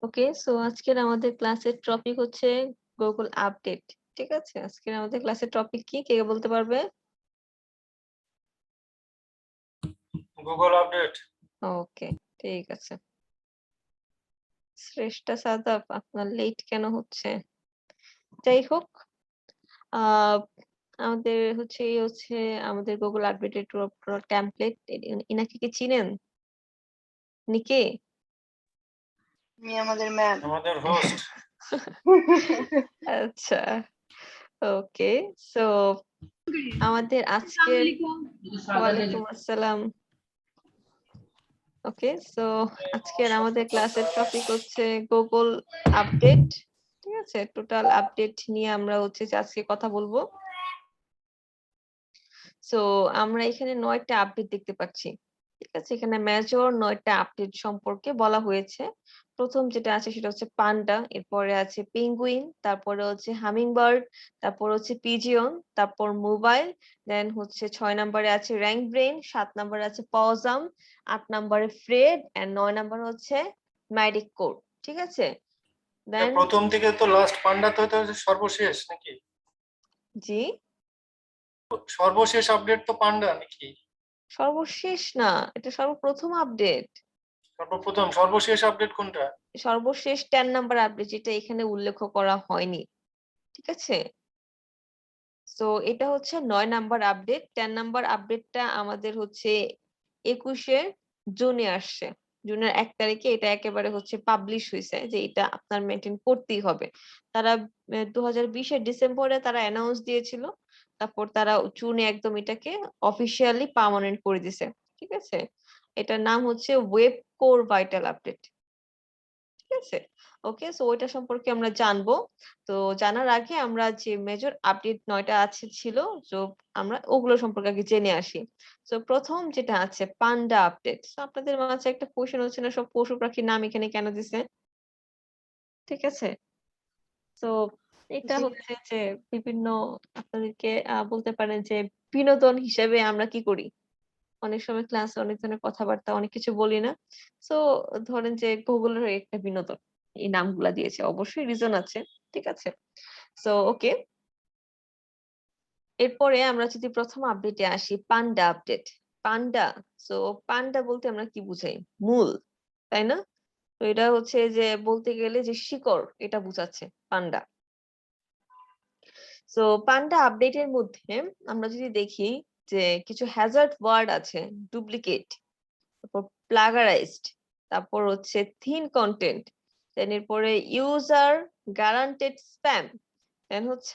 ওকে, so আজকের আমাদের ক্লাসের টপিক হচ্ছে গুগল আপডেট। ঠিক আছে? আজকের আমাদের ক্লাসের টপিক কি? কে বলতে পারবে? Google update. ওকে, ঠিক আছে। শ্রেষ্ঠা সাদাব, আপনার লেট কেন হচ্ছে? যাই হোক, আহ আমাদের হচ্ছে আমাদের গুগল আপডেটের টেমপ্লেট। ইনাকে কি চিনেন? নিকে? উনি আমাদের ম্যাম। আমাদের হোস্ট। আচ্ছা, ওকে। সো আমাদের আজকের ওয়ালাইকুম আসসালাম। ওকে, সো আজকের আমাদের ক্লাসের টপিক হচ্ছে গুগল আপডেট। ঠিক আছে, টোটাল আপডেট নিয়ে আমরা হচ্ছে যে আজকে কথা বলবো। সো আমরা এখানে 9টা আপডেট দেখতে পাচ্ছি। ঠিক আছে, এখানে মেজর 9টা আপডেট সম্পর্কে বলা হয়েছে। প্রথম যেটা আছে সেটা হচ্ছে পান্ডা, এরপরে আছে পেঙ্গুইন, তারপরে হচ্ছে হামিংবার্ড, তারপর হচ্ছে পিজিয়ন, তারপর মোবাইল, দেন হচ্ছে 6 নম্বরে আছে র্যাঙ্ক ব্রেন, 7 নম্বরে আছে পজাম, 8 নম্বরে ফ্রেড এন্ড 9 নম্বরে হচ্ছে ম্যাডিক কোড। ঠিক আছে, দেন প্রথম থেকে তো লাস্ট পান্ডা তো সর্বশেষ নাকি? জি, সর্বশেষ আপডেট তো পান্ডা নাকি? সর্বশেষ না, এটা সর্বপ্রথম আপডেট। সর্বশেষ আপডেট কোনটা? সর্বশেষ 10 নাম্বার আপডেট, যেটা এখানে উল্লেখ করা হয়নি। ঠিক আছে, সো এটা হচ্ছে 9 নাম্বার আপডেট। 10 নাম্বার আপডেটটা আমাদের হচ্ছে 21শে জুনে আসছে। জুনের 1 তারিখে এটা একেবারে হচ্ছে পাবলিশ হয়েছে যে এটা আপনার মেনটেন করতেই হবে। তারা 2020-এর ডিসেম্বরে তারা অ্যানাউন্স দিয়েছিল, তারপর তারা জুনে একদম এটাকে অফিসিয়ালি পার্মানেন্ট করে দিছে। ঠিক আছে, এটার নাম হচ্ছে ওয়েব কোর ভাইটাল আপডেট। ঠিক আছে, ওকে, সো ওইটা সম্পর্কে আমরা জানবো। তো জানার আগে আমরা যে মেজর আপডেট 9টা আছে ছিল, তো আমরা ওগুলো সম্পর্কে আগে জেনে আসি। তো প্রথম যেটা আছে পান্ডা আপডেট। তো আপনাদের মাঝে একটা কোশ্চেন হচ্ছে না, সব পশু পাখির নাম এখানে কেন দিছে? ঠিক আছে, তো এটা জি। হচ্ছে যে বিভিন্ন আপনাদেরকে বলতে পারেন যে বিনোদন হিসেবে আমরা কি করি, অনেক সময় ক্লাসে অনেক ধরনের কথাবার্তা অনেক কিছু বলি না। সো ধরেন যে গুগলের একটা বিনোদন এই নামগুলা দিয়েছে, অবশ্যই রিজন আছে। ঠিক আছে, সো ওকে, এরপরে আমরা যদি প্রথম আপডেটে আসি, পান্ডা আপডেট। পান্ডা, সো পান্ডা বলতে আমরা কি বুঝাই? মূল, তাই না? তো এটা হচ্ছে যে বলতে গেলে যে শিকড়, এটা বুঝাচ্ছে পান্ডা। সো পান্ডা আপডেটের মধ্যে আমরা যদি দেখি যে কিছু হ্যাজার্ড ওয়ার্ড আছে, ডুপ্লিকেট, তারপর প্লাগারাইজড, তারপর হচ্ছে থিন কন্টেন্ট, দেন এরপরে ইউজার গ্যারান্টেড স্প্যাম, দেন হচ্ছে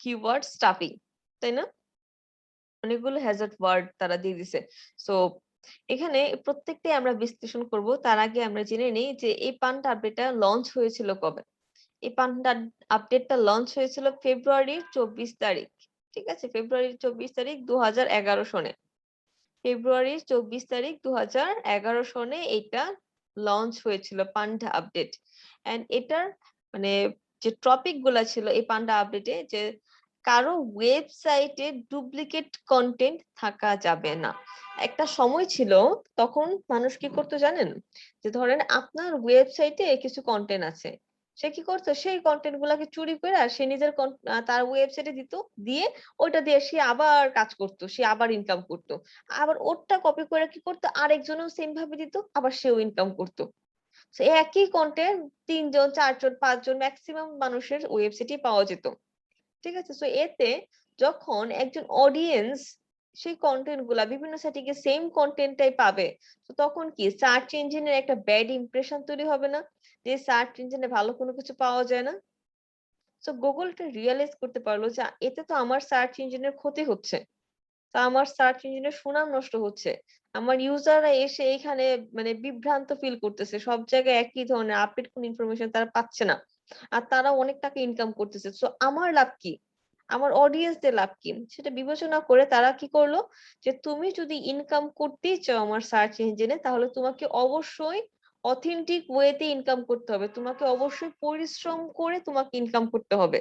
কিওয়ার্ড স্টাফিং, তাই না? অনেকগুলো হ্যাজার্ড ওয়ার্ড তারা দিয়ে দিছে। সো এখানে প্রত্যেকটাই আমরা বিশ্লেষণ করব, তার আগে আমরা জেনে নিই যে এই পান্ডা আপডেটটা লঞ্চ হয়েছিল কবে। এই পান্ডা আপডেটটা লঞ্চ হয়েছিল ফেব্রুয়ারির 24 তারিখ। ঠিক আছে, ফেব্রুয়ারির 24 তারিখ 2011 সনে। ফেব্রুয়ারির 24 তারিখ 2011 সনে এটা লঞ্চ হয়েছিল পান্ডা আপডেট। এন্ড এটার মানে যে টপিক গুলা ছিল এই পান্ডা আপডেটে, যে কারো ওয়েবসাইটে ডুপ্লিকেট কন্টেন্ট থাকা যাবে না। একটা সময় ছিল, তখন মানুষ কি করতো জানেন? যে ধরেন আপনার ওয়েবসাইটে কিছু কন্টেন্ট আছে, সে কি করতো, সেই কন্টেন্ট গুলাকে চুরি করে সে নিজের তার ওয়েবসাইটে দিত, দিয়ে ওইটা দিয়ে সে আবার কাজ করতো, সে আবার ইনকাম করতো। আবার ওরটা কপি করে কি করতো, আরেকজনও সেম ভাবে দিত, আবার সেও ইনকাম করতো। তো একই কন্টেন্ট 3 জন 4 জন 5 জন ম্যাক্সিমাম মানুষের ওয়েবসাইটে পাওয়া যেত। ঠিক আছে, তো এতে যখন একজন অডিয়েন্স সেই কন্টেন্ট গুলা বিভিন্ন সাইটে গিয়ে সেম কন্টেন্টটাই পাবে, তো তখন কি সার্চ ইঞ্জিনের একটা ব্যাড ইমপ্রেশন তৈরি হবে না, যে সার্চ ইঞ্জিনে ভালো কোনো কিছু পাওয়া যায় না। তো গুগলটা রিয়েলাইজ করতে পারলো যে এতে তো আমার সার্চ ইঞ্জিনের ক্ষতি হচ্ছে, তা আমার সার্চ ইঞ্জিনের সুনাম নষ্ট হচ্ছে, আমার ইউজাররা এসে এখানে বিভ্রান্ত ফিল করতেছে, সব জায়গায় একই ধরনের আপডেট কোন ইনফরমেশন তারা পাচ্ছে না, আর তারা অনেক টাকা ইনকাম করতেছে। সো আমার লাভ কি, আমার অডিয়েন্সদের লাভ কি, সেটা বিবেচনা করে তারা কি করলো, যে তুমি যদি ইনকাম করতেই চাও আমার সার্চ ইঞ্জিনে, তাহলে তোমাকে অবশ্যই অথেন্টিক ওয়েতে ইনকাম করতে হবে, তোমাকে অবশ্যই পরিশ্রম করে তোমাকে ইনকাম করতে হবে।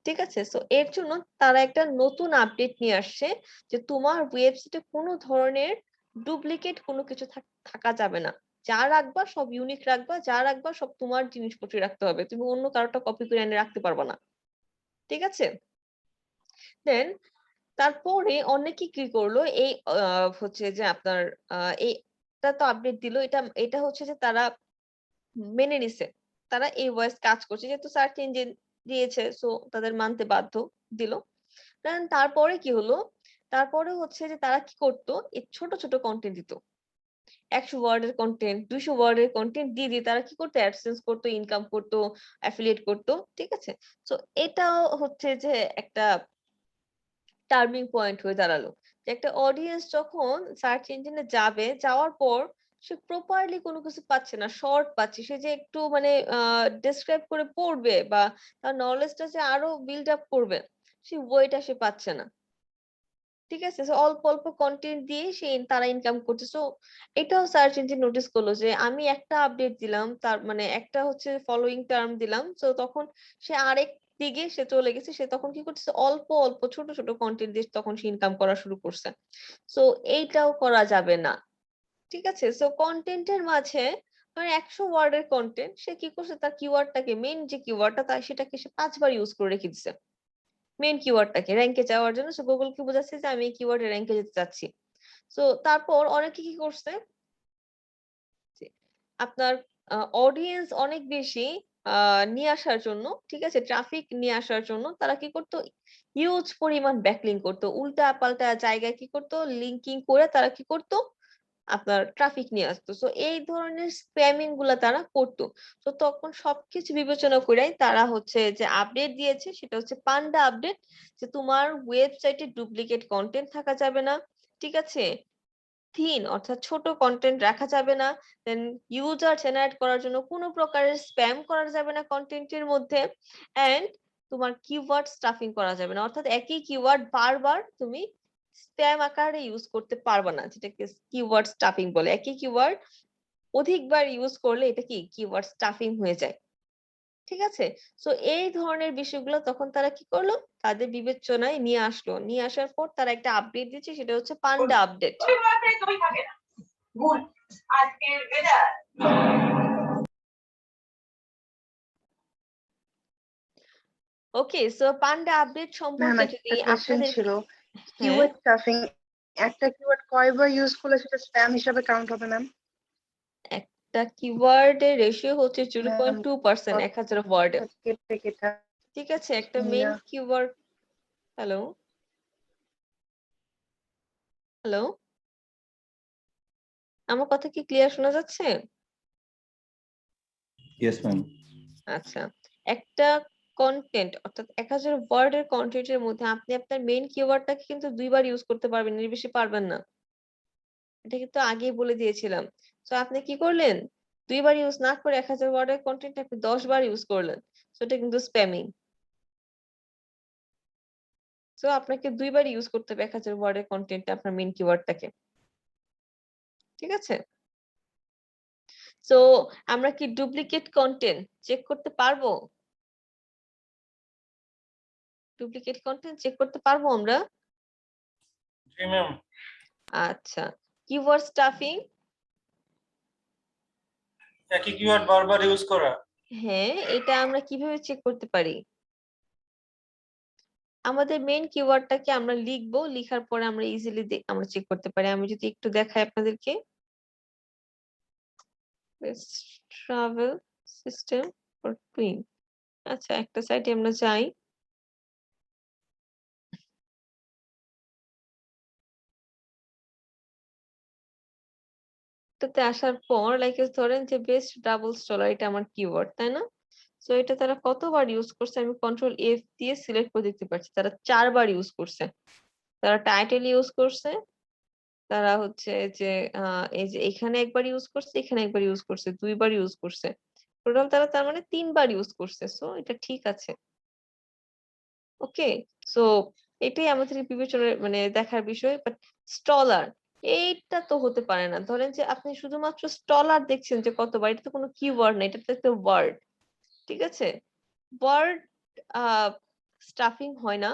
ঠিক আছে, সো এর জন্য তারা একটা নতুন আপডেট নিয়ে আসছে, যে তোমার ওয়েবসাইটে কোনো ধরনের ডুপ্লিকেট কোনো কিছু থাকা যাবে না। যা রাখবা সব ইউনিক রাখবা, যা রাখবা সব তোমার জিনিসপত্র রাখতে হবে, তুমি অন্য কারোটা কপি করে এনে রাখতে পারবা না, ঠিক আছে? দেন তারপরে অনেকে কি করলো, এই হচ্ছে যে আপনার এইটা তো আপডেট দিল, এটা এটা হচ্ছে যে তারা মেনে নিছে, তারা এই ভয়েস কাজ করছে যেহেতু সার্চ ইঞ্জিন দিয়েছে, সো তাদের মানতে বাধ্য, দিল। দেন তারপরে কি হলো, তারপরে হচ্ছে যে তারা কি করতো, এই ছোট ছোট কন্টেন্ট দিত, 100 ওয়ার্ডের কন্টেন্ট, 200 ওয়ার্ডের কন্টেন্ট দিয়ে দিয়ে তারা কি করতো, অ্যাডসেন্স করতো, ইনকাম করতো, অ্যাফিলিয়েট করতো, ঠিক আছে? তো এটাও হচ্ছে যে একটা টার্নিং পয়েন্ট হয়ে দাঁড়ালো, যে একটা অডিয়েন্স যখন সার্চ ইঞ্জিনে যাবে, যাওয়ার পর সে প্রপারলি কোনো কিছু পাচ্ছে না, শর্ট পাচ্ছে, সে যে একটু মানে ডেসক্রাইব করে পড়বে বা তার নলেজটা যে আরো বিল্ড আপ করবে, সেই ওয়েটা সে পাচ্ছে না, ঠিক আছে? সো অল্প অল্প কন্টেন্ট দিয়ে সে তারা ইনকাম করছে। সো এটাও সার্চ ইঞ্জিন নোটিস করলো যে আমি একটা আপডেট দিলাম, তার মানে একটা হচ্ছে ফলোইং টার্ম দিলাম, তো তখন সে আরেক দিকে সে চলে গেছে, সে তখন কি করতেছে, অল্প অল্প ছোট ছোট কন্টেন্ট দিয়ে তখন সে ইনকাম করা শুরু করছে। সো এইটাও করা যাবে না, ঠিক আছে? সো কন্টেন্টের মাঝে মানে 100 ওয়ার্ডের কন্টেন্ট, সে কি করছে, তার কিওয়ার্ডটাকে, মেইন যে কিওয়ার্ডটা তার, সেটাকে সে 5 বার ইউজ করে রেখে দিছে, মেইন কিওয়ার্ডটাকে র্যাঙ্কে যাওয়ার জন্য। সো গুগল কি বোঝাচ্ছে যে আমি এই কিওয়ার্ডে র্যাঙ্কে যেতে চাচ্ছি। সো তারপর অনেকে কি করছে, যে আপনার অডিয়েন্স অনেক বেশি নিয়ে আসার জন্য, ঠিক আছে, ট্রাফিক নিয়ে আসার জন্য তারা কি করতো, হিউজ পরিমাণ ব্যাকলিং করতো, উল্টা পাল্টা জায়গায় কি করতো, লিঙ্কিং করে তারা কি করতো, আপনার ট্রাফিক নিয়ে আসতো। সো এই ধরনের স্প্যামিং গুলা তারা করতো। তো তখন সবকিছু বিবেচনা করেই তারা হচ্ছে যে আপডেট দিয়েছে, সেটা হচ্ছে পান্ডা আপডেট, যে তোমার ওয়েবসাইটে ডুপ্লিকেট কন্টেন্ট থাকা যাবে না, ঠিক আছে? থিন অর্থাৎ ছোট কন্টেন্ট রাখা যাবে না। দেন ইউজার জেনারেট করার জন্য কোনো প্রকারের স্প্যাম করা যাবে না কন্টেন্টের মধ্যে। এন্ড তোমার কিওয়ার্ড স্টাফিং করা যাবে না, অর্থাৎ একই কিওয়ার্ড বারবার তুমি স্প্যাম আকারে ইউজ করতে পারবে না, যেটাকে কিওয়ার্ড স্টাফিং বলে। একই কিওয়ার্ড অধিকবার ইউজ করলে এটা কি কিওয়ার্ড স্টাফিং হয়ে যায়, ঠিক আছে? সো এই ধরনের বিষয়গুলো তখন তারা কি করলো, তাদের বিবেচনায় নিয়ে আসলো, নিয়ে আসার পর তারা একটা আপডেট দিচ্ছে, সেটা হচ্ছে পান্ডা আপডেট। ওকে, সো পান্ডা আপডেট ম্যাম সম্পর্কে যদি একটা কোশ্চেন আপনাদের, ছিল, হ্যাঁ, কিওয়ার্ড স্টাফিং, একটা কিওয়ার্ড কয়বার ইউজ করলে সেটা স্প্যাম হিসাবে কাউন্ট হবে ম্যাম? একটা কিওয়ার্ডের রেশিও হচ্ছে ম্যাম 0.2% 1000 ওয়ার্ডে, কেটে কেটে ঠিক আছে? একটা আসছি মেইন না। কিওয়ার্ড, হ্যালো হ্যালো, আমার কথা কি ক্লিয়ার শোনা যাচ্ছে? Yes, ma'am. আচ্ছা, একটা কন্টেন্ট অর্থাৎ 1000 ওয়ার্ডের কন্টেন্টের মধ্যে আপনি আপনার মেইন কিওয়ার্ডটাকে কিন্তু 2বার ইউজ করতে পারবেন, এর বেশি পারবেন না। এটা কিন্তু আগেই বলে দিয়েছিলাম। সো আপনি কি করলেন, 2বার ইউজ না করে 1000 ওয়ার্ডের কন্টেন্ট আপনি 10 বার ইউজ করলেন, সো এটা কিন্তু স্প্যামিং। সো আপনাকে 2বার ইউজ করতে হবে 1000 ওয়ার্ডের কন্টেন্টে আপনার মেইন কিওয়ার্ডটাকে, ঠিক আছে? সো আমরা কি ডুপ্লিকেট কন্টেন্ট চেক করতে পারবো? ডুপ্লিকেট কন্টেন্ট চেক করতে পারবো আমরা? জি ম্যাম। আচ্ছা, কিওয়ার্ড স্টাফিং, একই কিওয়ার্ড বারবার ইউজ করা। হ্যাঁ, এটা আমরা কিভাবে চেক করতে পারি? আমাদের মেইন কিওয়ার্ডটাকে আমরা লিখবো, লিখার পরে আমরা ইজিলি আমরা চেক করতে পারি। আমি যদি একটু দেখাই আপনাদেরকে, ট্রাভেল সিস্টেম ফর টুইন। আচ্ছা, একটা সাইটে আমরা যাই। এটাতে আসার পর লাইক ধরেন যে বেস্ট ডাবল স্টলার, এটা আমার কিওয়ার্ড, তাই না? সো এটা তারা কতবার ইউজ করছে, আমি কন্ট্রোল এফ দিয়ে সিলেক্ট করে দেখতে পাচ্ছি তারা 4বার ইউজ করছে। তারা টাইটেল ইউজ করছে, তারা হচ্ছে যে এই যে এখানে একবার ইউজ করছে, এখানে একবার ইউজ করছে, 2বার ইউজ করছে, টোটাল তারা তার মানে 3বার ইউজ করছে। সো এটা ঠিক আছে, ওকে। সো এটাই আমাদের বিবেচনার মানে দেখার বিষয়। বাট স্টলার, এইটা তো হতে পারে না। ধরেন যে আপনি শুধুমাত্র স্টলার দেখছেন যে কতবার, এটা তো কোনো কিওয়ার্ড না, এটা তো একটা ওয়ার্ড, ঠিক আছে? ওয়ার্ড স্টাফিং হয় না,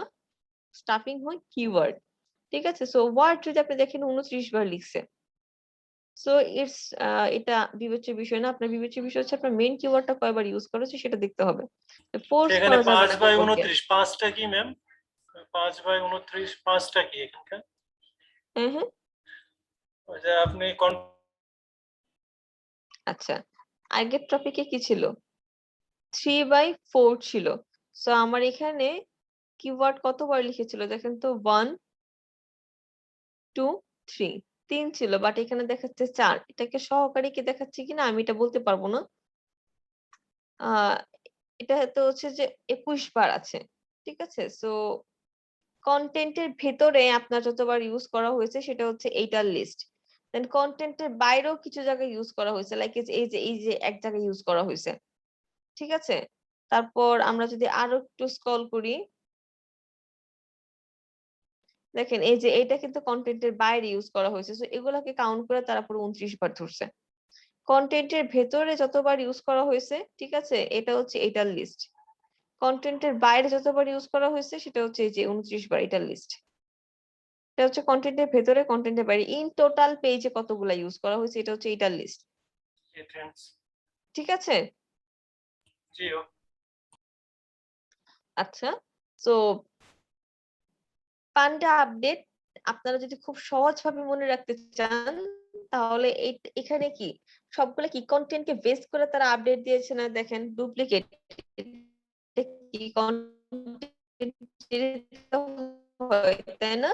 স্টাফিং হয় কিওয়ার্ড, ঠিক আছে? সো ওয়ার্ড যদি আপনি দেখেন 29 বার লিখছে, সো ইটস এটা বিবেচ্য বিষয় না, আপনার বিবেচ্য বিষয় হচ্ছে আপনার মেইন কিওয়ার্ডটা কয়বার ইউজ করেছে সেটা দেখতে হবে, ফোর্স এখানে করা যাবে 5 না বাই কাউকে। 29 5টা কি ম্যাম? 5 বাই 29 5টা কি এখানকার? হ্যাঁ হ্যাঁ, ওই যে আপনি আচ্ছা আগের টপিকে কি ছিল, 3/4 ছিল। সো আমার এখানে কিওয়ার্ড কতবার লিখেছিল দেখেন তো, 1 2 3, 3 ছিল, বাট এখানে দেখাচ্ছে 4। এটাকে সহকারী কি দেখাচ্ছে কিনা আমি এটা বলতে পারবো না। আহ এটা তো হচ্ছে যে 21 বার আছে, ঠিক আছে। সো কন্টেন্টের ভেতরে আপনার যতবার ইউজ করা হয়েছে সেটা হচ্ছে এইটার লিস্ট। দেন কন্টেন্টের বাইরেও কিছু জায়গায় ইউজ করা হয়েছে, লাইক এই যে এক জায়গায় ইউজ করা হয়েছে, ঠিক আছে। তারপর আমরা যদি আরো একটু স্ক্রল করি, দেখেন এই যে এটা কিন্তু কন্টেন্টের বাইরে ইউজ করা হয়েছে, সো এগুলাকে কাউন্ট করে তারা পুরো 29 বার ধরছে। কন্টেন্টের ভেতরে যতবার ইউজ করা হয়েছে, ঠিক আছে, এটা হচ্ছে এটার লিস্ট। কন্টেন্টের বাইরে যতবার ইউজ করা হয়েছে সেটা হচ্ছে এই যে 29 বার, এটার লিস্ট। এটা হচ্ছে কন্টেন্টের ভেতরে, কন্টেন্টের বাইরে, ইন টোটাল পেজে কতগুলা ইউজ করা হয়েছে এটা হচ্ছে এটার লিস্ট, ঠিক আছে। জি আচ্ছা, সো পান্ডা আপডেট আপনারা যদি খুব সহজ ভাবে মনে রাখতে চান তাহলে এখানে কি সবগুলা কি কন্টেন্টকে বেস করে তারা আপডেট দিয়েছে না, দেখেন ডুপ্লিকেট কি কন্টেন্ট হয় তাই না,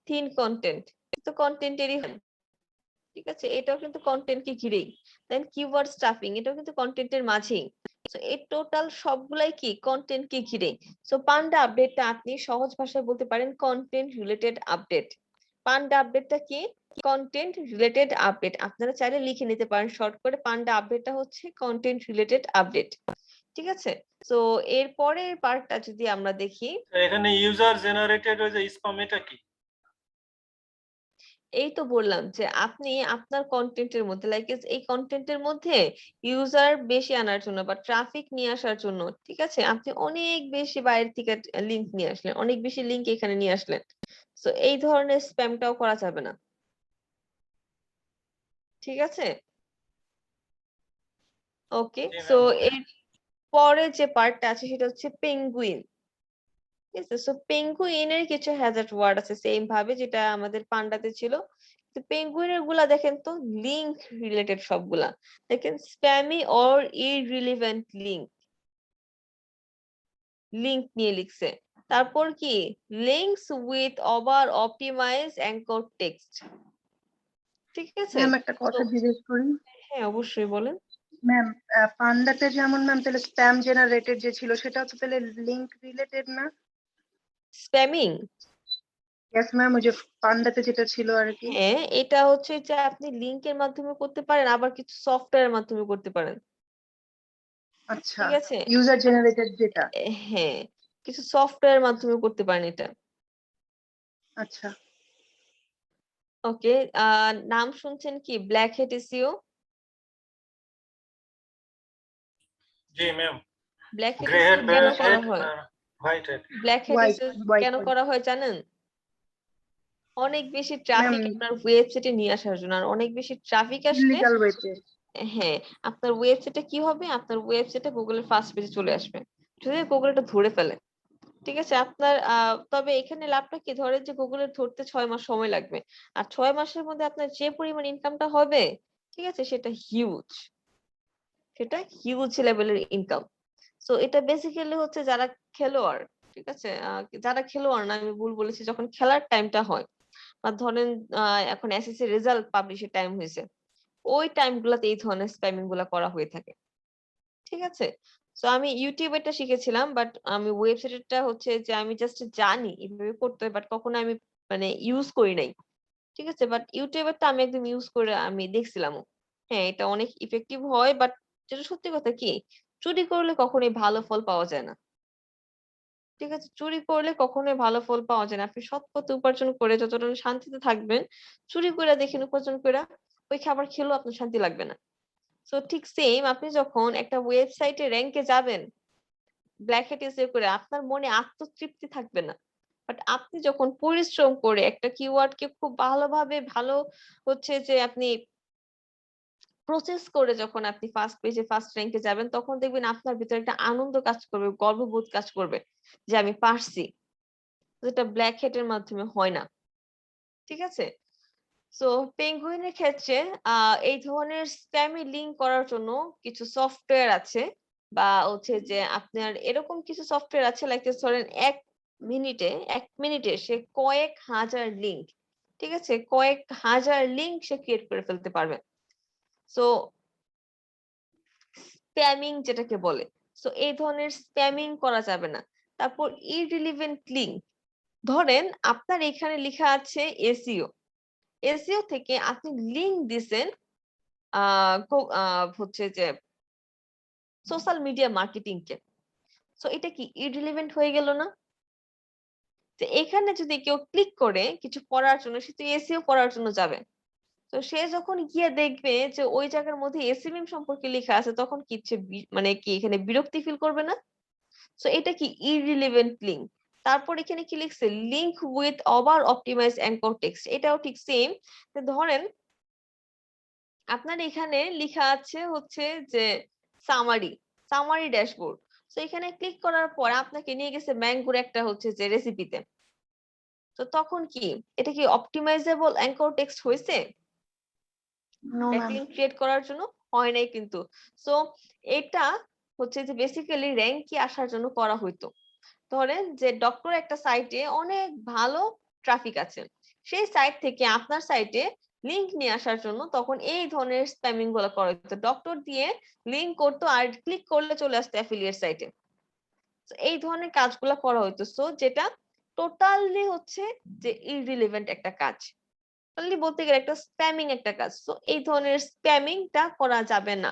থিন কন্টেন্ট তো কন্টেন্টেরই হয়, ঠিক আছে। এটাও কিন্তু কন্টেন্টকে ঘিরেই। দেন কিওয়ার্ড স্টাফিং এটাও কিন্তু কন্টেন্টের মাঝেই। সো এই টোটাল সবগুলাই কি কন্টেন্টকে ঘিরে। সো পান্ডা আপডেটটা আপনি সহজ ভাষায় বলতে পারেন কন্টেন্ট রিলেটেড আপডেট। পান্ডা আপডেটটা কি, কন্টেন্ট রিলেটেড আপডেট। আপনারা চাইলে লিখে নিতে পারেন শর্ট করে, পান্ডা আপডেটটা হচ্ছে কন্টেন্ট রিলেটেড আপডেট, ঠিক আছে। তো এর পরের পার্টটা যদি আমরা দেখি, এখানে ইউজার জেনারেটেড ওই যে স্প্যাম এটা কি? এই তো বললাম যে আপনি আপনার কন্টেন্টের মধ্যে লাইক এই কন্টেন্টের মধ্যে ইউজার বেশি আনার জন্য বা ট্রাফিক নিয়ে আসার জন্য, ঠিক আছে, আপনি অনেক বেশি বাইরে থেকে লিংক নিয়ে আসলেন, অনেক বেশি লিংক এখানে নিয়ে আসলেন। তো এই ধরনের স্প্যামটাও করা যাবে না, ঠিক আছে। ওকে, জি সো ম্যাম। এর পরে যে পার্টটা আছে সেটা হচ্ছে পেঙ্গুইন, ঠিক আছে। সো পেঙ্গুইনের কিছু হ্যাজার্ড ওয়ার্ড আছে সেম ভাবে যেটা আমাদের পান্ডাতে ছিল। তো পেঙ্গুইনের গুলা দেখেন তো লিংক রিলেটেড সবগুলা, দেখেন spammy or irrelevant link, link নিয়ে লিখছে। তারপর কি links with over optimize anchor text, ঠিক আছে। ম্যাম একটা তো কথা জিজ্ঞেস করি। হ্যাঁ অবশ্যই বলেন। ম্যাম পান্ডাতে যেমন ম্যাম তাহলে স্প্যাম জেনারেটেড যে ছিল সেটা হচ্ছে তাহলে লিংক রিলেটেড না? স্প্যামিং, ইয়েস ম্যাম, ওই যে পান্ডাতে যেটা ছিল আর কি। হ্যাঁ এটা হচ্ছে যে আপনি লিংকের মাধ্যমে করতে পারেন, আবার কিছু সফটওয়্যারের মাধ্যমে করতে পারেন, আচ্ছা, ঠিক আছে। ইউজার জেনারেটেড যেটা। হ্যাঁ কিছু সফটওয়্যারের মাধ্যমে করতে পারেন এটা। আচ্ছা ওকে, নাম শুনছেন কি ব্ল্যাক হেড এসইও? জি ma'am. Black hat grey hat, SEO কেন ব্ল্যাক করা হেড হয়? আর white hat. Black hat white SEO white কেন হোয়াইট করা হয় জানেন? অনেক বেশি ম্যাম, ট্রাফিক আপনার ওয়েবসাইটে নিয়ে আসার জন্য, আর অনেক বেশি ট্রাফিক আসলে ইলিগাল ওয়েতে। হ্যাঁ আপনার ওয়েবসাইটে কি হবে, আপনার ওয়েবসাইটে গুগলের ফার্স্ট পেজে চলে আসবে যদি গুগল এটা ধরে ফেলে, ঠিক আছে। আপনার তবে এখানে লাভটা কি, ধরে যে গুগলের ধরতে 6 মাস সময় লাগবে, আর 6 মাসের মধ্যে আপনার যে পরিমাণ ইনকামটা হবে, ঠিক আছে, সেটা হিউজ, সেটা হিউজ লেভেলের ইনকাম। সো এটা বেসিক্যালি হচ্ছে যারা খেলোয়াড়, ঠিক আছে, যারা খেলোয়াড় না, আমি ভুল বলেছি, যখন খেলার টাইমটা হয় বা ধরেন এখন এসএসসি রেজাল্ট পাবলিশের টাইম হয়েছে, ওই টাইম গুলাতে এই ধরনের স্প্যামিং গুলা করা হয়ে থাকে, ঠিক আছে। সো আমি ইউটিউবেরটা শিখেছিলাম, বাট আমি ওয়েবসাইটটা হচ্ছে যে আমি জাস্ট জানি এভাবে করতে হয়, বাট কখনো আমি মানে ইউজ করি নাই, ঠিক আছে। বাট ইউটিউবেরটা আমি একদম ইউজ করে আমি দেখছিলাম, হ্যাঁ এটা অনেক ইফেক্টিভ হয়, বাট যেটা সত্যি কথা কি, চুরি করলে কখনোই ভালো ফল পাওয়া যায় না, ঠিক আছে। চুরি করলে কখনোই ভালো ফল পাওয়া যায় না। আপনি সৎ পথে উপার্জন করে যতটা না শান্তিতে থাকবেন, চুরি করে দেখেন উপার্জন করে ওই খাবার খেলেও আপনার শান্তি লাগবে না। সো ঠিক সেম আপনি যখন একটা ওয়েবসাইটে র‍্যাঙ্কে যাবেন ব্ল্যাক হ্যাট ইউজ করে, আপনার মনে আত্মতৃপ্তি থাকবে না। বাট আপনি যখন পরিশ্রম করে একটা কিওয়ার্ডকে খুব ভালোভাবে ভালো হচ্ছে যে আপনি প্রসেস করে যখন আপনি ফার্স্ট পেজে ফার্স্ট র্যাঙ্কে যাবেন তখন দেখবেন আপনার ভিতরে একটা আনন্দ কাজ করবে, গর্ববোধ কাজ করবে যে আমি পারছি, যেটা ব্ল্যাক হেটের মাধ্যমে হয় না। ঠিক আছে? সো পেঙ্গুইনের ক্ষেত্রে এই ধরনের স্প্যামি লিঙ্ক করার জন্য কিছু সফটওয়্যার আছে, বা হচ্ছে যে আপনার এরকম কিছু সফটওয়্যার আছে, লাইক ধরেন এক মিনিটে সে কয়েক হাজার লিঙ্ক, ঠিক আছে, কয়েক হাজার লিঙ্ক সে ক্রিয়েট করে ফেলতে পারবে। সো স্প্যামিং যেটাকে বলে, সো এই ধরনের স্প্যামিং করা যাবে না। তারপর ইররিলেভেন্ট লিঙ্ক, ধরেন আপনার এখানে লেখা আছে এসইও, এসইও থেকে আপনি লিঙ্ক দিছেন হচ্ছে যে সোশ্যাল মিডিয়া মার্কেটিং কে, সো এটা কি ইররিলেভেন্ট হয়ে গেল না? যে এখানে যদি কেউ ক্লিক করে কিছু পড়ার জন্য, সে তো এসইও পড়ার জন্য যাবে, তো সে যখন গিয়ে দেখবে যে ওই জায়গার মধ্যে এসইএম সম্পর্কে লেখা আছে, তখন কি মানে কি এখানে বিরক্তি ফিল করবে না? সো এটা কি ইররিলেভেন্ট লিঙ্ক। তারপর এখানে কি লিখছে, link with over optimize anchor text, এটাও ঠিক সেম। ধরেন আপনার এখানে লেখা আছে হচ্ছে যে সামারি ড্যাশবোর্ড, তো এখানে ক্লিক করার পর আপনাকে নিয়ে গেছে ম্যাঙ্গোর একটা হচ্ছে যে রেসিপিতে, তো তখন কি এটা কি অপটিমাইজেবল অ্যাঙ্কর টেক্সট হয়েছে নো ম্যাম। ব্যাকলিঙ্ক ক্রিয়েট করার জন্য? হয় নাই কিন্তু। সো এটা হচ্ছে যে বেসিক্যালি র্যাঙ্কে আসার জন্য করা হইতো। ধরেন যে ডক্টর একটা সাইটে অনেক ভালো ট্রাফিক আছে, সেই সাইট থেকে আপনার সাইটে লিংক নিয়ে আসার জন্য তখন এই ধরনের স্প্যামিং গুলো করা হতো, ডক্টর দিয়ে লিংক করতো আর ক্লিক করলে চলে আসতো অ্যাফিলিয়েট সাইটে। এই ধরনের কাজগুলো করা হইতো, সো যেটা টোটালি হচ্ছে যে ইররিলেভেন্ট একটা কাজ, টোটালি বলতে গেলে একটা স্প্যামিং একটা কাজ। সো এই ধরনের স্প্যামিংটা করা যাবে না,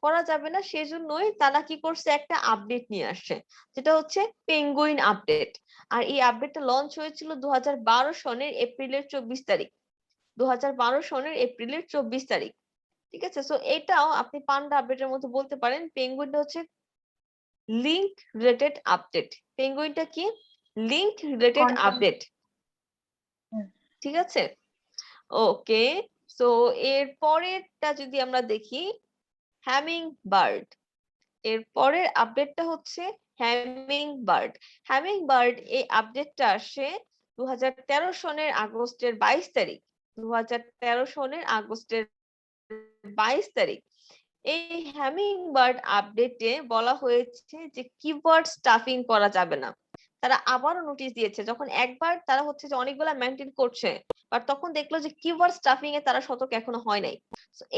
করা যাবে না। সেজন্যই তারা কি করছে, একটা আপডেট নিয়ে আসছে, যেটা হচ্ছে পেঙ্গুইন আপডেট। আর এই আপডেটটা লঞ্চ হয়েছিল 2012 সনের এপ্রিলের 24 তারিখ, 2012 সনের এপ্রিলের 24 তারিখ। ঠিক আছে, সো এটাও আপনি পান্ডা আপডেটের মধ্যে বলতে পারেন। পেঙ্গুইনটা হচ্ছে লিংক রিলেটেড আপডেট, পেঙ্গুইনটা কি লিংক রিলেটেড কন্টেন্ট। আপডেট। ঠিক আছে, ওকে। সো এর পরেরটা যদি আমরা দেখি, হ্যামিং বার্ড, এর পরের আপডেটটা হচ্ছে হ্যামিং বার্ড। হ্যামিং বার্ড এই আপডেটটা আসে 2013 সনের আগস্টের 22 তারিখ, 2013 সনের আগস্টের 22 তারিখ। এই হ্যামিং বার্ড আপডেটে বলা হয়েছে যে কিওয়ার্ড স্টাফিং করা যাবে না। তারা আবারও নোটিশ দিয়েছে, যখন একবার তারা হচ্ছে যে অনেকগুলা মেনটেন করছে, বাট তখন দেখলো যে কিওয়ার্ড স্টাফিং এ তারা সতর্ক এখনো হয় নাই।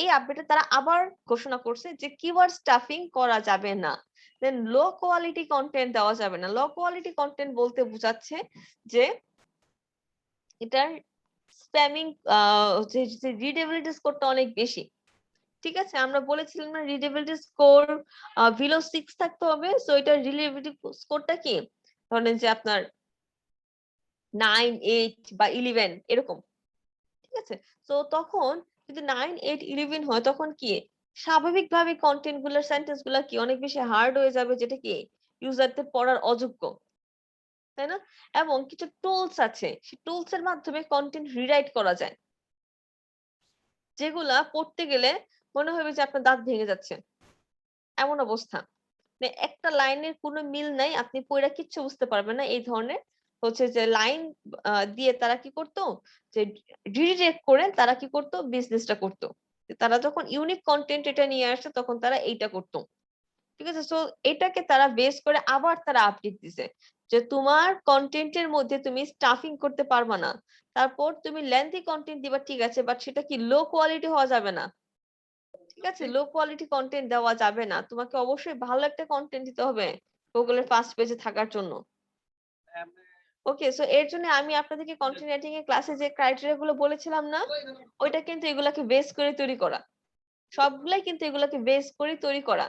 এই আপডেটে তারা আবার ঘোষণা করছে যে কিওয়ার্ড স্টাফিং করা যাবে না। দেন লো কোয়ালিটি কন্টেন্ট দেওয়া যাবে না। লো কোয়ালিটি কন্টেন্ট বলতে বোঝাচ্ছে যে এটার স্প্যামিং হচ্ছে রিডেবিলিটি স্কোরটা অনেক বেশি। ঠিক আছে, আমরা বলেছিলাম না রিডেবিলিটি স্কোর বিলো 6 থাকতে হবে। সো এটার রিডেবিলিটি স্কোরটা কি, ধরেন যে আপনার 9, 8 বা 11 এরকম। ঠিক আছে, তো তখন যদি 9, 8, 11 হয়, তখন কি স্বাভাবিকভাবে কন্টেন্ট গুলোর সেন্টেন্স গুলা কি অনেক বেশি হার্ড হয়ে যাবে, যেটা কি ইউজারদের পড়ার অযোগ্য, তাই না? এবং কিছু টুলস আছে, সেই টুলস এর মাধ্যমে কন্টেন্ট রিরাইট করা যায়, যেগুলা পড়তে গেলে মনে হবে যে আপনার দাঁত ভেঙে যাচ্ছে, এমন অবস্থা। মানে একটা লাইনের কোনো মিল নাই, আপনি পড়া কিচ্ছু বুঝতে পারবেন না। এই ধরনের হচ্ছে যে লাইন দিয়ে তারা কি করতো, যে রিডিরেক্ট করে তারা কি করতো, বিজনেসটা করতো। তারা যখন ইউনিক কন্টেন্ট এটা নিয়ে আসে, তখন তারা এইটা করতো। ঠিক আছে, সো এটাকে তারা বেস করে আবার তারা আপডেট দিছে যে তোমার কন্টেন্টের মধ্যে তুমি স্টাফিং করতে পারবা না। তারপর তুমি লেন্থি কন্টেন্ট দিবা, ঠিক আছে, বাট সেটা কি লো কোয়ালিটি হওয়া যাবে না। ঠিক আছে, লো কোয়ালিটি কন্টেন্ট দেওয়া যাবে না, তোমাকে অবশ্যই ভালো একটা কন্টেন্ট দিতে হবে গুগলের ফার্স্ট পেজে থাকার জন্য। ওকে, সো এর জন্য আমি আপনাদেরকে কন্টেন্ট রাইটিং এর ক্লাসে যে ক্রাইটেরিয়া গুলো বলেছিলাম না, ওইটা কিন্তু এগুলাকে বেস করে তৈরি করা, সবগুলাই কিন্তু এগুলাকে বেস করে তৈরি করা।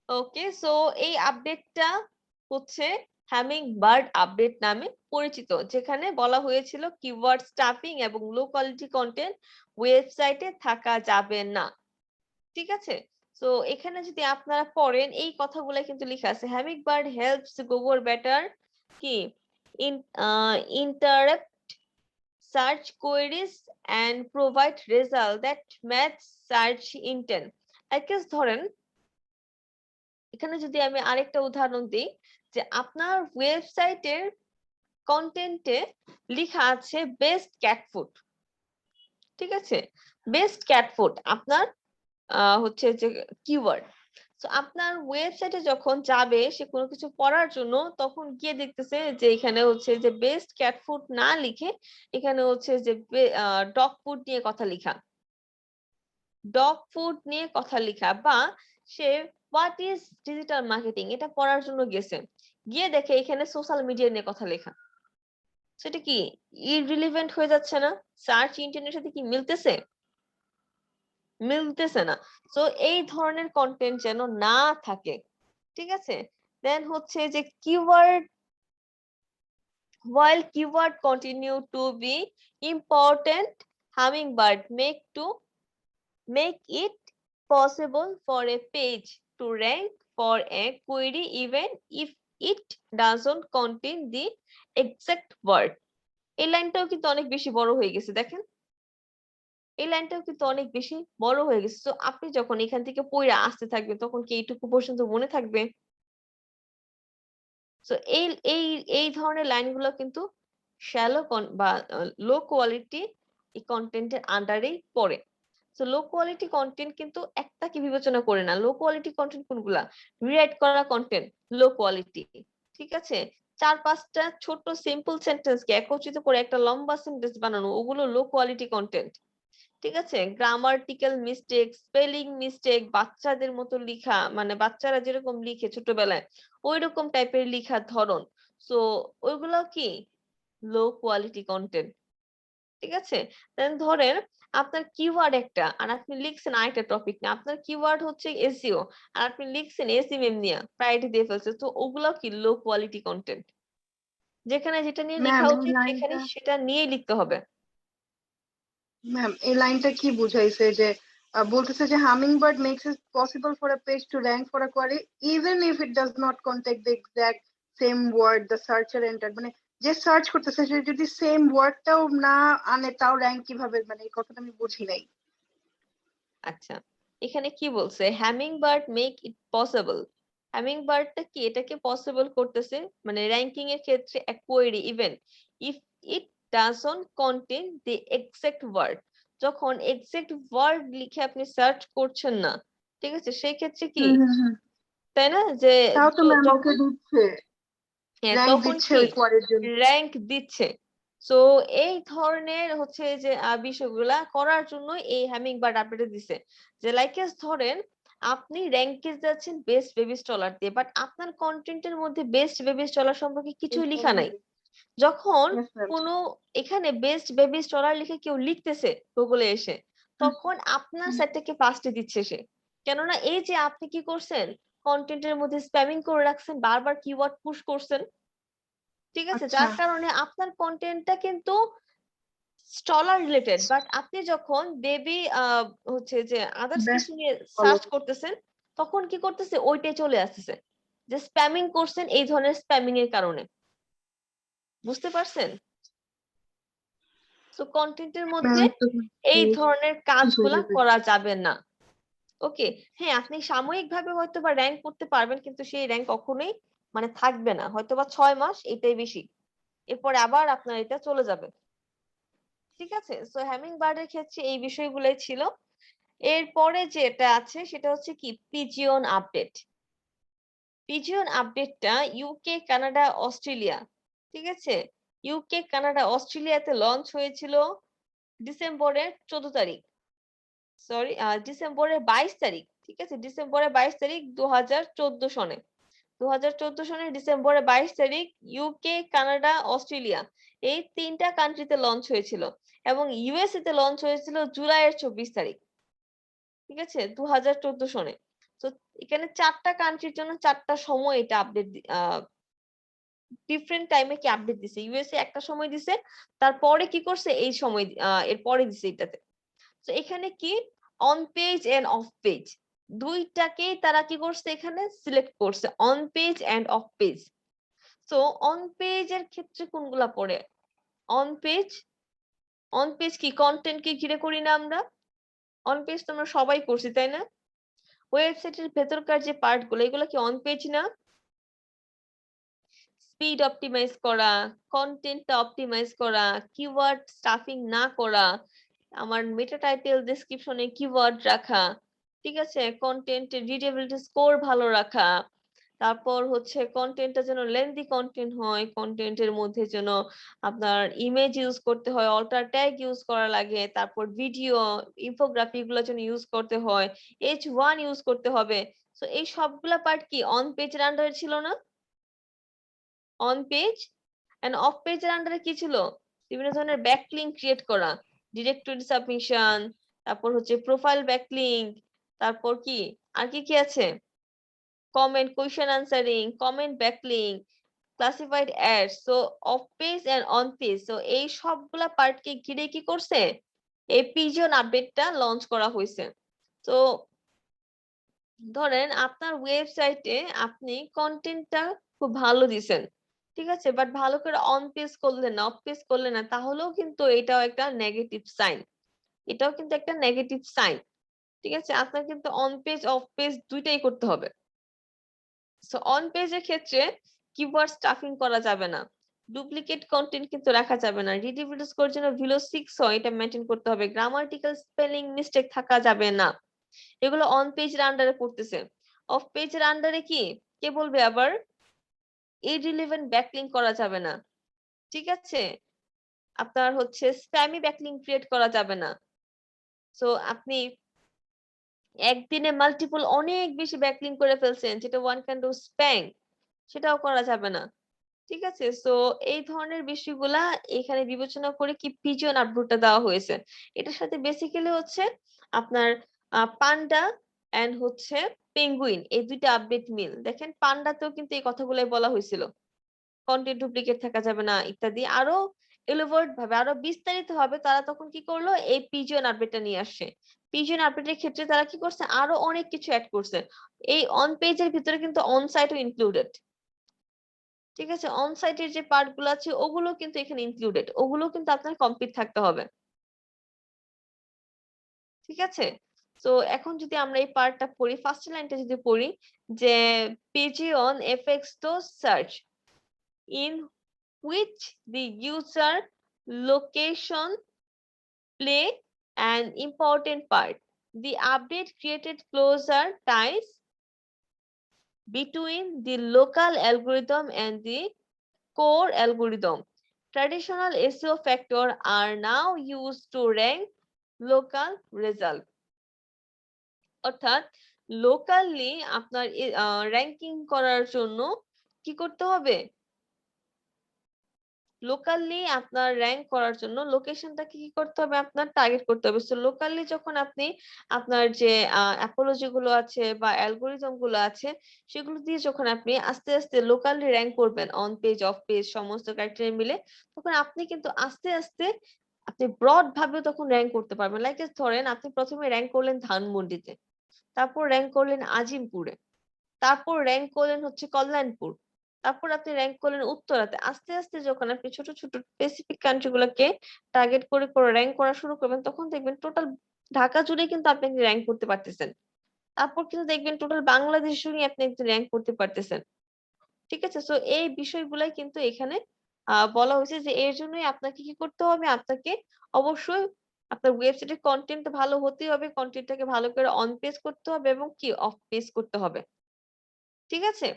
ওকে, সো এই আপডেটটা হচ্ছে হ্যামিং বার্ড আপডেট নামে পরিচিত, যেখানে বলা হয়েছিল কিওয়ার্ড স্টাফিং এবং লো কোয়ালিটি কন্টেন্ট ওয়েবসাইটে থাকা যাবে না। ঠিক আছে, তো এখানে যদি আপনারা পড়েন, এই কথাগুলো কিন্তু লেখা আছে, Hamming bird helps Google better কি interact search queries and provide result that match search intent. I guess ধরেন এখানে যদি আমি আরেকটা উদাহরণ দিই যে আপনার ওয়েবসাইটের কন্টেন্টে লেখা আছে বেস্ট ক্যাট ফুড, ঠিক আছে, বেস্ট ক্যাট ফুড আপনার হচ্ছে যে কিওয়ার্ড। তো আপনার ওয়েবসাইটে যখন যাবে সে কোনো কিছু পড়ার জন্য তখন গিয়ে দেখতেছে যে এখানে হচ্ছে যে বেস্ট ক্যাট ফুড না লিখে এখানে হচ্ছে যে ডগ ফুড নিয়ে কথা লেখা, ডগ ফুড নিয়ে কথা লেখা, বা say what is digital marketing এটা পড়ার জন্য গেছে, গিয়ে দেখে এখানে সোশ্যাল মিডিয়া নিয়ে কথা লেখা। সেটা কি ইররিলেভেন্ট হয়ে যাচ্ছে না? সার্চ ইঞ্জিনের সাথে কি মিলতেছে? মিলতেছে না। তো এই ধরনের কন্টেন্ট যেন না থাকে, ঠিক আছে। দেন হচ্ছে যে keyword, while keyword continue to be important, Hummingbird make it possible for a page to rank for a query even if it doesn't contain the exact word. এই লাইনটাও কিন্তু অনেক বেশি বড় হয়ে গেছে, দেখেন এই লাইনটাও কিন্তু অনেক বেশি বড় হয়ে গেছে। তো আপনি যখন এখান থেকে পড়ে আসতে থাকবেন তখন কি এইটুকু পর্যন্ত মনে থাকবে? তো এই এই এই ধরনের লাইনগুলো কিন্তু শ্যালো বা লো কোয়ালিটি এই কন্টেন্টের আন্ডারেই পড়ে। তো লো কোয়ালিটি কন্টেন্ট কিন্তু একটাকে বিবেচনা করে না। লো কোয়ালিটি কন্টেন্ট কোনগুলা? রিরাইট করা কন্টেন্ট লো কোয়ালিটি, ঠিক আছে। 4-5টা ছোট সিম্পল সেন্টেন্সকে একত্রিত করে একটা লম্বা সেন্টেন্স বানানো, ওগুলো লো কোয়ালিটি কন্টেন্ট, ঠিক আছে। গ্রামাটিক্যাল মিস্টেক, স্পেলিং মিস্টেক, বাচ্চাদের মতো লেখা, মানে বাচ্চারা যেরকম লিখে ছোটবেলায় ওই রকম টাইপের লেখার ধরন, সো ওইগুলো কি লো কোয়ালিটি কন্টেন্ট, ঠিক আছে। দেন ধরেন আপনার কিওয়ার্ড একটা আর আপনি লিখছেন আরেকটা টপিক নিয়ে, আপনার কিওয়ার্ড হচ্ছে এসইও আর আপনি লিখছেন এসইএম নিয়ে, প্রায়োরিটি দিয়ে ফেলছে, তো ওগুলো কি লো কোয়ালিটি কন্টেন্ট। যেখানে যেটা নিয়ে লেখা ম্যাম এই উচিত সেখানে লাইনটা সেটা নিয়েই লিখতে হবে। ম্যাম এই লাইনটা কি বুঝাইছে যে বলতেছে যে Hummingbird makes it possible for a page to rank for a query even if it does not contain the exact same word the searcher enter, মানে যে সার্চ করতেছে সে যদি সেম ওয়ার্ডটাও না আনে তাও র‍্যাঙ্ক কিভাবে, মানে এই কথাটা আমি বুঝি নাই। আচ্ছা, এখানে কি বলছে? হ্যামিংবার্ড মেক ইট পসিবল। হ্যামিংবার্ডটা কি এটাকে পসিবল করতেছে, মানে র‍্যাঙ্কিং এর ক্ষেত্রে এক query even if it doesn't contain the exact word, যখন এক্সাক্ট ওয়ার্ড লিখে আপনি সার্চ করছেন না, ঠিক আছে, সেই ক্ষেত্রে কি, হুম। তাই না, যে তাও তো ম্যাম ওকে যখন দিচ্ছে, হ্যাঁ র‍্যাঙ্ক তখন দিচ্ছে কি ওই কোয়ারির জন্য। র‍্যাঙ্ক দিচ্ছে। সো এই ধরনের হচ্ছে যে বিষয়গুলা করার জন্য এই হ্যামিংবার্ড আপডেট দিছে, যে লাইকেস ধরেন আপনি র‍্যাঙ্কে যাচ্ছেন বেস্ট বেবি স্টলার দিয়ে, বাট আপনার কন্টেন্টের মধ্যে বেস্ট বেবি স্টলার সম্পর্কে কিছুই লেখা নাই। যখন Yes, ma'am. কোনো এখানে বেস্ট বেবি স্টলার লিখে কেউ লিখতেছে গুগলে এসে, তখন আপনার সাইটটাকে ফার্স্টে দিচ্ছে সে, কেননা এই যে আপনি কি করছেন, কন্টেন্টের মধ্যে স্প্যামিং করে রাখছেন, বারবার কিওয়ার্ড পুশ করছেন, ঠিক আছে, আচ্ছা যার কারণে আপনার কন্টেন্টটা কিন্তু স্টলার রিলেটেড, বাট আপনি যখন বেবি হচ্ছে যে আদার্স কিছু বেস্ট নিয়ে ফলো। সার্চ করতেছেন তখন কি করতেছে ওইটাই চলে আসতেছে, যে স্প্যামিং করছেন এই ধরনের স্প্যামিং এর কারণে, বুঝতে পারছেন? তো কন্টেন্টের মধ্যে এই ধরনের কাজগুলা করা যাবে না। ওকে, হ্যাঁ আপনি সাময়িকভাবে হয়তো বা র‍্যাঙ্ক করতে পারবেন কিন্তু সেই র‍্যাঙ্ক কখনোই মানে থাকবে না, হয়তো বা 6 মাস এটাই বেশি, এরপরে আবার আপনার এটা চলে যাবে, ঠিক আছে। সো হ্যামিংবার্ডের ক্ষেত্রে এই বিষয়গুলোই ছিল। এরপরে যেটা আছে সেটা হচ্ছে কি পিজিয়ন আপডেট। পিজিয়ন আপডেটটা ইউকে, কানাডা, অস্ট্রেলিয়া, ঠিক আছে, ইউকে, কানাডা, অস্ট্রেলিয়াতে লঞ্চ হয়েছিল ডিসেম্বরের 14 তারিখ, সরি ডিসেম্বরের 22 তারিখ, ঠিক আছে, ডিসেম্বরের 22 তারিখ 2014 সনে, 2014 সনের ডিসেম্বরের 22 তারিখ ইউকে, কানাডা, অস্ট্রেলিয়া এই 3টা কান্ট্রিতে লঞ্চ হয়েছিল, এবং ইউএসএ তে লঞ্চ হয়েছিল জুলাইয়ের 24 তারিখ, ঠিক আছে, 2014 সনে। তো এখানে 4টা কান্ট্রির জন্য 4টা সময় এটা আপডেট ডিফারেন্ট টাইমে কি আপডেট দিছে। ইউএসএ একটা সময় দিছে, তারপরে কি করছে এই সময় এর পরে দিছে এটাতে। তো এখানে কি on page and off page দুইটাকেই তারা কি করছে এখানে সিলেক্ট করছে, on page and off page. তো অন পেজ এর ক্ষেত্রে কোনগুলা পড়ে? অন পেজ অন পেজ কি কন্টেন্ট কে ঘিরে করি না আমরা? অন পেজ তো আমরা সবাই করছি তাই না? ওয়েবসাইটের ভেতরকার যে পার্ট গুলো এগুলো কি অন পেজ না? স্পিড অপটিমাইজ করা, কন্টেন্টটা অপটিমাইজ করা, কিওয়ার্ড স্টাফিং না করা, আমার মেটা টাইটেল ডেসক্রিপশনে কিওয়ার্ড রাখা, ঠিক আছে, কন্টেন্টের রিডেবিলিটি স্কোর ভালো রাখা, তারপর হচ্ছে কন্টেন্টটা যেন লেন্দি কন্টেন্ট হয়, কন্টেন্টের মধ্যে যেন আপনার ইমেজ ইউজ করতে হয়, অল্টার ট্যাগ ইউজ করা লাগে, তারপর ভিডিও ইনফোগ্রাফি গুলো যেন ইউজ করতে হয়, H1 ইউজ করতে হবে। তো এই সবগুলা পার্ট কি অন পেজের আন্ডারে ছিল না? অন পেজ এন্ড অফ পেজের আন্ডারে কি ছিল? বিভিন্ন ধরনের ব্যাকলিঙ্ক ক্রিয়েট করা, ডিরেক্টরি সাবমিশন, তারপর হচ্ছে প্রোফাইল ব্যাকলিঙ্ক, তারপর কি আর কি কি আছে? Comment, question answering, comment backlink, classified ads. So off page and on page, so এই সবগুলা পার্টকে ঘিরে কি করছে? এই পিজন আপডেটটা লঞ্চ করা হয়েছে। তো ধরেন আপনার ওয়েবসাইটে আপনি কন্টেন্টটা খুব ভালো দিছেন, ঠিক আছে, বাট ভালো করে অন পেজ করলেন না, অফ পেজ করলেন না, তাহলেও কিন্তু এটাও একটা নেগেটিভ সাইন। এটাও কিন্তু একটা নেগেটিভ সাইন, ঠিক আছে। আপনার কিন্তু অন পেজ অফ পেজ দুইটাই করতে হবে। সো অন পেজের ক্ষেত্রে কিওয়ার্ড স্টাফিং করা যাবে না, ডুপ্লিকেট কন্টেন্ট কিন্তু রাখা যাবে না, রিডিবিলিটি স্কোর যেন বিলো 6 হয় এটা মেনটেন করতে হবে, গ্রামাটিক্যাল স্পেলিং মিস্টেক থাকা যাবে না। এগুলো অন পেজের আন্ডারে পড়তেছে। অফ পেজের আন্ডারে কি কে বলবে আবার? ইররিলেভেন্ট ব্যাকলিঙ্ক করা যাবে না, ঠিক আছে। আপনার হচ্ছে স্প্যামি ব্যাকলিঙ্ক ক্রিয়েট করা যাবে না। সো আপনি একদিনে মাল্টিপল অনেক বেশি ব্যাকলিঙ্ক করে ফেলছেন যেটা ওয়ান কাইন্ড অফ স্প্যাম, সেটাও করা যাবে না, ঠিক আছে। সো এই ধরনের বিষয়গুলা এখানে বিবেচনা করে কি পিজন আপডেটটা দেওয়া হয়েছে। এটার সাথে বেসিক্যালি হচ্ছে আপনার পান্ডা এন্ড হচ্ছে পেঙ্গুইন এই দুইটা আপডেট মিল। দেখেন পান্ডাতেও কিন্তু এই কথাগুলাই বলা হয়েছিল, কন্টেন্ট ডুপ্লিকেট থাকা যাবে না ইত্যাদি, আরো এলোভেট ভাবে আরো বিস্তারিত ভাবে তারা তখন কি করলো, এই পিজন আপডেটটা নিয়ে আসছে। পিজন আপডেটের ক্ষেত্রে তারা কি করছে, আরো অনেক কিছু অ্যাড করছে। এই অন পেজের ভিতরে কিন্তু অন সাইটও ইনক্লুডেড, ঠিক আছে। অন সাইটের যে পার্ট গুলো আছে ওগুলো কিন্তু এখানে ইনক্লুডেড, ওগুলো কিন্তু আপনার কমপ্লিট থাকতে হবে, ঠিক আছে। তো এখন যদি আমরা এই পার্টটা পড়ি, ফার্স্ট লাইনটা যদি পড়ি যে pigeon effects the search in which the user location play an important part. The update created closer ties between the local algorithm and the core algorithm. Traditional SEO factors are now used to rank local result. অর্থাৎ locally আপনার ranking করার জন্য কি করতে হবে? Locally আপনার rank করার জন্য লোকেশনটাকে কি করতে হবে? আপনার টার্গেট করতে হবে। সো লোকালি যখন আপনি আপনার যে অ্যাপোলজি গুলো আছে বা অ্যালগরিদম গুলো আছে সেগুলো দিয়ে যখন আপনি আস্তে আস্তে লোকালি র্যাঙ্ক করবেন অন পেজ অফ পেজ সমস্ত ক্রাইটেরিয়া মিলে, তখন আপনি কিন্তু আস্তে আস্তে আপনি ব্রড ভাবে তখন র্যাঙ্ক করতে পারবেন। লাইক ধরেন আপনি প্রথমে র্যাঙ্ক করলেন ধানমন্ডিতে, তারপর র্যাঙ্ক করলেন আজিমপুরে, তারপর র্যাঙ্ক করলেন হচ্ছে কল্যাণপুর, তারপর আপনি র্যাঙ্ক করলেন উত্তরাতে। আস্তে আস্তে যখন আপনি ছোট ছোট স্পেসিফিক কান্ট্রি গুলোকে টার্গেট করে করে র্যাঙ্ক করা শুরু করবেন, তখন দেখবেন টোটাল ঢাকা জুড়ে কিন্তু আপনি র্যাঙ্ক করতে পারতেছেন। তারপর কিন্তু দেখবেন টোটাল বাংলাদেশ জুড়ে আপনি একটু র্যাঙ্ক করতে পারতেছেন, ঠিক আছে। সো এই বিষয়গুলাই কিন্তু এখানে বলা হয়েছে যে এর জন্যই আপনাকে কি করতে হবে, আপনাকে অবশ্যই আপনার ওয়েবসাইটের কন্টেন্ট ভালো হতে হবে, কন্টেন্টটাকে ভালো করে অন পেজ করতে হবে এবং কি অফ পেজ করতে হবে, ঠিক আছে।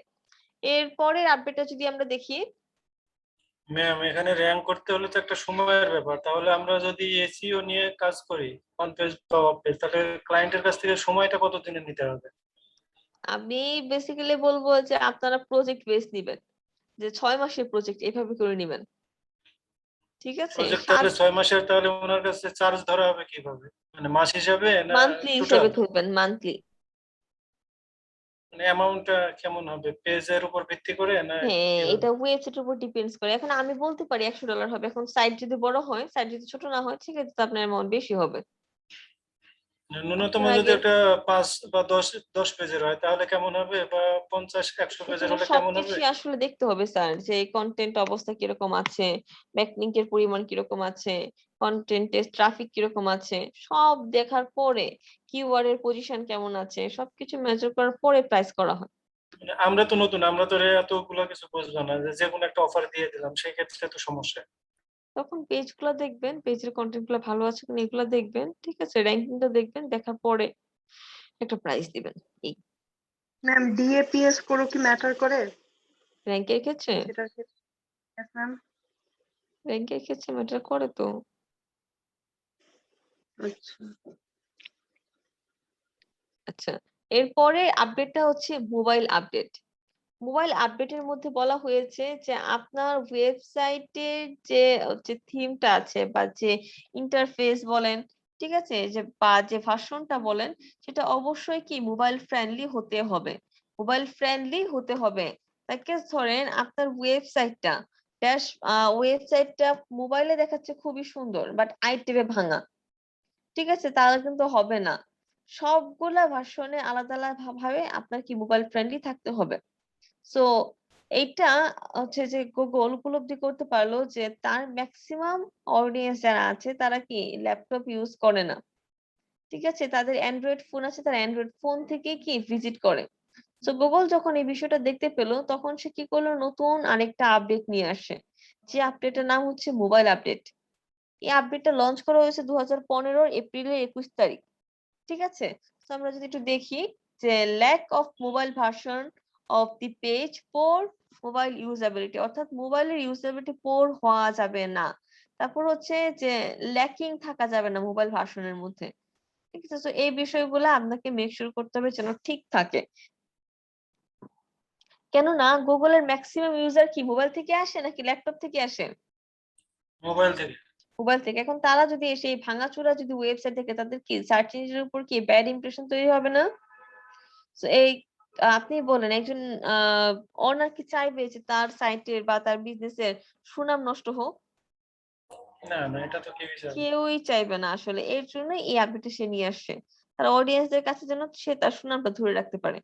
এর পরের আপডেটটা যদি আমরা দেখি, ম্যাম এখানে র্যাঙ্ক করতে হলে তো একটা সময়ের ব্যাপার, তাহলে আমরা যদি এসইও নিয়ে কাজ করি অন পেজ বা অফ পেজ, তাহলে ক্লায়েন্টের কাছ থেকে সময়টা কতদিনে নিতে হবে? আমি বেসিক্যালি বলবো যে আপনারা প্রজেক্ট বেস নিবেন, যে 6 মাসের প্রজেক্ট এভাবে করে নিবেন, ঠিক আছে। প্রজেক্ট তাহলে 6 মাসের, তাহলে ওনার কাছে চার্জ ধরা হবে কিভাবে? মানে মাস হিসাবে না মান্থলি টোটাল? হিসেবে ধরবেন, মান্থলি। মানে অ্যামাউন্টটা কেমন হবে, পেজের উপর ভিত্তি করে না হ্যাঁ, কিভাবে? এটা ওয়েবসাইটের উপর ডিপেন্ডস করে। এখন আমি বলতে পারি $100 হবে, এখন সাইট যদি বড় হয়, সাইট যদি ছোট না হয় সেক্ষেত্রে তো আপনার অ্যামাউন্ট বেশি হবে। ন্যূনতম আপনার যদি আগে একটা 5 বা 10 পেজের হয় তাহলে কেমন হবে, বা 50-100 পেজের এখানে হলে কেমন হবে? সবকিছুই আসলে দেখতে হবে স্যার, যে কন্টেন্ট অবস্থা কিরকম আছে, ব্যাকলিংকের পরিমাণ কিরকম আছে, কন্টেন্টের ট্রাফিক কিরকম আছে, সব দেখার পরে কিওয়ার্ড এর পজিশন কেমন আছে, সবকিছু মেজার করার পরে প্রাইস করা হয়। মানে আমরা তো নতুন, আমরা তো এতগুলো কিছু বুঝবো না, যে কোনো একটা অফার দিয়ে দিলাম, সেই ক্ষেত্রে তো সমস্যা। তখন পেজ গুলা দেখবেন, পেজের কন্টেন্ট গুলো ভালো আছে কিনা এগুলো দেখবেন, ঠিক আছে, র্যাঙ্কিংটা দেখবেন, দেখার পরে একটা প্রাইস দিবেন। এই ম্যাম ডিএপিএস স্কোরও কি ম্যাটার করে র্যাঙ্কের ক্ষেত্রে, সেটার ক্ষেত্রে? Yes, ma'am. র্যাঙ্কের ক্ষেত্রে ম্যাটার করে তো। আচ্ছা। আচ্ছা, এরপরে আপডেটটা হচ্ছে মোবাইল আপডেট। মোবাইল আপডেটের মধ্যে বলা হয়েছে যে আপনার ওয়েবসাইটের যে থিমটা আছে বা যে ইন্টারফেস বলেন, ঠিক আছে, যে বা যে ভার্সনটা বলেন, সেটা অবশ্যই কি মোবাইল ফ্রেন্ডলি হতে হবে, মোবাইল ফ্রেন্ডলি হতে হবে। তাকে ধরেন আপনার ওয়েবসাইটটা ওয়েবসাইটটা মোবাইলে দেখাচ্ছে খুবই সুন্দর, বাট আইটেমে ভাঙা, ঠিক আছে, তাহলে কিন্তু হবে না। সবগুলা ভার্সনে আলাদা আলাদা ভাবে আপনার কি মোবাইল ফ্রেন্ডলি থাকতে হবে। সো এইটা হচ্ছে যে গুগল উপলব্ধি করতে পারলো যে তার ম্যাক্সিমাম অডিয়েন্স যারা আছে তারা কি ল্যাপটপ ইউজ করে না, ঠিক আছে, তাদের অ্যান্ড্রয়েড ফোন আছে, তারা অ্যান্ড্রয়েড ফোন থেকে কি ভিজিট করে। তো গুগল যখন এই বিষয়টা দেখতে পেলো তখন সে কি করলো, নতুন আরেকটা আপডেট নিয়ে আসে, যে আপডেটের নাম হচ্ছে মোবাইল আপডেট। এই আপডেটটা লঞ্চ করা হয়েছে 2015 এপ্রিলের 21 তারিখ, ঠিক আছে। তো আমরা যদি একটু দেখি যে lack of mobile version of the page for mobile usability, অর্থাৎ মোবাইলের ইউজাবিলিটি পোর হওয়া যাবে না। তারপর হচ্ছে যে ল্যাকিং থাকা যাবে না মোবাইল ভার্সনের মধ্যে, ঠিক আছে। তো এই বিষয়গুলো আপনাকে মেক শিওর করতে হবে যেন ঠিক থাকে, কেননা গুগলের ম্যাক্সিমাম ইউজার কি মোবাইল থেকে আসে নাকি ল্যাপটপ থেকে আসে? মোবাইল থেকে। মোবাইল থেকে। এখন তারা যদি এসে এই ভাঙাচোরা যদি ওয়েবসাইট থেকে, তাদের কি সার্চ ইঞ্জিনের উপর কি ব্যাড ইমপ্রেশন তৈরি হবে না? তো এই আপনি বলেন একজন ওনার কি চাইবে যে তার সাইটের বা তার বিজনেসের সুনাম নষ্ট হোক? না না, এটা তো কেউই চায় না। কেউই চাইবে না আসলে। এর জন্য এই আপডেটটা সে নিয়ে আসছে, তার অডিয়েন্সদের কাছে যেন সে তার সুনামটা ধরে রাখতে পারে,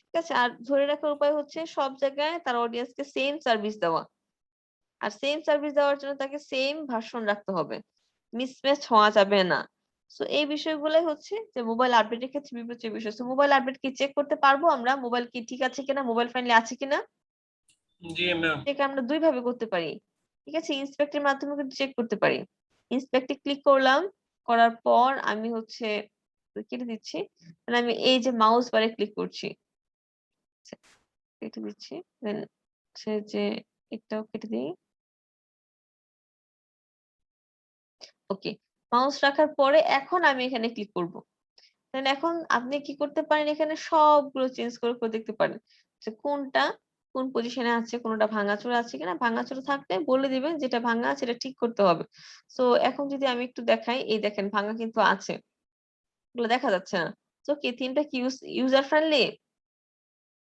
ঠিক আছে। আর ধরে রাখার উপায় হচ্ছে সব জায়গায় তার অডিয়েন্সকে সেম সার্ভিস দেওয়া, আর সেম সার্ভিস দেওয়ার জন্য তাকে সেম ভার্সন রাখতে হবে, মিসম্যাচ হওয়া যাবে না। সো এই বিষয়গুলাই হচ্ছে যে মোবাইল আপডেটের ক্ষেত্রে বিবেচ্য বিষয়। সো মোবাইল আপডেট কি চেক করতে পারবো আমরা, মোবাইল কি ঠিক আছে কিনা, মোবাইল ফ্রেন্ডলি আছে কিনা? জি ম্যাম। চেক আমরা দুই ভাবে করতে পারি, ঠিক আছে। ইন্সপেক্টের মাধ্যমে কিন্তু চেক করতে পারি। ইন্সপেক্টে ক্লিক করলাম, করার পর আমি হচ্ছে কেটে দিচ্ছি, মানে আমি এই যে মাউস বারে ক্লিক করছি, আচ্ছা, কেটে দিচ্ছি, দেন হচ্ছে যে এটাও কেটে দিই। ওকে, মাউস রাখার পরে এখন আমি এখানে ক্লিক করব। দেন এখন আপনি কি করতে পারেন, এখানে সবগুলো চেঞ্জ করে করে দেখতে পারেন যে কোনটা কোন পজিশনে আছে, কোনটা ভাঙাচোরা আছে কিনা। ভাঙাচোরা থাকলে বলে দিবেন যেটা ভাঙা আছে এটা ঠিক করতে হবে। সো এখন যদি আমি একটু দেখাই, এই দেখেন ভাঙা কিন্তু আছে, এগুলো দেখা যাচ্ছে না। তো কি থিমটা কি ইউজার ফ্রেন্ডলি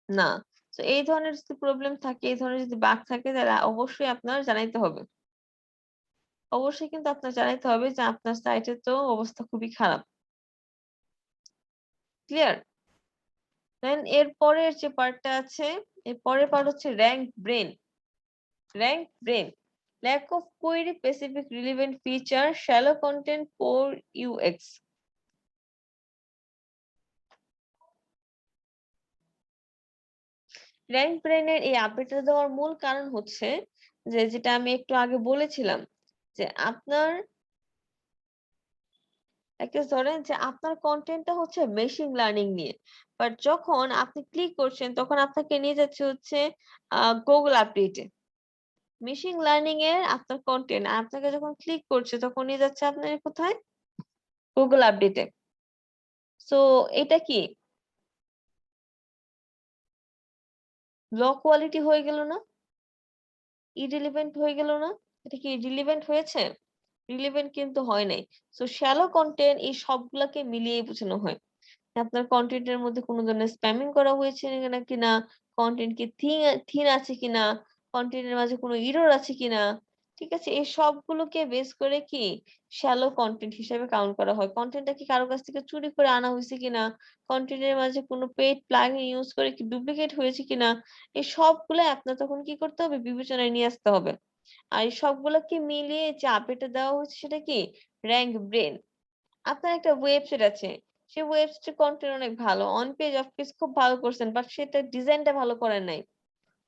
না? তো এই ধরনের যদি প্রবলেম থাকে, এই ধরনের যদি বাগ থাকে, তাহলে অবশ্যই আপনার জানাইতে হবে। অবশ্যই কিন্তু আপনার জানাইতে হবে যে আপনার সাইটের তো অবস্থা খুবই খারাপ। ক্লিয়ার? দেন এর পরের যে পার্টটা আছে, এর পরের পার্ট হচ্ছে rank brain. RankBrain, lack of query specific relevant feature, shallow content, poor UX. র্যাঙ্ক ব্রেনের এই আপডেটটা দেওয়ার মূল কারণ হচ্ছে যে যেটা আমি একটু আগে বলেছিলাম, যে আপনার একটা ধরেন যে আপনার কন্টেন্টটা হচ্ছে মেশিন লার্নিং নিয়ে, বাট যখন আপনি ক্লিক করছেন তখন আপনাকে নিয়ে যাচ্ছে হচ্ছে গুগল আপডেটে। মেশিন লার্নিং এর আপনার কন্টেন্ট আপনাকে যখন ক্লিক করছে তখন নিয়ে যাচ্ছে আপনার কোথায়, গুগল আপডেটে। সো এটা কি লো কোয়ালিটি হয়ে গেল না, ইরিলেভেন্ট হয়ে গেল না? এটা কি রিলেভেন্ট হয়েছে? রিলেভেন্ট কিন্তু হয় নাই। সো শ্যালো কন্টেন্ট এই সবগুলাকে মিলিয়ে বোঝানো হয়। আপনার কন্টেন্টের মধ্যে কোনো ধরনের স্প্যামিং করা হয়েছে কিনা, কন্টেন্ট কি থিন আছে কিনা, কন্টেন্টের মাঝে কোনো এরর আছে কিনা, ঠিক আছে, এই সবগুলোকে বেস করে কি শ্যালো কন্টেন্ট হিসেবে কাউন্ট করা হয়। কন্টেন্টটা কি কারো কাছ থেকে চুরি করে আনা হয়েছে কিনা, কন্টেন্টের মাঝে কোনো পেইড প্লাগইন ইউজ করে কি ডুপ্লিকেট হয়েছে কিনা, এই সবগুলো আপনার তখন কি করতে হবে, বিবেচনায় নিয়ে আসতে হবে। আর এই সবগুলোকে মিলিয়ে যে আপডেটটা দেওয়া হচ্ছে সেটা কি র‍্যাঙ্ক ব্রেন। আপনার একটা ওয়েবসাইট আছে, সেই ওয়েবসাইটের কন্টেন্ট অনেক ভালো, অন পেজ অফ পেজ খুব ভালো করছেন, বাট সেটা ডিজাইনটা ভালো করেন নাই,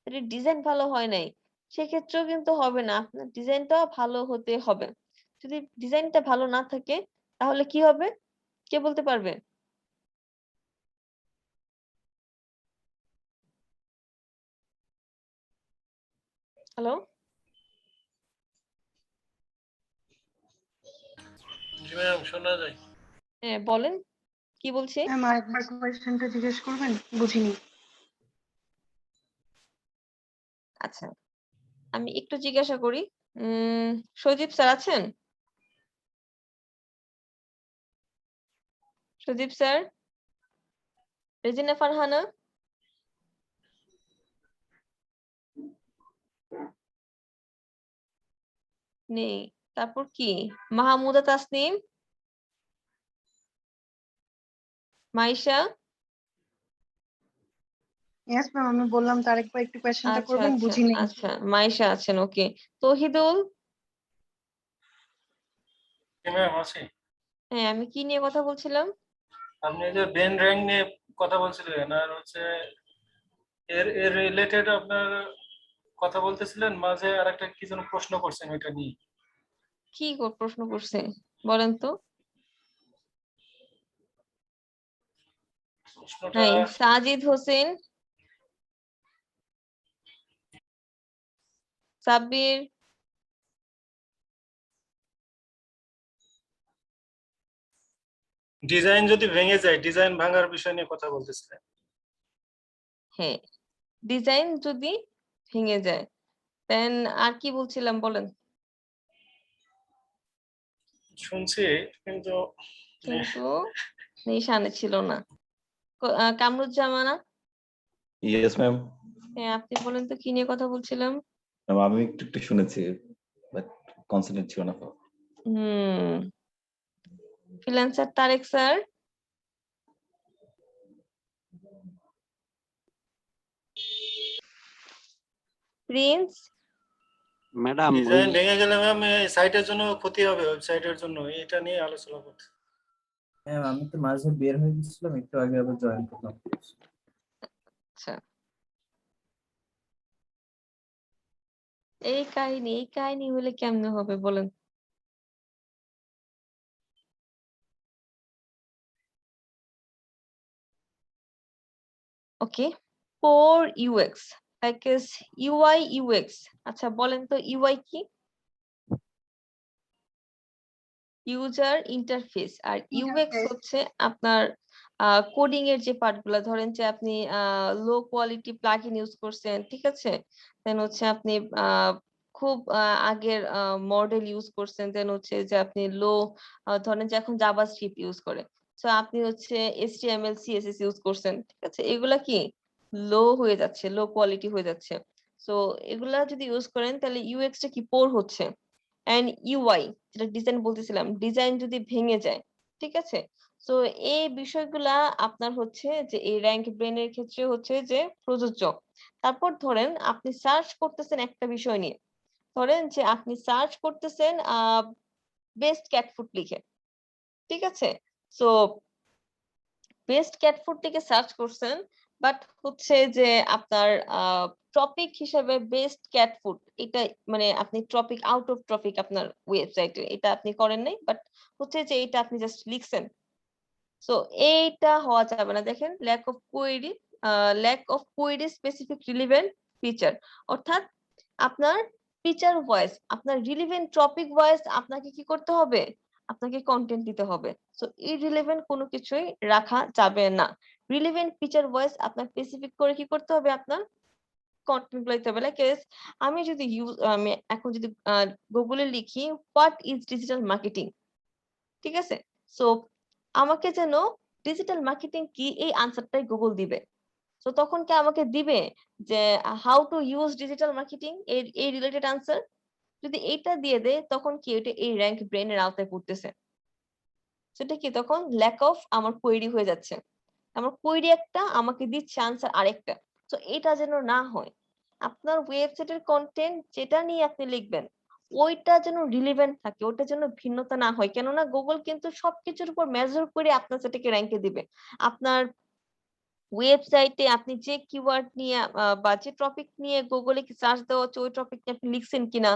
যদি ডিজাইন ভালো হয় নাই সেক্ষেত্রেও কিন্তু হবে না, আপনার ডিজাইনটাও ভালো হতে হবে। যদি ডিজাইনটা ভালো না থাকে তাহলে কি হবে, কে বলতে পারবে? হ্যালো, জি ম্যাম, শোনা যায়। হ্যাঁ বলেন, কি বলছি? ম্যাম আরেকবার কোয়েশ্চেনটা জিজ্ঞেস করবেন, বুঝিনি। আচ্ছা, আমি একটু জিজ্ঞাসা করি। সজীব স্যার আছেন? সজীব স্যার, রেজিনা ফারহানা, নেই। তারপর কি, মাহমুদা তাসনিম, মাইশা? ইয়েস ম্যাম, আমি বললাম তো আরেকবার একটু কোয়েশ্চেনটা আচ্ছা করবেন, আচ্ছা বুঝিনি। আচ্ছা, মাইশা আছেন, ওকে। তহিদুল? জি ম্যাম, আছি। হ্যাঁ, আমি কি নিয়ে কথা বলছিলাম? আপনি যে বেন র্যাঙ্ক নিয়ে কথা বলছিলেন, আর হচ্ছে এর এর রিলেটেড আপনার কথা বলতেছিলেন, মাঝে আরেকটা কি যেন প্রশ্ন করছেন ওইটা নিয়ে। কি প্রশ্ন করছে বলেন তো? প্রশ্নটা নাই, সাজিদ হোসেন, সাব্বির? ডিজাইন যদি ভেঙে যায়, ডিজাইন ভাঙার বিষয় নিয়ে কথা বলতেছিলেন। হ্যাঁ, ডিজাইন যদি ভেঙে যায়, দেন আর কি বলছিলাম বলেন? শুনছি, কিন্তু কিন্তু নিশানে ছিল না। কামরুজ্জামানা? Yes ma'am. হ্যাঁ, আপনি বলেন তো কি নিয়ে কথা বলছিলাম? ম্যাম আমি একটু একটু শুনেছি, বাট কনসেন্ট্রেট ছিল না তো। Freelancer Tarek sir? Prince? Madam design ভেঙে গেলে ম্যাম সাইটের জন্য ক্ষতি হবে, ওয়েবসাইটের জন্য, এটা নিয়ে আলোচনা করতে। হ্যাঁ, আমি তো মাঝে বের হয়ে গেছিলাম, একটু আগে আবার জয়েন করলাম। আচ্ছা, এই কাহিনী হলে কেমনে হবে বলেন? Okay, core UX like UI UX. আচ্ছা বলেন তো ইউআই কি? User interface. আর ইউএক্স Interface. হচ্ছে আপনার কোডিং এর যে পার্ট গুলা, ধরেন যে আপনি লো কোয়ালিটি প্লাগইন ইউজ করছেন, ঠিক আছে, দেন হচ্ছে আপনি খুব আগের মডেল ইউজ করছেন, দেন হচ্ছে যে আপনি লো, ধরেন যে এখন জাভাস্ক্রিপ্ট ইউজ করে, তো আপনি হচ্ছে এইচটিএমএল সিএসএস ইউজ করছেন, ঠিক আছে, এগুলা কি লো হয়ে যাচ্ছে, লো কোয়ালিটি হয়ে যাচ্ছে। তো এগুলা যদি ইউজ করেন তাহলে ইউএক্স টা কি পোর হচ্ছে। এন্ড ইউআই, যেটা ডিজাইন বলতেছিলাম, ডিজাইন যদি ভেঙে যায়, ঠিক আছে, তো এই বিষয়গুলা আপনার হচ্ছে যে এই র‍্যাঙ্ক ব্রেনের ক্ষেত্রে হচ্ছে যে প্রযোজ্য। তারপর ধরেন আপনি সার্চ করতেছেন একটা বিষয় নিয়ে, ধরেন যে আপনি সার্চ করতেছেন বেস্ট ক্যাট ফুড লিখে, ঠিক আছে, তো বেস্ট ক্যাট ফুড থেকে সার্চ করছেন, বাট হচ্ছে যে আপনার টপিক হিসেবে বেস্ট ক্যাট ফুড, এটা মানে আপনি টপিক আউট অফ টপিক আপনার ওয়েবসাইটে এটা আপনি করেন নাই, বাট হচ্ছে যে এটা আপনি জাস্ট লিখছেন। সো এইটা হওয়া যাবে না, দেখেন lack of query specific relevant feature, অর্থাৎ আপনার ফিচার ভয়েস, আপনার রিলিভেন্ট টপিক ভয়েস আপনাকে কি করতে হবে, আপনাকে কন্টেন্ট দিতে হবে। সো ইররিলেভেন্ট কোনো কিছুই রাখা যাবে না, রিলিভেন্ট ফিচার ভয়েস আপনার স্পেসিফিক করে কি করতে হবে, আপনার কন্টেন্ট গুলো দিতে হবে। লাইক আমি এখন যদি গুগলে লিখি হোয়াট ইজ ডিজিটাল মার্কেটিং, ঠিক আছে, সো আমাকে যেন ডিজিটাল মার্কেটিং কি এই আনসারটাই গুগল দিবে। তো তখন কি আমাকে দিবে যে how to use digital marketing এই রিলেটেড আনসার? যদি এইটা দিয়ে দেয় তখন কি এটা এই র্যাঙ্ক ব্রেনের আওতায় পড়তেছে, সেটা কি তখন ল্যাক অফ আমার কোয়েরি হয়ে যাচ্ছে, আমার কোয়েরি একটা আমাকে দিচ্ছে আনসার আরেকটা। তো এটা যেন না হয়, আপনার ওয়েবসাইটের কন্টেন্ট যেটা নিয়ে আপনি লিখবেন ওইটা যেন রিলেভেন্ট থাকে, ওটা যেন ভিন্নতা না হয়, কেননা গুগল কিন্তু সবকিছুর উপর মেজার করে আপনার সেটাকে র্যাঙ্কে দিবে। আপনার ওয়েবসাইটে আপনি যে কিওয়ার্ড নিয়ে বা যে টপিক নিয়ে গুগলে কি সার্চ দেওয়া হচ্ছে ওই টপিক নিয়ে আপনি লিখছেন কিনা,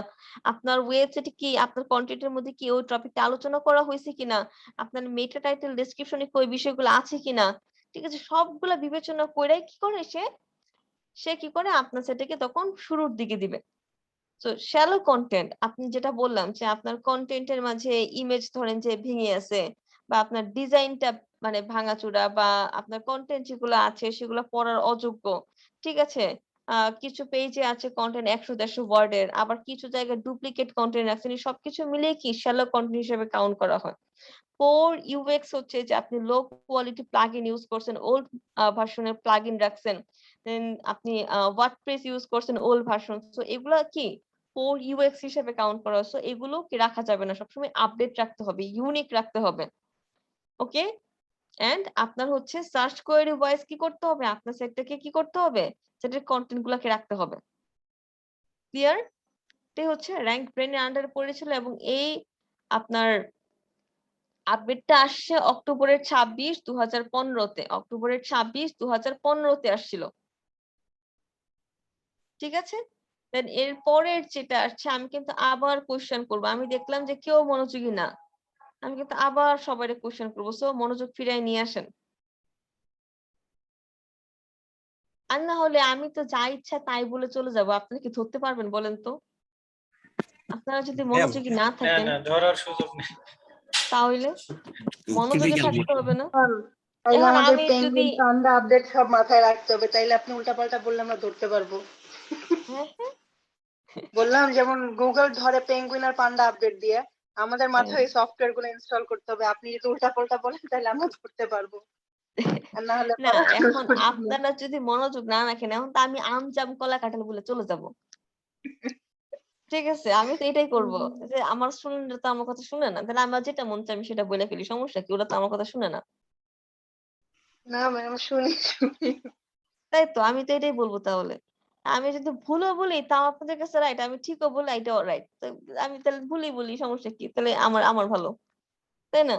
আপনার ওয়েবসাইটে কি আপনার কন্টেন্টের মধ্যে কি ওই টপিকটা আলোচনা করা হয়েছে কিনা, আপনার মেটা টাইটেল ডেসক্রিপশনে কি ওই বিষয়গুলো আছে কিনা, ঠিক আছে, সবগুলা বিবেচনা করে কি করে সে কি করে আপনার সেটাকে তখন শুরুর দিকে দিবে। তো শ্যালো কন্টেন্ট আপনি যেটা বললাম যে আপনার কন্টেন্টের মাঝে ইমেজ ধরেন যে ভেঙে আছে, বা আপনার ডিজাইনটা মানে ভাঙাচোরা, বা আপনার কন্টেন্ট যেগুলো আছে সেগুলো পড়ার অযোগ্য, ঠিক আছে, কিছু পেজে আছে কন্টেন্ট 100-150 ওয়ার্ডের, আবার কিছু জায়গায় ডুপ্লিকেট কন্টেন্ট আছে, এই সবকিছু মিলিয়ে কি শ্যালো কন্টেন্ট হিসেবে কাউন্ট করা হয়। পোর ইউএক্স হচ্ছে যে আপনি লো কোয়ালিটি প্লাগইন ইউজ করছেন, ওল্ড ভার্সনের প্লাগইন রাখছেন, দেন আপনি ওয়ার্ডপ্রেস ইউজ করছেন ওল্ড ভার্সন, সো এগুলা কি পোর ইউএক্স হিসেবে কাউন্ট করা হয়। সো এগুলো কি রাখা যাবে না, সবসময় আপডেট রাখতে হবে, ইউনিক রাখতে হবে। ওকে, এন্ড আপনার হচ্ছে সার্চ কোয়েরি ওয়াইজ কি করতে হবে, আপনার সাইটটাকে কি করতে হবে, সেটার কন্টেন্ট গুলাকে রাখতে হবে। ক্লিয়ার? এটাই হচ্ছে র্যাঙ্ক ব্রেনের আন্ডারে পড়েছিল, এবং এই আপনার আপডেটটা আসছে অক্টোবরের 26, 2015-তে, অক্টোবরের 26, 2015-তে আসছিল, ঠিক আছে। দেন এর পরের যেটা আসছে আমি কিন্তু আবার কোশ্চেন করবো, আমি দেখলাম যে কেউ মনোযোগী না, আমি কিন্তু আবার সবাই কোশ্চেন করবো, সো মনোযোগ ফিরাই নিয়ে আসেন। আর না হলে আমি তো যা ইচ্ছা তাই বলে চলে যাবো, আপনারা কি ধরতে পারবেন বলেন তো? আপনারা যদি মনোযোগী না না থাকেন না ধরার সুযোগ নেই। তাহলে মনোযোগী থাকতে হবে না। তাইলে এখন আমাদের আমি যদি পেঙ্গুইন পান্ডা আপডেট সব মাথায় রাখতে হবে, তাইলে আপনি উল্টাপাল্টা বললে আমরা ধরতে পারবো। হ্যাঁ হ্যাঁ বললাম যেমন গুগল ধরে পেঙ্গুইন আর পান্ডা আপডেট দিয়ে, আমাদের হ্যাঁ। মাথায় এই সফটওয়্যার গুলো ইনস্টল করতে হবে। আপনি যদি উল্টাপাল্টা বলেন তাহলে আমরা ধরতে পারবো, আর না হলে না পড়াশোনা এখন করবো না। আপনারা যদি মনোযোগ না রাখেন, এখন তো আমি আম জাম কলা কাঁঠাল বলে চলে যাব, ঠিক আছে, আমি তো এটাই করব, যে আমার স্টুডেন্টরা তো আমার কথা শুনে না, তাহলে আমার যেটা মন চায় আমি সেটা বলে ফেলি, সমস্যা কি, ওরা তো আমার কথা শুনে না। না ম্যাম, শুনি শুনি। তাই তো আমি তো এটাই বলবো তাহলে, আমি যদি ভুলও বলি তাও আপনাদের কাছে রাইট, আমি ঠিকও বলি এটাও রাইট, আমি তাহলে ভুলই বলি, সমস্যা কি, তাহলে আমার আমার ভালো, তাই না?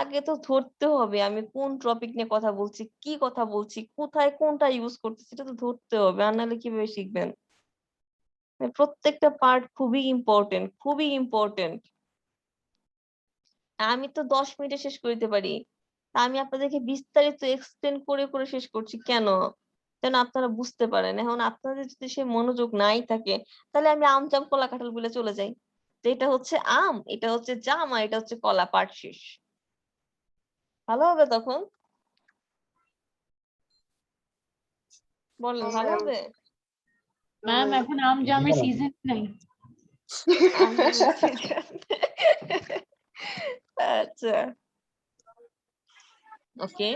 আগে তো ধরতে হবে আমি কোন টপিক নিয়ে কথা বলছি, কি কথা বলছি, কোথায় কোনটা ইউজ করতেছি, এটা তো ধরতে হবে, আর নাহলে কিভাবে শিখবেন? প্রত্যেকটা পার্ট খুবই ইম্পর্টেন্ট, খুবই ইম্পর্টেন্ট। আমি তো 10 মিনিটে শেষ করে দিতে পারি, তা আমি আপনাদেরকে বিস্তারিত এক্সপ্লেন করে করে শেষ করছি কেন, যেন আপনারা বুঝতে পারেন। এখন আপনাদের যদি সে মনোযোগ নাই থাকে তাহলে আমি আম জাম কলা কাঁঠাল বলে চলে যাই, যে এটা হচ্ছে আম, এটা হচ্ছে জাম, আর এটা হচ্ছে কলা, পার্ট শেষ। ভালো হবে তখন? বলেন ভালো হবে? ম্যাম এখন আম জামের সিজন নাই। আম জামের season। আচ্ছা ওকে,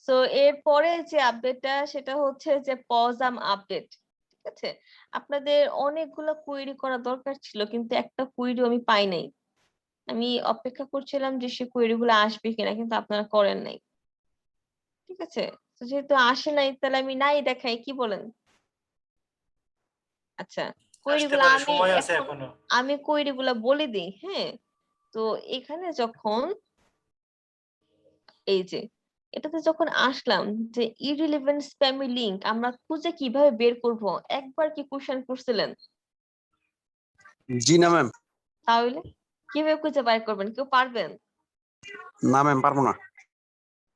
সো এরপরে যে আপডেটটা সেটা হচ্ছে যে পজাম আপডেট, ঠিক আছে। আপনাদের অনেকগুলো কোয়েরি করা দরকার ছিল, কিন্তু একটা কোয়েরি আমি পাই নাই, আমি অপেক্ষা করছিলাম যে সে কোয়েরি গুলো আসবে কিনা, কিন্তু আপনারা করেন নাই, ঠিক আছে। তো যেহেতু আসে নাই তাহলে আমি নাই দেখাই, কি বলেন? আচ্ছা, কোয়েরি আসতে গুলো পারে, আমি সময় আছে এখন এখনো। আমি কোয়েরি গুলা বলে দিই, হ্যাঁ। তো এখানে যখন এই যে এটাতে যখন আসলাম যে ইররিলেভেন্ট স্প্যামি লিংক আমরা খুঁজে কিভাবে বের করব, একবার কি কোশ্চেন করছিলেন? জি না ম্যাম। তাহলে কিভাবে খুঁজে বের করবেন, কেউ পারবেন? না ম্যাম, পারবো না।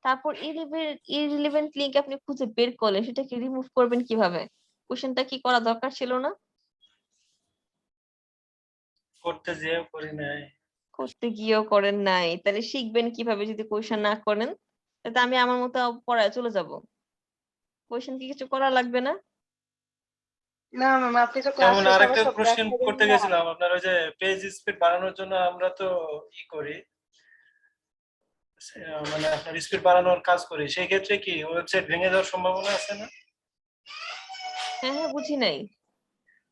তারপর ইররিলেভেন্ট লিংক আপনি খুঁজে বের করলেন, সেটাকে রিমুভ করবেন কিভাবে? কোশ্চেনটা কি করা দরকার ছিল না? করতে যেয়ে করি নাই। করতে গিয়েও করেন নাই, তাহলে শিখবেন কিভাবে যদি কোশ্চেন না করেন? তাহলে আমি আমার মতো পড়ায় চলে যাব, কোশ্চেন কি কিছু করা লাগবে না? না ম্যাম, আপনি তো ক্লাস যেমন শেষে আবার আরেকটা সব কোশ্চেন দেখাবেন করতে না। গেছিলাম, আপনার ওই যে পেজ স্পিড বাড়ানোর জন্য আমরা তো করি, মানে আপনার স্পিড বাড়ানোর কাজ করি, সেই ক্ষেত্রে কি ওয়েবসাইট ভেঙে যাওয়ার সম্ভাবনা আছে না? হ্যাঁ হ্যাঁ, বুঝি নাই।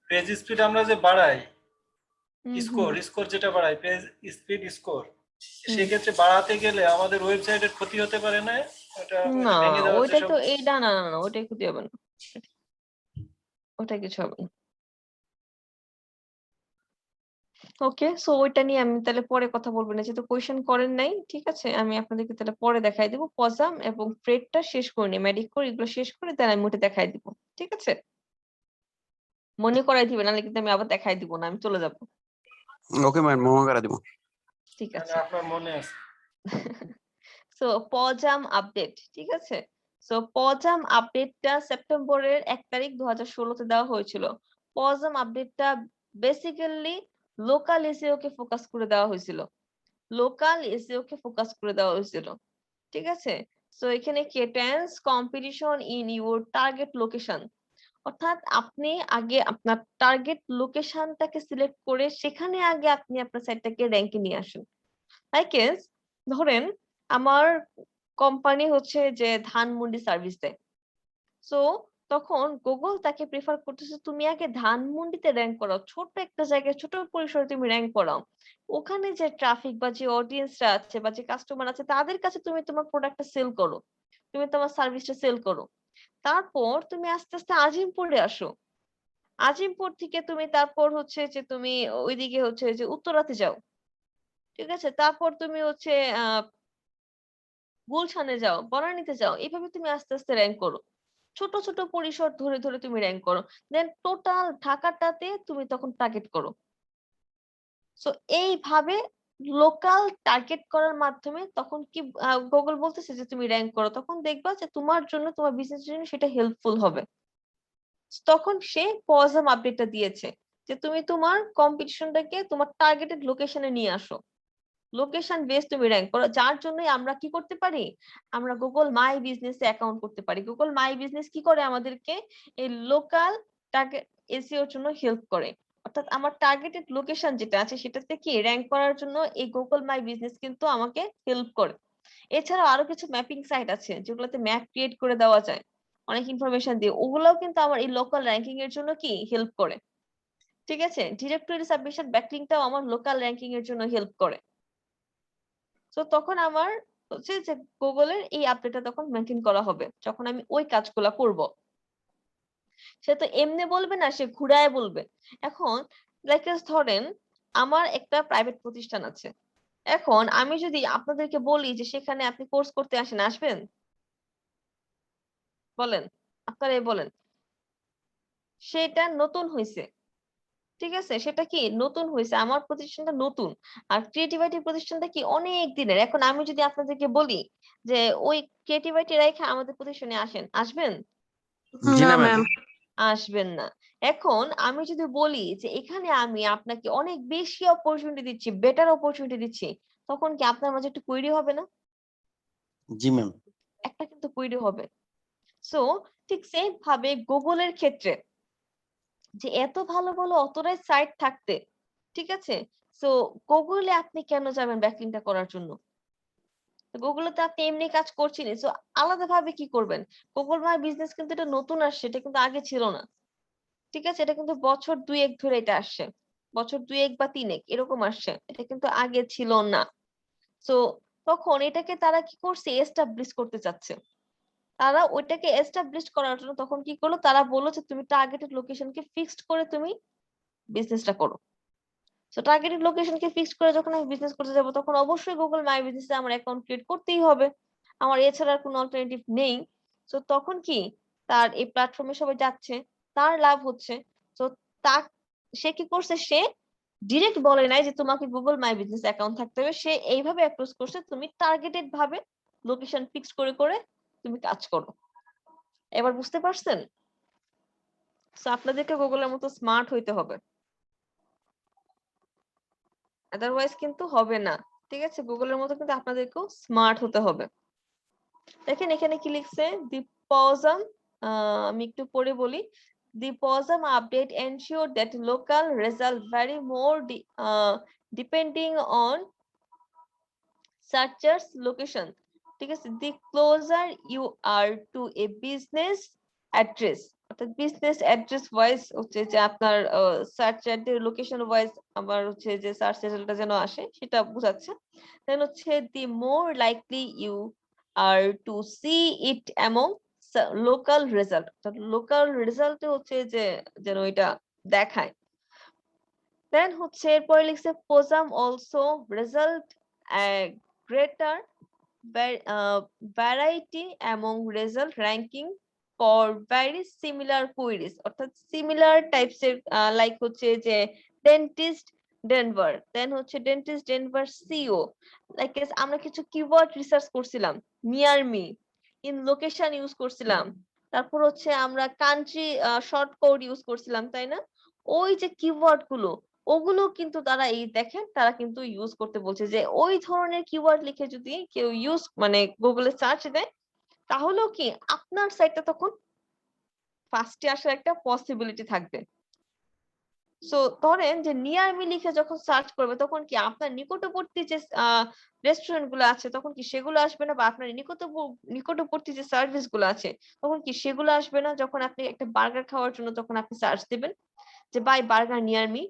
পেজ স্পিড আমরা যে বাড়াই, স্কোর যেটা বাড়ায়, পেজ স্পিড স্কোর, সেক্ষেত্রে বাড়াতে গেলে আমাদের ওয়েবসাইটের ক্ষতি হতে পারে না? ওটা না ভেঙে যাওয়ার ওইটা যেসব তো এইটা না না না ওইটাই ক্ষতি হবে না, ওটা কিছু হবে না। ওকে, সো ওইটা নিয়ে আমি তাহলে পরে কথা বলবো না, যেহেতু কোয়েশ্চেন করেন নাই। ঠিক আছে, আমি আপনাদেরকে তাহলে পরে দেখাই দিব। পজাম এবং ফ্রেডটা শেষ করে নি, মেডিকোর এগুলো শেষ করে দেন আমি ওটা দেখাই দিব। ঠিক আছে, মনে করাই দিবেন, নাহলে কিন্তু আমি আবার দেখাই দিব না, আমি চলে যাব। ওকে ম্যাম, মনে করে দিব। ঠিক মানে আছে। আপনার মনে আছে? সো পজাম আপডেট, ঠিক আছে। সো পজাম আপডেটটা সেপ্টেম্বরের 1 তারিখ 2016 তে দেওয়া হয়েছিল। পজাম আপডেটটা বেসিক্যালি লোকাল এসইও কে ফোকাস করে দেওয়া হয়েছিল, লোকাল এসইও কে ফোকাস করে দেওয়া হয়েছিল। ঠিক আছে, সো এখানে কি tense competition in your target location, অর্থাৎ আপনি আগে আপনার টার্গেট লোকেশনটাকে সিলেক্ট করে সেখানে আগে আপনি আপনার সাইটটাকে র্যাঙ্কে নিয়ে আসেন। লাইক ধরেন আমার কোম্পানি হচ্ছে যে ধানমন্ডি সার্ভিস দেয়, সো তখন গুগল তাকে প্রেফার করতেছে তুমি আগে ধানমন্ডিতে র্যাঙ্ক করাও, ছোট একটা জায়গায় ছোট পরিসরে তুমি র্যাঙ্ক করাও, ওখানে যে ট্রাফিক বা যে অডিয়েন্সরা আছে বা যে কাস্টমার আছে তাদের কাছে তুমি তোমার প্রোডাক্টটা সেল করো, তুমি তোমার সার্ভিসটা সেল করো। তারপর তুমি আস্তে আস্তে আজিমপুরে আসো, আজিমপুর থেকে তুমি তারপর হচ্ছে যে তুমি ওইদিকে হচ্ছে যে উত্তরাতে যাও। ঠিক আছে, তারপর তুমি হচ্ছে গুলশানে যাও, বনানীতে যাও, এইভাবে তুমি আস্তে আস্তে র্যাঙ্ক করো, ছোট ছোট পরিসর ধরে ধরে তুমি র্যাঙ্ক করো, দেন টোটাল ঢাকাটাতে তুমি তখন টার্গেট করো। সো এইভাবে লোকাল টার্গেট করার মাধ্যমে তখন কি গুগল বলতেছে যে তুমি র্যাঙ্ক করো, তখন দেখবা যে তোমার জন্য তোমার বিজনেসের জন্য সেটা হেল্পফুল হবে। তখন সে পজাম আপডেটটা দিয়েছে যে তুমি তোমার কম্পিটিশনটাকে তোমার টার্গেটেড লোকেশনে নিয়ে আসো, লোকেশন বেস তুমি র্যাঙ্ক করো, যার জন্য আমরা কি করতে পারি, আমরা গুগল মাই বিজনেস অ্যাকাউন্ট করতে পারি। গুগল মাই বিজনেস কি করে, আমাদেরকে এই লোকাল টার্গেট এসইওর জন্য হেল্প করে, অর্থাৎ আমার টার্গেটেড লোকেশন যেটা আছে সেটাতে কি র্যাঙ্ক করার জন্য এই গুগল মাই বিজনেস কিন্তু আমাকে হেল্প করে। এছাড়াও আরো কিছু ম্যাপিং সাইট আছে যেগুলোতে ম্যাপ ক্রিয়েট করে দেওয়া যায় অনেক ইনফরমেশন দিয়ে, ওগুলোও কিন্তু আমার এই লোকাল র্যাঙ্কিং এর জন্য কি হেল্প করে। ঠিক আছে, ডিরেক্টরি সাবমিশন ব্যাকলিংটাও আমার লোকাল র্যাঙ্কিং এর জন্য হেল্প করে। তো তখন আমার হচ্ছে যে গুগলের এই আপডেটটা তখন মেনটেন করা হবে যখন আমি ওই কাজগুলা করব। সে তো এমনি বলবে না, সে ঘুরায় বলবে। এখন লাইক ধরেন আমার একটা প্রাইভেট প্রতিষ্ঠান আছে, এখন আমি যদি আপনাদেরকে বলি যে সেখানে আপনি কোর্স করতে আসেন, আসবেন? বলেন, আপনারাই বলেন। সেটা নতুন হয়েছে, ঠিক আছে, সেটা কি নতুন হয়েছে, আমার প্রতিষ্ঠানটা নতুন, আর ক্রিয়েটিভিটি প্রতিষ্ঠানটা কি অনেক দিনের। এখন আমি যদি আপনাদেরকে বলি যে ওই ক্রিয়েটিভিটি রেখে আমাদের প্রতিষ্ঠানে আসেন, আসবেন? জি না না ম্যাম। ম্যাম। আসবেন না। এখন আমি যদি বলি যে এখানে আমি আপনাকে অনেক বেশি অপরচুনিটি দিচ্ছি, বেটার অপরচুনিটি দিচ্ছি, তখন কি আপনার মাঝে একটু কোয়েরি হবে না? জি ম্যাম। একটা কিন্তু কোয়েরি হবে। সো ঠিক সেম ভাবে গুগলের ক্ষেত্রে যে এত ভালো ভালো অথরাইজ সাইট থাকতে, ঠিক আছে, সো গুগলে আপনি কেন যাবেন ব্যাকলিংটা করার জন্য? গুগলে তো আপনি এমনি কাজ করছেন, সো আলাদাভাবে কি করবেন? গুগল মাই বিজনেস কিন্তু এটা নতুন আসছে, এটা কিন্তু আগে ছিল না। ঠিক আছে, এটা কিন্তু বছর 2-1 ধরে এটা আসছে, বছর 2-1 বা 3-1 এরকম আসছে, এটা কিন্তু আগে ছিল না। সো তখন এটাকে তারা কি করছে, এস্টাবলিশ করতে চাচ্ছে। তারা ওইটাকে এস্টাবলিশ করার জন্য তখন কি করলো, তারা বললো যে তুমি টার্গেটেড লোকেশনকে ফিক্সড করে তুমি বিজনেসটা করো। সো টার্গেটেড লোকেশনকে ফিক্সড করে যখন আমি বিজনেস করতে যাবো, তখন অবশ্যই গুগল মাই বিজনেসে আমার অ্যাকাউন্ট ক্রিয়েট করতেই হবে, আমার এছাড়া আর কোনো অল্টারনেটিভ নেই। সো তখন কি তার এই প্ল্যাটফর্মে সবাই যাচ্ছে, তার লাভ হচ্ছে। তো তা সে কি করছে, সে ডিরেক্ট বলে নাই যে তোমাকে গুগল মাই বিজনেস অ্যাকাউন্ট থাকতে হবে, সে এইভাবে অ্যাপ্রোচ করছে তুমি টার্গেটেড ভাবে লোকেশন ফিক্স করে করে তুমি কাজ করো। এবার বুঝতে পারছেন? সো আপনাদেরকে গুগলের মতো স্মার্ট হইতে হবে, আদারওয়াইজ কিন্তু হবে না। ঠিক আছে, গুগলের মতো কিন্তু আপনাদেরকেও স্মার্ট হতে হবে। দেখেন এখানে কি লিখছে, দি পজাম, আমি একটু পড়ে বলি। The POSM update ensure that local result vary more depending on searcher's location. ঠিক আছে, the closer you are to a business address, অর্থাৎ বিজনেস অ্যাড্রেস ওয়াইজ হচ্ছে যে আপনার সার্চ এর লোকেশন ওয়াইজ আবার হচ্ছে যে সার্চ রেজাল্টটা যেন আসে সেটা বোঝাচ্ছে। দেন হচ্ছে the more likely you are to see it among local result, অর্থাৎ লোকাল রেজাল্টে হচ্ছে যে যেন এটা দেখায়। দেন হচ্ছে এরপরে লিখছে Possum also result greater variety among result ranking for very similar queries, অর্থাৎ সিমিলার টাইপস এর লাইক হচ্ছে যে ডেন্টিস্ট ডেনভার, দেন হচ্ছে ডেন্টিস্ট ডেনভার সিও, লাইক আমরা কিছু কিওয়ার্ড রিসার্চ করছিলাম, near me, in location use করছিলাম, তারপর হচ্ছে আমরা কান্ট্রি শর্ট কোড ইউজ করছিলাম, তাই না? ওই যে কিওয়ার্ড গুলো ওগুলো কিন্তু তারা এই দেখেন তারা কিন্তু ইউজ করতে বলছে যে ওই ধরনের কিওয়ার্ড লিখে যদি কেউ ইউজ মানে গুগলে সার্চ দেয় তাহলেও কি আপনার সাইটটা তখন ফার্স্টে আসার একটা পসিবিলিটি থাকবে। সো ধরেন যে নিয়ার মি লিখে যখন সার্চ করবে তখন কি আপনার নিকটবর্তী যে রেস্টুরেন্ট গুলো আছে তখন কি সেগুলো আসবে না, বা আপনার নিকটবর্তী যে সার্ভিস গুলো আছে তখন কি সেগুলো আসবে না? যখন আপনি একটা বার্গার খাওয়ার জন্য তখন আপনি সার্চ দিবেন যে বাই বার্গার নিয়ার মি,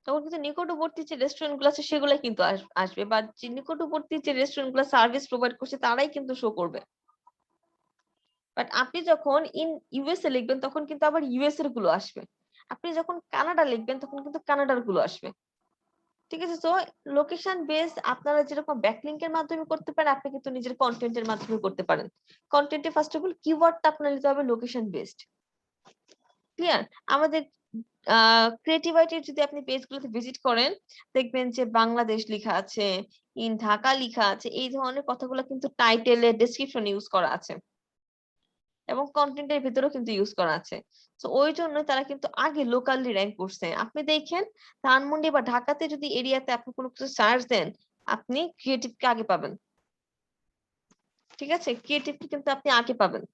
তখন কিন্তু নিকটবর্তী যে রেস্টুরেন্ট গুলো আছে সেগুলাই কিন্তু আসবে, বা যে নিকটবর্তী যে রেস্টুরেন্ট গুলো সার্ভিস প্রোভাইড করছে তারাই কিন্তু শো করবে। বাট আপনি যখন ইউএসএ লিখবেন তখন কিন্তু আবার ইউএস এর গুলো আসবে, আপনি যখন কানাডা লিখবেন তখন কিন্তু কানাডার গুলো আসবে। ঠিক আছে, তো লোকেশন বেস আপনারা যেরকম ব্যাকলিংকের মাধ্যমে করতে পারেন আপনি কিন্তু নিজের কন্টেন্টের মাধ্যমে করতে পারেন। কন্টেন্টে ফার্স্ট অফ অল কিওয়ার্ডটা আপনার নিতে হবে লোকেশন বেসড। ক্লিয়ার? আমাদের ক্রিয়েটিভিটির যদি আপনি পেজগুলোতে ভিজিট করেন দেখবেন যে বাংলাদেশ লেখা আছে, ইন ঢাকা লেখা আছে, এই ধরনের কথাগুলো কিন্তু টাইটেলে ডেসক্রিপশন ইউজ করা আছে এবং কন্টেন্টের ভিতরেও কিন্তু ইউজ করা আছে। তো ওই জন্য তারা কিন্তু আগে লোকালি র্যাঙ্ক করছে। আপনি দেখেন ধানমন্ডি বা ঢাকাতে যদি এরিয়াতে আপনি কোনো কিছু সার্চ দেন আপনি ক্রিয়েটিভকে আগে পাবেন। ঠিক আছে, ক্রিয়েটিভকে কিন্তু আপনি আগে পাবেন।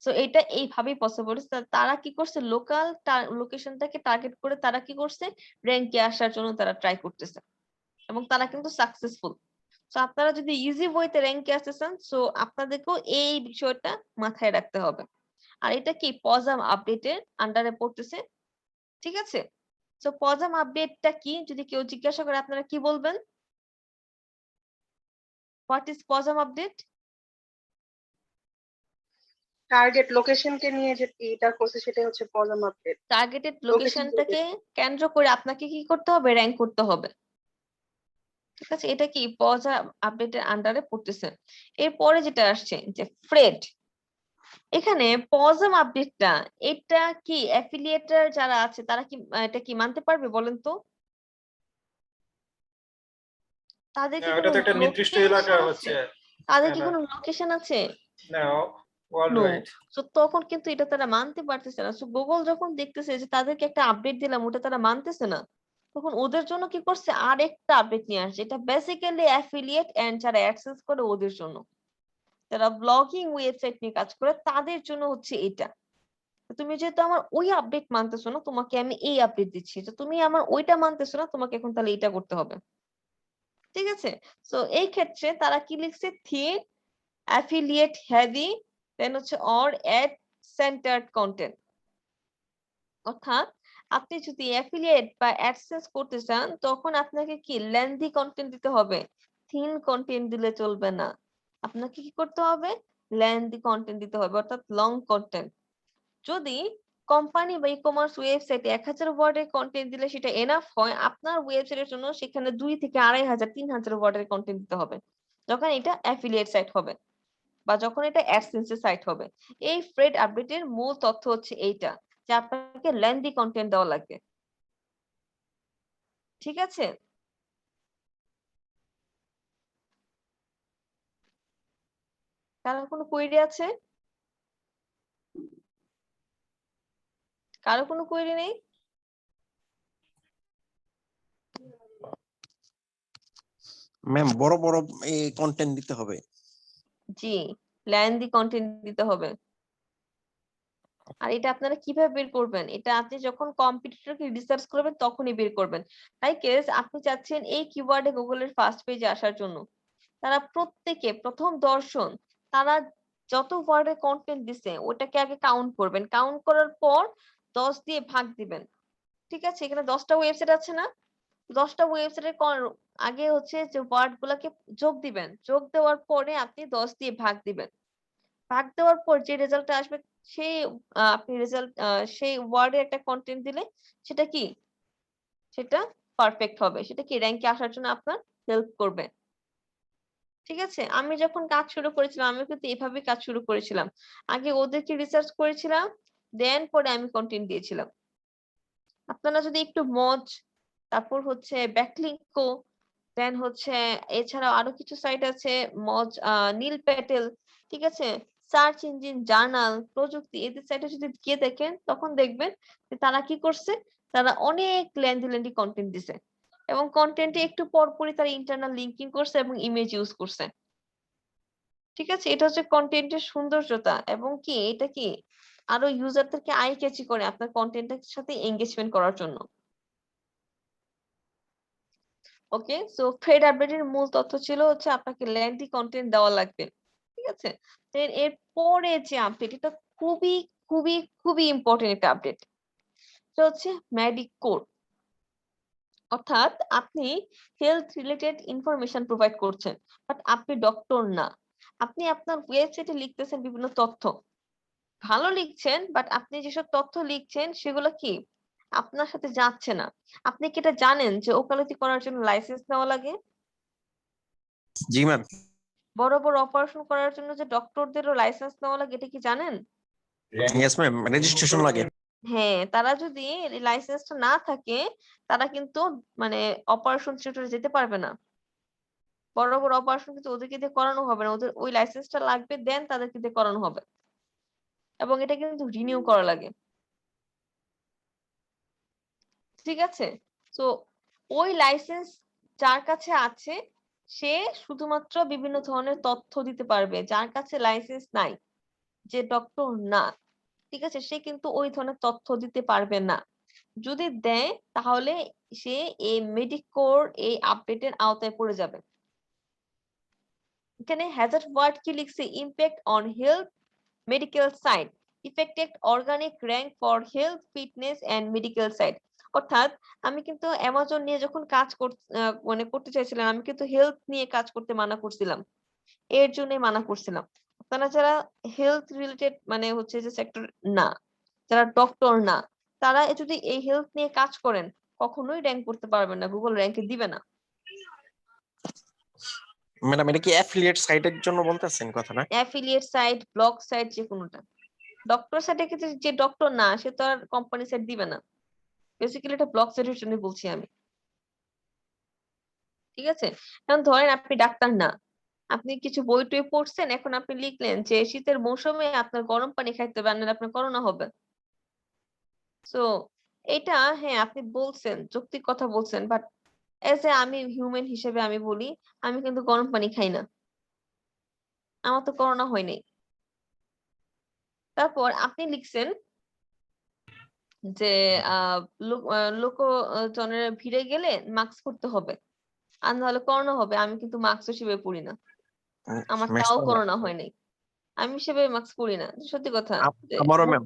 সো এটা এইভাবেই পসিবল। তারা কি করছে লোকাল লোকেশনটাকে টার্গেট করে তারা কি করছে র্যাঙ্কে আসার জন্য তারা ট্রাই করতেছে এবং তারা কিন্তু সাকসেসফুল। সো আপনারা যদি ইজি ওয়েতে র্যাঙ্কে আসতে চান সো আপনাদেরকেও এই বিষয়টা মাথায় রাখতে হবে। আর এটা কি পজাম আপডেটের আন্ডারে পড়তেছে। ঠিক আছে, সো পজাম আপডেটটা কি যদি কেউ জিজ্ঞাসা করে আপনারা কি বলবেন? What is Possum update? Target লোকেশনকে নিয়ে যে এটা করছে সেটাই হচ্ছে পজাম আপডেট। টার্গেটেড লোকেশনটাকে কেন্দ্র করে আপনাকে কি করতে হবে র্যাঙ্ক করতে হবে। ঠিক আছে, এটা কি পজাম আপডেটের আন্ডারে পড়তেছে। এরপরে যেটা আসছে যে ফ্রেড, এখানে পজাম আপডেটটা এটা কি অ্যাফিলিয়েটর যারা আছে তারা কি এটা কি মানতে পারবে বলেন তো? তাদের কি ওটা কোনো তো একটা নির্দিষ্ট এলাকা লোকেশন হচ্ছে। আছে? তাদের কি না, কোনো লোকেশন আছে? না, ওয়ার্ল্ড নো। ওয়াইড। তো তখন কিন্তু এটা তারা মানতে পারতেছে না। সো গুগল যখন দেখতেছে যে তাদেরকে একটা আপডেট দিলাম ওটা তারা মানতেছে না, তখন ওদের জন্য কি করছে আরেকটা আপডেট নিয়ে আসছে। এটা বেসিক্যালি অ্যাফিলিয়েট এন্ড যারা অ্যাক্সেস করে ওদের জন্য, যারা ব্লগিং ওয়েবসাইট নিয়ে কাজ করে তাদের জন্য হচ্ছে এটা। তুমি যেহেতু আমার ওই আপডেট মানতেছো না তোমাকে আমি এই আপডেট দিচ্ছি, তো তুমি আমার ওইটা মানতেছো না তোমাকে এখন তাহলে এটা করতে হবে। ঠিক আছে, সো এই ক্ষেত্রে তারা কি লিখছে থিন অ্যাফিলিয়েট হেভি দেন হচ্ছে অর অ্যাড সেন্টার্ড কন্টেন্ট, অর্থাৎ আপনি যদি অ্যাফিলিয়েট বা অ্যাডসেন্স করতে চান তখন আপনাকে কি লেন্থি কন্টেন্ট দিতে হবে, থিন কন্টেন্ট দিলে চলবে না। আপনাকে কি করতে হবে লেন্থি কন্টেন্ট দিতে হবে অর্থাৎ লং কন্টেন্ট। যদি কোম্পানি বা ই-কমার্স ওয়েবসাইটে 1000 ওয়ার্ডের কন্টেন্ট দিলে সেটা এনাফ হয়, আপনার ওয়েবসাইটের জন্য সেখানে 2 থেকে 2500 3000 ওয়ার্ডের কন্টেন্ট দিতে হবে যখন এটা অ্যাফিলিয়েট সাইট হবে বা যখন এটা অ্যাডসেন্সের সাইট হবে। এই ফ্রেড আপডেটের মূল তথ্য হচ্ছে এইটা যে আপনাকে লেন্থি কন্টেন্ট দেওয়া লাগবে। ঠিক আছে, কারো কোনো কোয়েরি আছে? কারো কোনো কোয়েরি নেই? ম্যাম বড় বড় এই কন্টেন্ট দিতে হবে। জি, লেন্থি কন্টেন্ট দিতে হবে। আর এটা আপনারা কিভাবে বের করবেন? এটা আপনি যখন কম্পিটিটরকে রিসার্চ করবেন তখনই বের করবেন। তাই কেস আপনি চাচ্ছেন এই কিওয়ার্ডে গুগলের ফার্স্ট পেজে আসার জন্য, তারা প্রত্যেকে প্রথম দর্শন তারা যত ওয়ার্ডের কন্টেন্ট দিছে ওটাকে আগে কাউন্ট করবেন, কাউন্ট করার পর 10 দিয়ে ভাগ দিবেন। ঠিক আছে, এখানে 10টা ওয়েবসাইট আছে না, 10টা ওয়েবসাইটের আগে হচ্ছে যে ওয়ার্ড গুলাকে যোগ দিবেন, যোগ দেওয়ার পরে আপনি 10 দিয়ে ভাগ দিবেন। ভাগ দেওয়ার পর যে রেজাল্টটা আসবে সেই আপনি রেজাল্ট সেই ওয়ার্ডে একটা কন্টেন্ট দিলে সেটা কি, সেটা পারফেক্ট হবে, সেটা কি র্যাঙ্কে আসার জন্য আপনার হেল্প করবে। ঠিক আছে, আমি যখন কাজ শুরু করেছিলাম আমি কিন্তু এভাবে কাজ শুরু করেছিলাম, আগে ওদেরকে রিসার্চ করেছিলাম, দেন পরে আমি কন্টেন্ট দিয়েছিলাম। আপনারা যদি একটু মজ, তারপর হচ্ছে ব্যাকলিঙ্কো, দেন হচ্ছে এছাড়াও আরো কিছু সাইট আছে মজ, নীল প্যাটেল, ঠিক আছে, সার্চ ইঞ্জিন জার্নাল, প্রযুক্তি, এদের সাইটে যদি গিয়ে দেখেন তখন দেখবেন যে তারা কি করছে, তারা অনেক লেন্দি কন্টেন্ট দিছে এবং কন্টেন্টে একটু পরপরই তারা ইন্টারনাল লিঙ্কিং করছে এবং ইমেজ ইউজ করছে। ঠিক আছে, এটা হচ্ছে কন্টেন্টের সৌন্দর্যতা এবং কি এটা কি আরো ইউজারদেরকে আই ক্যাচি করে আপনার কন্টেন্টের সাথে এঙ্গেজমেন্ট করার জন্য। ওকে, সো ফ্রেড আপডেটের মূল তথ্য ছিল হচ্ছে আপনাকে লেন্দি কন্টেন্ট দেওয়া লাগবে। ঠিক আছে, এর পরে যে আপডেট, এটা খুবই খুবই খুবই ইম্পর্টেন্ট একটা আপডেট, এটা হচ্ছে মেডিক কোড। অর্থাৎ আপনি হেলথ রিলেটেড ইনফরমেশন প্রোভাইড করছেন, বাট আপনি ডক্টর না। আপনি আপনার ওয়েবসাইটে লিখতেছেন বিভিন্ন তথ্য, ভালো লিখছেন, বাট আপনি যেসব তথ্য লিখছেন সেগুলো কি আপনার সাথে যাচ্ছে না। আপনি কি এটা জানেন যে ওকালতি করার জন্য লাইসেন্স নেওয়া লাগে? জি ম্যাম। বড় বড় অপারেশন করার জন্য যে ডক্টরদেরও লাইসেন্স নেওয়া লাগে, এটা কি জানেন? ইয়েস ম্যাম, রেজিস্ট্রেশন লাগে। হ্যাঁ, তারা যদি লাইসেন্সটা না থাকে তারা কিন্তু মানে অপারেশন থিয়েটারে যেতে পারবে না। বড় বড় অপারেশন কিন্তু ওদেরকে দিয়ে করানো হবে না, ওদের ওই লাইসেন্সটা লাগবে, দেন তাদেরকে দিয়ে করানো হবে এবং এটা কিন্তু রিনিউ করা লাগে। ঠিক আছে, তো ওই লাইসেন্স যার কাছে আছে সে শুধুমাত্র বিভিন্ন ধরনের তথ্য দিতে পারবে, যার কাছে লাইসেন্স নাই, যে ডক্টর না, ঠিক আছে, সে কিন্তু ওই ধরনের তথ্য দিতে পারবে না। যদি দেয় তাহলে সে এই মেডিকোর এই আপডেটের আওতায় পড়ে যাবে। এখানে হ্যাজার্ড ওয়ার্ড কি লিখছে, impact on health medical site, affected organic rank for health fitness and medical site. অর্থাৎ আমি কিন্তু অ্যামাজন নিয়ে যখন কাজ মানে করতে চাইছিলাম, আমি কিন্তু হেলথ নিয়ে কাজ করতে মানা করছিলাম, এর জন্য মানা করছিলাম। আপনারা যারা হেলথ রিলেটেড মানে হচ্ছে যে সেক্টর না, যারা ডক্টর না, তারা যদি এই হেলথ নিয়ে কাজ করেন কখনোই র্যাঙ্ক করতে পারবেন না, গুগল র্যাঙ্কে দিবে না। ম্যাডাম এটা কি অ্যাফিলিয়েট সাইটের জন্য বলতেছেন কথাটা? অ্যাফিলিয়েট সাইট, ব্লগ সাইট, যে কোনোটা। ডক্টর সাইটে কিন্তু যে ডক্টর না সে তো আর কোম্পানি সাইট দিবে না, বেসিক্যালি এটা ব্লগ সাইটের জন্য বলছি আমি। ঠিক আছে, এখন ধরেন আপনি ডাক্তার না, আপনি কিছু বই টই পড়ছেন, এখন আপনি লিখলেন যে শীতের মৌসুমে আপনার গরম পানি খাইতে হবে, না আপনার করোনা হবে। সো এটা হ্যাঁ আপনি বলছেন, যৌক্তিক কথা বলছেন, বাট এজ এ আমি হিউম্যান হিসেবে আমি বলি আমি কিন্তু গরম পানি খাই না, আমার তো করোনা হয়নি। তারপর আপনি লিখছেন যে লোকজনের ভিড়ে গেলে মাস্ক পরতে হবে, আর নাহলে করোনা হবে, আমি কিন্তু মাস্ক সেভাবে পরি না, আমার তাও করোনা হয়নি, আমি সেভাবে মাস্ক পরি না। সত্যি কথা, আমারও ম্যাম।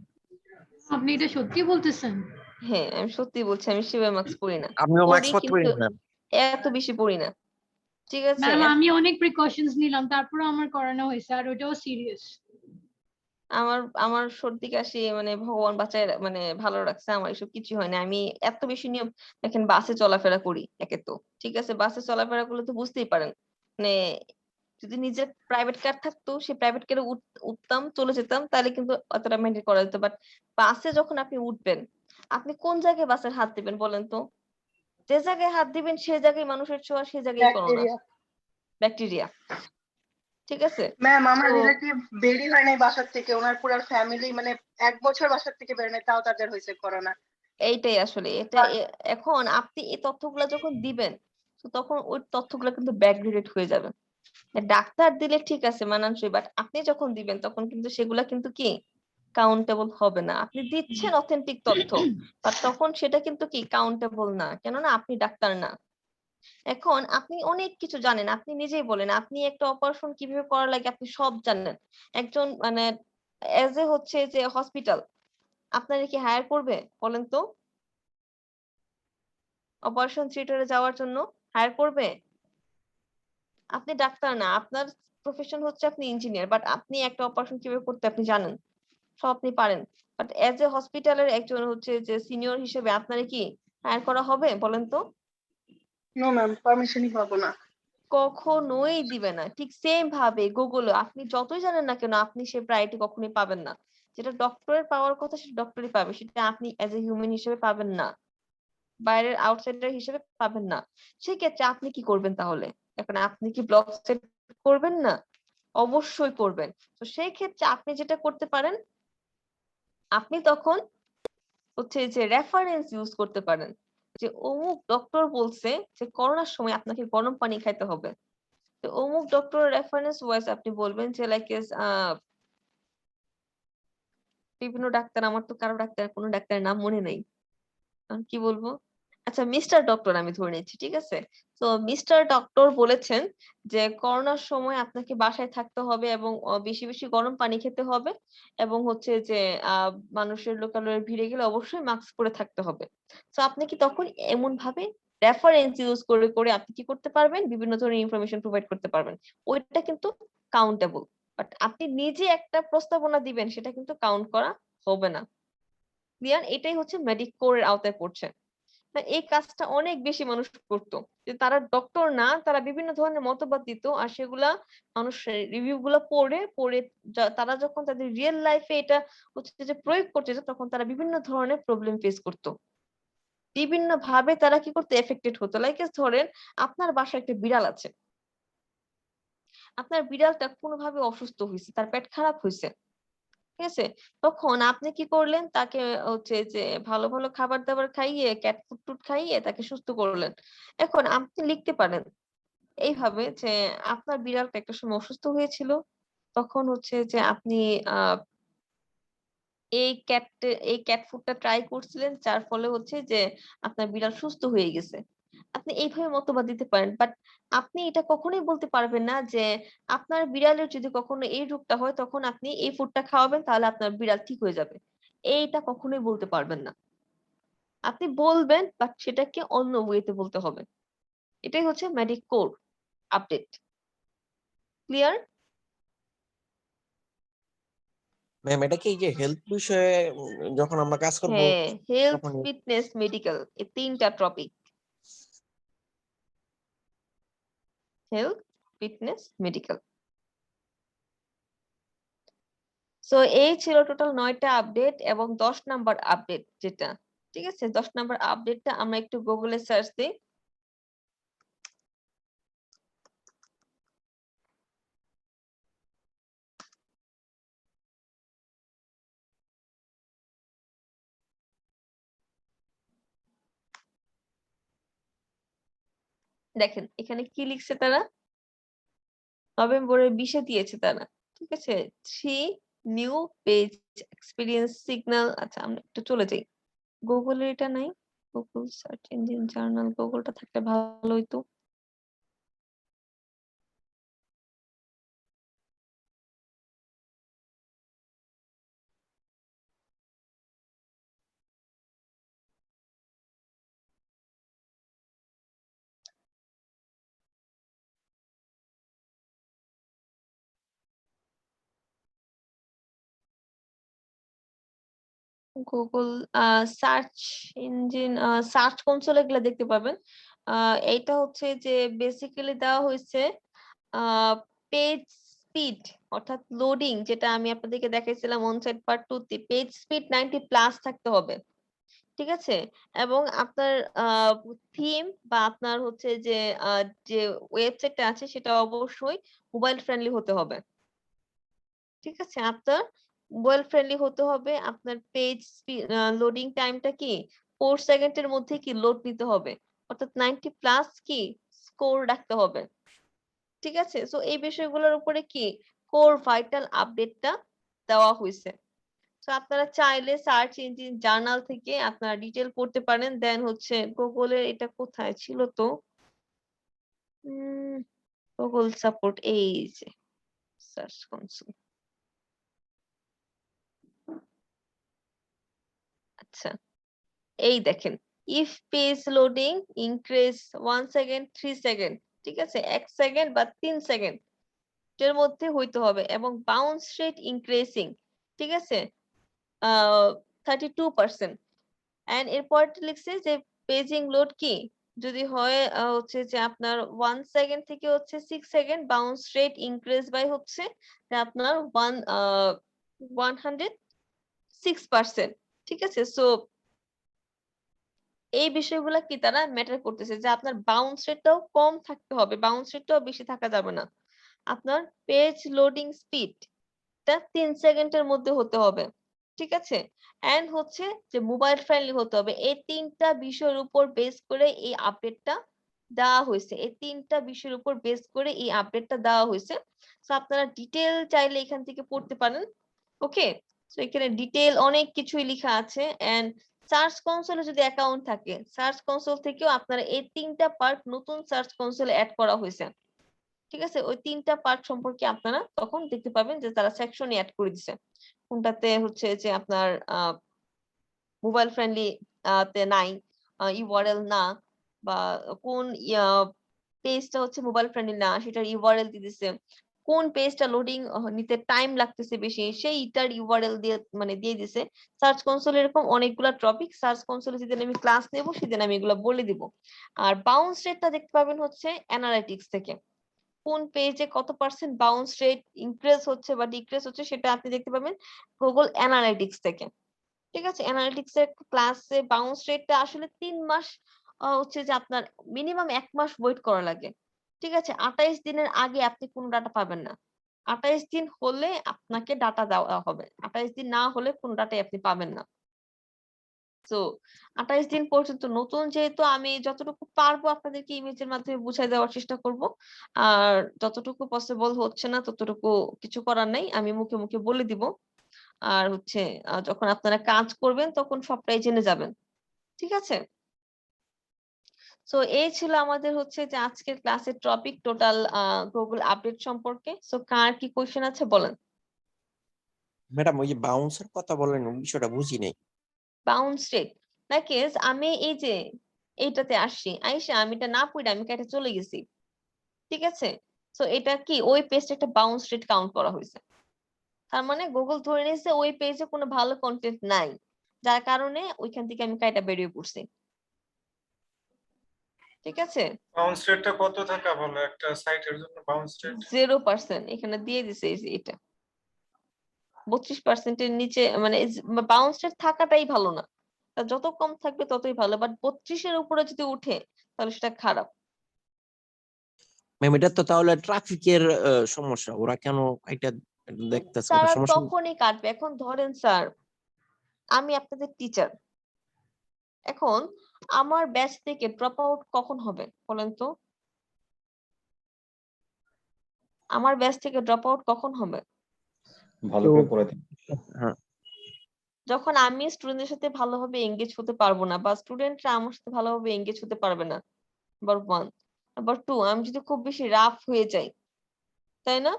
আপনি এটা সত্যি বলতেছেন? হ্যাঁ আমি সত্যি বলছি, আমি সেভাবে মাস্ক পরি না, আমিও মাস্ক পরি পরতে পারি কিন্তু না। এত বেশি পরি না। ঠিক আছে, ম্যাম আমি অনেক প্রিকশনস নিলাম, তারপরে আমার করোনা হয়েছে, আর ওটাও সিরিয়াস। আমার আমার সর্দি কাশি মানে ভগবান বাঁচায় মানে ভালো রাখছে, আমার এসব কিছু হয় না। আমি এত বেশি নিয়ম, দেখেন বাসে চলাফেরা করি একে তো, ঠিক আছে, বাসে চলাফেরা করলে তো বুঝতেই পারেন, মানে যদি নিজের প্রাইভেট কার থাকতো সেই প্রাইভেট কারে উঠতাম চলে যেতাম তাহলে কিন্তু অতটা মেনটেন করা যেত, বাট বাসে যখন আপনি উঠবেন আপনি কোন জায়গায় বাসের হাত দিবেন বলেন তো? যে জায়গায় হাত দিবেন সেই জায়গায় মানুষের ছোঁয়া, সেই জায়গায় করোনা, ব্যাকটেরিয়া। ব্যাকটেরিয়া। ঠিক আছে, ম্যাম আমার তো রিলেটিভ বেরই হয় নাই বাসার থেকে, ওনার পুরো ফ্যামিলি মানে 1 বছর বাসার থেকে বের নাই, তাও তাদের হয়েছে করোনা। এইটাই আসলে এটা এখন আপনি এই তথ্যগুলা যখন দিবেন তো তখন ওই তথ্যগুলো কিন্তু ব্যাকডেটেড হয়ে যাবে। ডাক্তার দিলে ঠিক আছে মানানসই, বাট আপনি যখন দিবেন তখন কিন্তু সেগুলা কিন্তু কি কাউন্টেবল হবে না। আপনি দিচ্ছেন অথেন্টিক তথ্য, বাট তখন সেটা কিন্তু কি কাউন্টেবল না, কেননা আপনি ডাক্তার না। এখন আপনি অনেক কিছু জানেন, আপনি নিজেই বলেন আপনি একটা অপারেশন কিভাবে করা লাগে আপনি সব জানেন। একজন মানে এজ এ হচ্ছে যে হসপিটাল আপনারা কি হায়ার করবে বলেন তো? অপারেশন থিয়েটারে যাওয়ার জন্য হায়ার করবে? আপনি ডাক্তার না, আপনার প্রফেশন হচ্ছে আপনি ইঞ্জিনিয়ার, বাট আপনি একটা অপারেশন কিভাবে করতে আপনি জানেন, সব আপনি পারেন। বাট এজ এ হসপিটালের একজন হচ্ছে যে সিনিয়র হিসেবে আপনারা কি হায়ার করা হবে বলেন তো? নো ম্যাম, পারমিশনই পাবো না। কখনোই দিবে না। ঠিক সেম ভাবে গুগলে আপনি যতই জানেন না কেন আপনি সে প্রায়োরিটি কখনোই পাবেন না। যেটা ডক্টরের পাওয়ার কথা সেটা ডক্টরই পাবে, সেটা আপনি এজ এ হিউম্যান হিসেবে পাবেন না, বাইরের আউটসাইডার হিসেবে পাবেন না। সেক্ষেত্রে আপনি কি করবেন তাহলে? এখন আপনি কি ব্লগ সেট করবেন না? অবশ্যই করবেন। তো সেই ক্ষেত্রে আপনি যেটা করতে পারেন, আপনি তখন হচ্ছে যে রেফারেন্স ইউজ করতে পারেন, যে অমুক ডক্টর বলছে যে করোনার সময় আপনাকে গরম পানি খাইতে হবে। তো অমুক ডক্টরের রেফারেন্স ওয়াইজ আপনি বলবেন যে লাইক বিভিন্ন ডাক্তার, আমার তো কারো ডাক্তার কোনো ডাক্তারের নাম মনে নাই, কি বলবো, আচ্ছা মিস্টার ডক্টর আমি ধরে নিচ্ছি, ঠিক আছে। তো মিস্টার ডক্টর বলেছেন যে করোনার সময় আপনাকে বাসায় থাকতে হবে এবং বেশি বেশি গরম পানি খেতে হবে, এবং হচ্ছে যে মানুষের লোকালয়ে ভিড়ে গেলে অবশ্যই মাস্ক পরে থাকতে হবে। তো আপনি কি তখন এমন ভাবে রেফারেন্স ইউজ করে করে আপনি কি করতে পারবেন, বিভিন্ন ধরনের ইনফরমেশন প্রোভাইড করতে পারবেন। ওইটা কিন্তু কাউন্টেবল। বাট আপনি নিজে একটা প্রস্তাবনা দিবেন সেটা কিন্তু কাউন্ট করা হবে না। ক্লিয়ার? এটাই হচ্ছে মেডিকোরের আওতায় পড়ছে। এই কাজটা অনেক বেশি মানুষ করতো, যে তারা ডক্টর না, তারা বিভিন্ন ধরনের মতবাদ দিত আর সেগুলা মানুষ রিভিউ গুলা পড়ে পড়ে তারা যখন তাদের রিয়েল লাইফে এটা হচ্ছে যে প্রয়োগ করতে যেত তখন তারা বিভিন্ন ধরনের প্রবলেম ফেস করতো, বিভিন্ন ভাবে তারা কি করতে এফেক্টেড হতো। লাইক ধরেন আপনার বাসায় একটা বিড়াল আছে, আপনার বিড়ালটা কোনোভাবে অসুস্থ হয়েছে, তার পেট খারাপ হয়েছে, ঠিক আছে। তখন আপনি কি করলেন, তাকে হচ্ছে যে ভালো ভালো খাবার দাবার খাইয়ে ক্যাট ফুড টুড খাইয়ে তাকে সুস্থ করলেন। এখন আপনি লিখতে পারেন এইভাবে যে আপনার বিড়ালটা একটা সময় অসুস্থ হয়েছিল, তখন হচ্ছে যে আপনি আহ এই ক্যাট ফুডটা ট্রাই করছিলেন, যার ফলে হচ্ছে যে আপনার বিড়াল সুস্থ হয়ে গেছে। আপনি এইভাবে মতবাদ দিতে পারেন, বাট আপনি এটা কখনোই বলতে পারবেন না যে আপনার বিড়ালের যদি কখনো এই রোগটা হয় তখন আপনি এই ফুডটা খাওয়াবেন তাহলে আপনার বিড়াল ঠিক হয়ে যাবে। এইটা কখনোই বলতে পারবেন না। আপনি বলবেন বাট সেটাকে অন্য ওয়েতে বলতে হবে। এটাই হচ্ছে মেডিকোর আপডেট। ক্লিয়ার? ম্যাম এটা কি এই যে হেলথ বিষয়ে যখন আমরা কাজ করব হ্যাঁ, হেলথ, তখন ফিটনেস, মেডিকেল, এই তিনটা topic. Health, fitness, medical. So এই ছিল টোটাল 9টা আপডেট এবং 10 নাম্বার আপডেট যেটা, ঠিক আছে। 10 নাম্বার আপডেটটা আমরা একটু গুগলে সার্চ দিই। দেখেন এখানে কি লিখছে তারা, নভেম্বরের 20-এ দিয়েছে তারা, ঠিক আছে। 3 নিউ পেজ এক্সপিরিয়েন্স সিগন্যাল। আচ্ছা আমরা একটু চলে যাই, গুগলের এটা নাই, গুগল সার্চ ইঞ্জিন জার্নাল, গুগলটা থাকলে ভালো হইতো। Google search engine, search console এগুলা দেখতে পাবেন। এইটা হচ্ছে যে বেসিক্যালি দেওয়া হয়েছে পেজ স্পিড অর্থাৎ লোডিং, যেটা আমি আপনাদেরকে দেখাইছিলাম অনসাইট পার্ট 2 তে, পেজ স্পিড 90 প্লাস থাকতে হবে, ঠিক আছে। এবং আপনার থিম বা আপনার হচ্ছে যে যে ওয়েবসাইটটা আছে সেটা অবশ্যই মোবাইল ফ্রেন্ডলি হতে হবে, ঠিক আছে। আপনার মোবাইল ফ্রেন্ডলি হতে হবে। আপনার পেজ লোডিং টাইমটা কি 4 সেকেন্ডের মধ্যে কি লোড নিতে হবে, অর্থাৎ 90 প্লাস কি স্কোর রাখতে হবে, ঠিক আছে। সো এই বিষয়গুলোর উপরে কি কোর ভাইটাল আপডেটটা দেওয়া হয়েছে। তো আপনারা চাইলে সার্চ ইঞ্জিন জার্নাল থেকে আপনারা ডিটেল পড়তে পারেন। দেন হচ্ছে গুগলের এটা কোথায় ছিল তো, গুগল সাপোর্ট, এই যে সার্চ কনসোল। আচ্ছা, এই দেখেন, if page loading increase 1 second 3 second, ঠিক আছে, 1 সেকেন্ড বা 3 সেকেন্ড এর মধ্যে হইতে হবে, এবং বাউন্স রেট ইনক্রিজিং, ঠিক আছে, 32%। এন্ড এরপর লিখছে যে পেজিং লোড কি যদি হয় হচ্ছে যে আপনার 1 সেকেন্ড থেকে হচ্ছে 6 second, bounce rate increase by হচ্ছে যে আপনার 106%, ঠিক আছে। সো এই বিষয়গুলা কি তারা ম্যাটার করতেছে, যে আপনার বাউন্স রেটটাও কম থাকতে হবে, বাউন্স রেটটাও বেশি থাকা যাবে না। আপনার পেজ লোডিং স্পিড টা 3 সেকেন্ডের মধ্যে হতে হবে, ঠিক আছে। এন্ড হচ্ছে যে মোবাইল ফ্রেন্ডলি হতে হবে। এই তিনটা বিষয়ের উপর বেস করে এই আপডেটটা দেওয়া হয়েছে, এই তিনটা বিষয়ের উপর বেস করে এই আপডেটটা দেওয়া হয়েছে। তো আপনারা ডিটেল চাইলে এখান থেকে পড়তে পারেন। ওকে, তো এখানে ডিটেল অনেক কিছুই লেখা আছে। এন্ড সার্চ কনসোলে যদি অ্যাকাউন্ট থাকে, সার্চ কনসোল থেকেও আপনারা এই তিনটা পার্ট নতুন সার্চ কনসোলে অ্যাড করা হয়েছে, ঠিক আছে। ওই তিনটা পার্ট সম্পর্কে আপনারা তখন দেখতে পাবেন যে তারা সেকশনে অ্যাড করে দিছে, কোনটাতে হচ্ছে যে আপনার মোবাইল ফ্রেন্ডলি তে নাই, ইউআরএল না, বা কোন পেজটা হচ্ছে মোবাইল ফ্রেন্ডলি না সেটার ইউআরএল দিয়ে দিছে, কোন পেজটা লোডিং নিতে টাইম লাগতেছে বেশি সেইটার ইউআরএল দিয়ে মানে দিয়ে দিছে। সার্চ কনসোল এরকম অনেকগুলা টপিক, সার্চ কনসোলে যেদিন আমি ক্লাস নেব সেদিন আমি এগুলো বলে দিব। আর বাউন্স রেটটা দেখতে পাবেন হচ্ছে অ্যানালিটিক্স থেকে, কোন পেজে কত পার্সেন্ট বাউন্স রেট ইনক্রিজ হচ্ছে বা ডিক্রিজ হচ্ছে সেটা আপনি দেখতে পাবেন গুগল অ্যানালিটিক্স থেকে, ঠিক আছে। অ্যানালিটিক্স এর ক্লাসে বাউন্স রেটটা আসলে 3 মাস হচ্ছে যে আপনার মিনিমাম 1 মাস ওয়েট করা লাগে, ঠিক আছে। 28 দিনের আগে আপনি কোনো ডাটা পাবেন না, 28 দিন হলে আপনাকে ডাটা দেওয়া হবে, 28 দিন না হলে কোনো ডাটাই আপনি পাবেন না। তো 28 দিন পর্যন্ত নতুন, যেহেতু আমি যতটুকু পারবো আপনাদেরকে ইমেজের মাধ্যমে বুঝাই দেওয়ার চেষ্টা করব, আর যতটুকু পসিবল হচ্ছে না ততটুকু কিছু করার নাই, আমি মুখে মুখে বলে দিব। আর হচ্ছে যখন আপনারা কাজ করবেন তখন সবটাই জেনে যাবেন, ঠিক আছে। সো এই ছিল আমাদের হচ্ছে যে আজকের ক্লাসের টপিক টোটাল গুগল আপডেট সম্পর্কে। সো কার কি কোশ্চেন আছে বলেন। ম্যাডাম ওই যে বাউন্সের কথা বললেন ওই বিষয়টা বুঝি নাই। বাউন্স রেট নাকি, আমি এই যে এইটাতে আসছি, আইসা আমি এটা না পড়ে আমি কেটে চলে গেছি, ঠিক আছে। সো এটা কি ওই পেজটা একটা বাউন্স রেট কাউন্ট করা হয়েছে, তার মানে গুগল ধরে নিয়েছে ওই পেজে কোনো ভালো কন্টেন্ট নাই, যার কারণে ওইখান থেকে আমি কাইটা বেরিয়ে পড়ছি, ঠিক আছে। বাউন্স রেটটা কত থাকা ভালো একটা সাইটের জন্য? বাউন্স রেট 0% এখানে দিয়ে দিছে, এই যে এটা 32%-এর নিচে মানে বাউন্স রেট থাকাটাই ভালো না, তা যত কম থাকবে ততই ভালো, বাট 32-এর উপরে যদি উঠে তাহলে সেটা খারাপ। ম্যাম এটা তো তাহলে ট্রাফিকের সমস্যা, ওরা কেন এটা দেখতেছে, ওটা তারা সমস্যা না? তখনই কাটবে। এখন ধরেন স্যার, আমি আপনাদের টিচার, এখন আমার ব্যাচ থেকে ড্রপ আউট কখন হবে বলেন তো, আমার ব্যাচ থেকে ড্রপ আউট কখন হবে? ভালো করে পড়াতে হ্যাঁ যখন আমি স্টুডেন্টদের সাথে ভালোভাবে এঙ্গেজ হতে পারবো না, বা স্টুডেন্টরা আমার সাথে ভালোভাবে এঙ্গেজ হতে পারবে না, নাম্বার 1। নাম্বার 2, আমি যদি খুব বেশি রাফ হয়ে যাই, তাই না,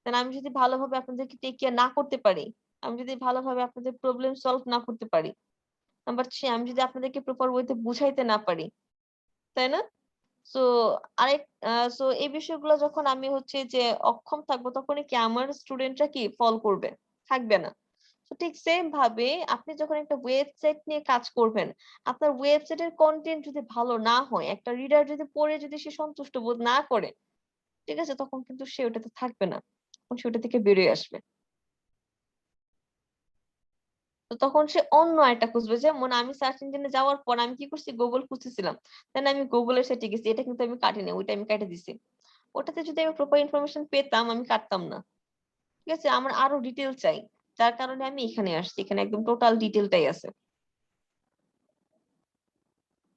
তাহলে আমি যদি ভালোভাবে আপনাদেরকে টেক কেয়ার না করতে পারি, আমি যদি ভালোভাবে আপনাদের প্রবলেম সলভ না করতে পারি, নাম্বার 3, আমি যদি আপনাদেরকে প্রপার ওয়েতে বুঝাইতে না পারি, তাই না। সো আরেক সো এই বিষয়গুলো যখন আমি হচ্ছে যে অক্ষম থাকবো, তখনই কি আমার স্টুডেন্টরা কি ফল করবে? থাকবে না। তো ঠিক সেম ভাবে আপনি যখন একটা ওয়েবসাইট নিয়ে কাজ করবেন, আপনার ওয়েবসাইটের কন্টেন্ট যদি ভালো না হয়, একটা রিডার যদি পড়ে যদি সে সন্তুষ্ট বোধ না করে, ঠিক আছে, তখন কিন্তু সে ওটাতে থাকবে না, তখন সে ওটা থেকে বেরিয়ে আসবে। তো তখন সে অন্য একটা খুঁজবে, যেমন আমি সার্চ ইঞ্জিনে যাওয়ার পর আমি কি করছি, গুগল খুঁজতেছিলাম, তাই আমি গুগলের সাইটে গেছি, এটা কিন্তু আমি কাটিনি, ওইটা আমি কেটে দিছি। ওটাতে যদি আমি প্রপার ইনফরমেশন পেতাম আমি কাটতাম না, ঠিক আছে। আমার আরো ডিটেল চাই, যার কারণে আমি এখানে আসছি, এখানে একদম টোটাল ডিটেলটাই আছে,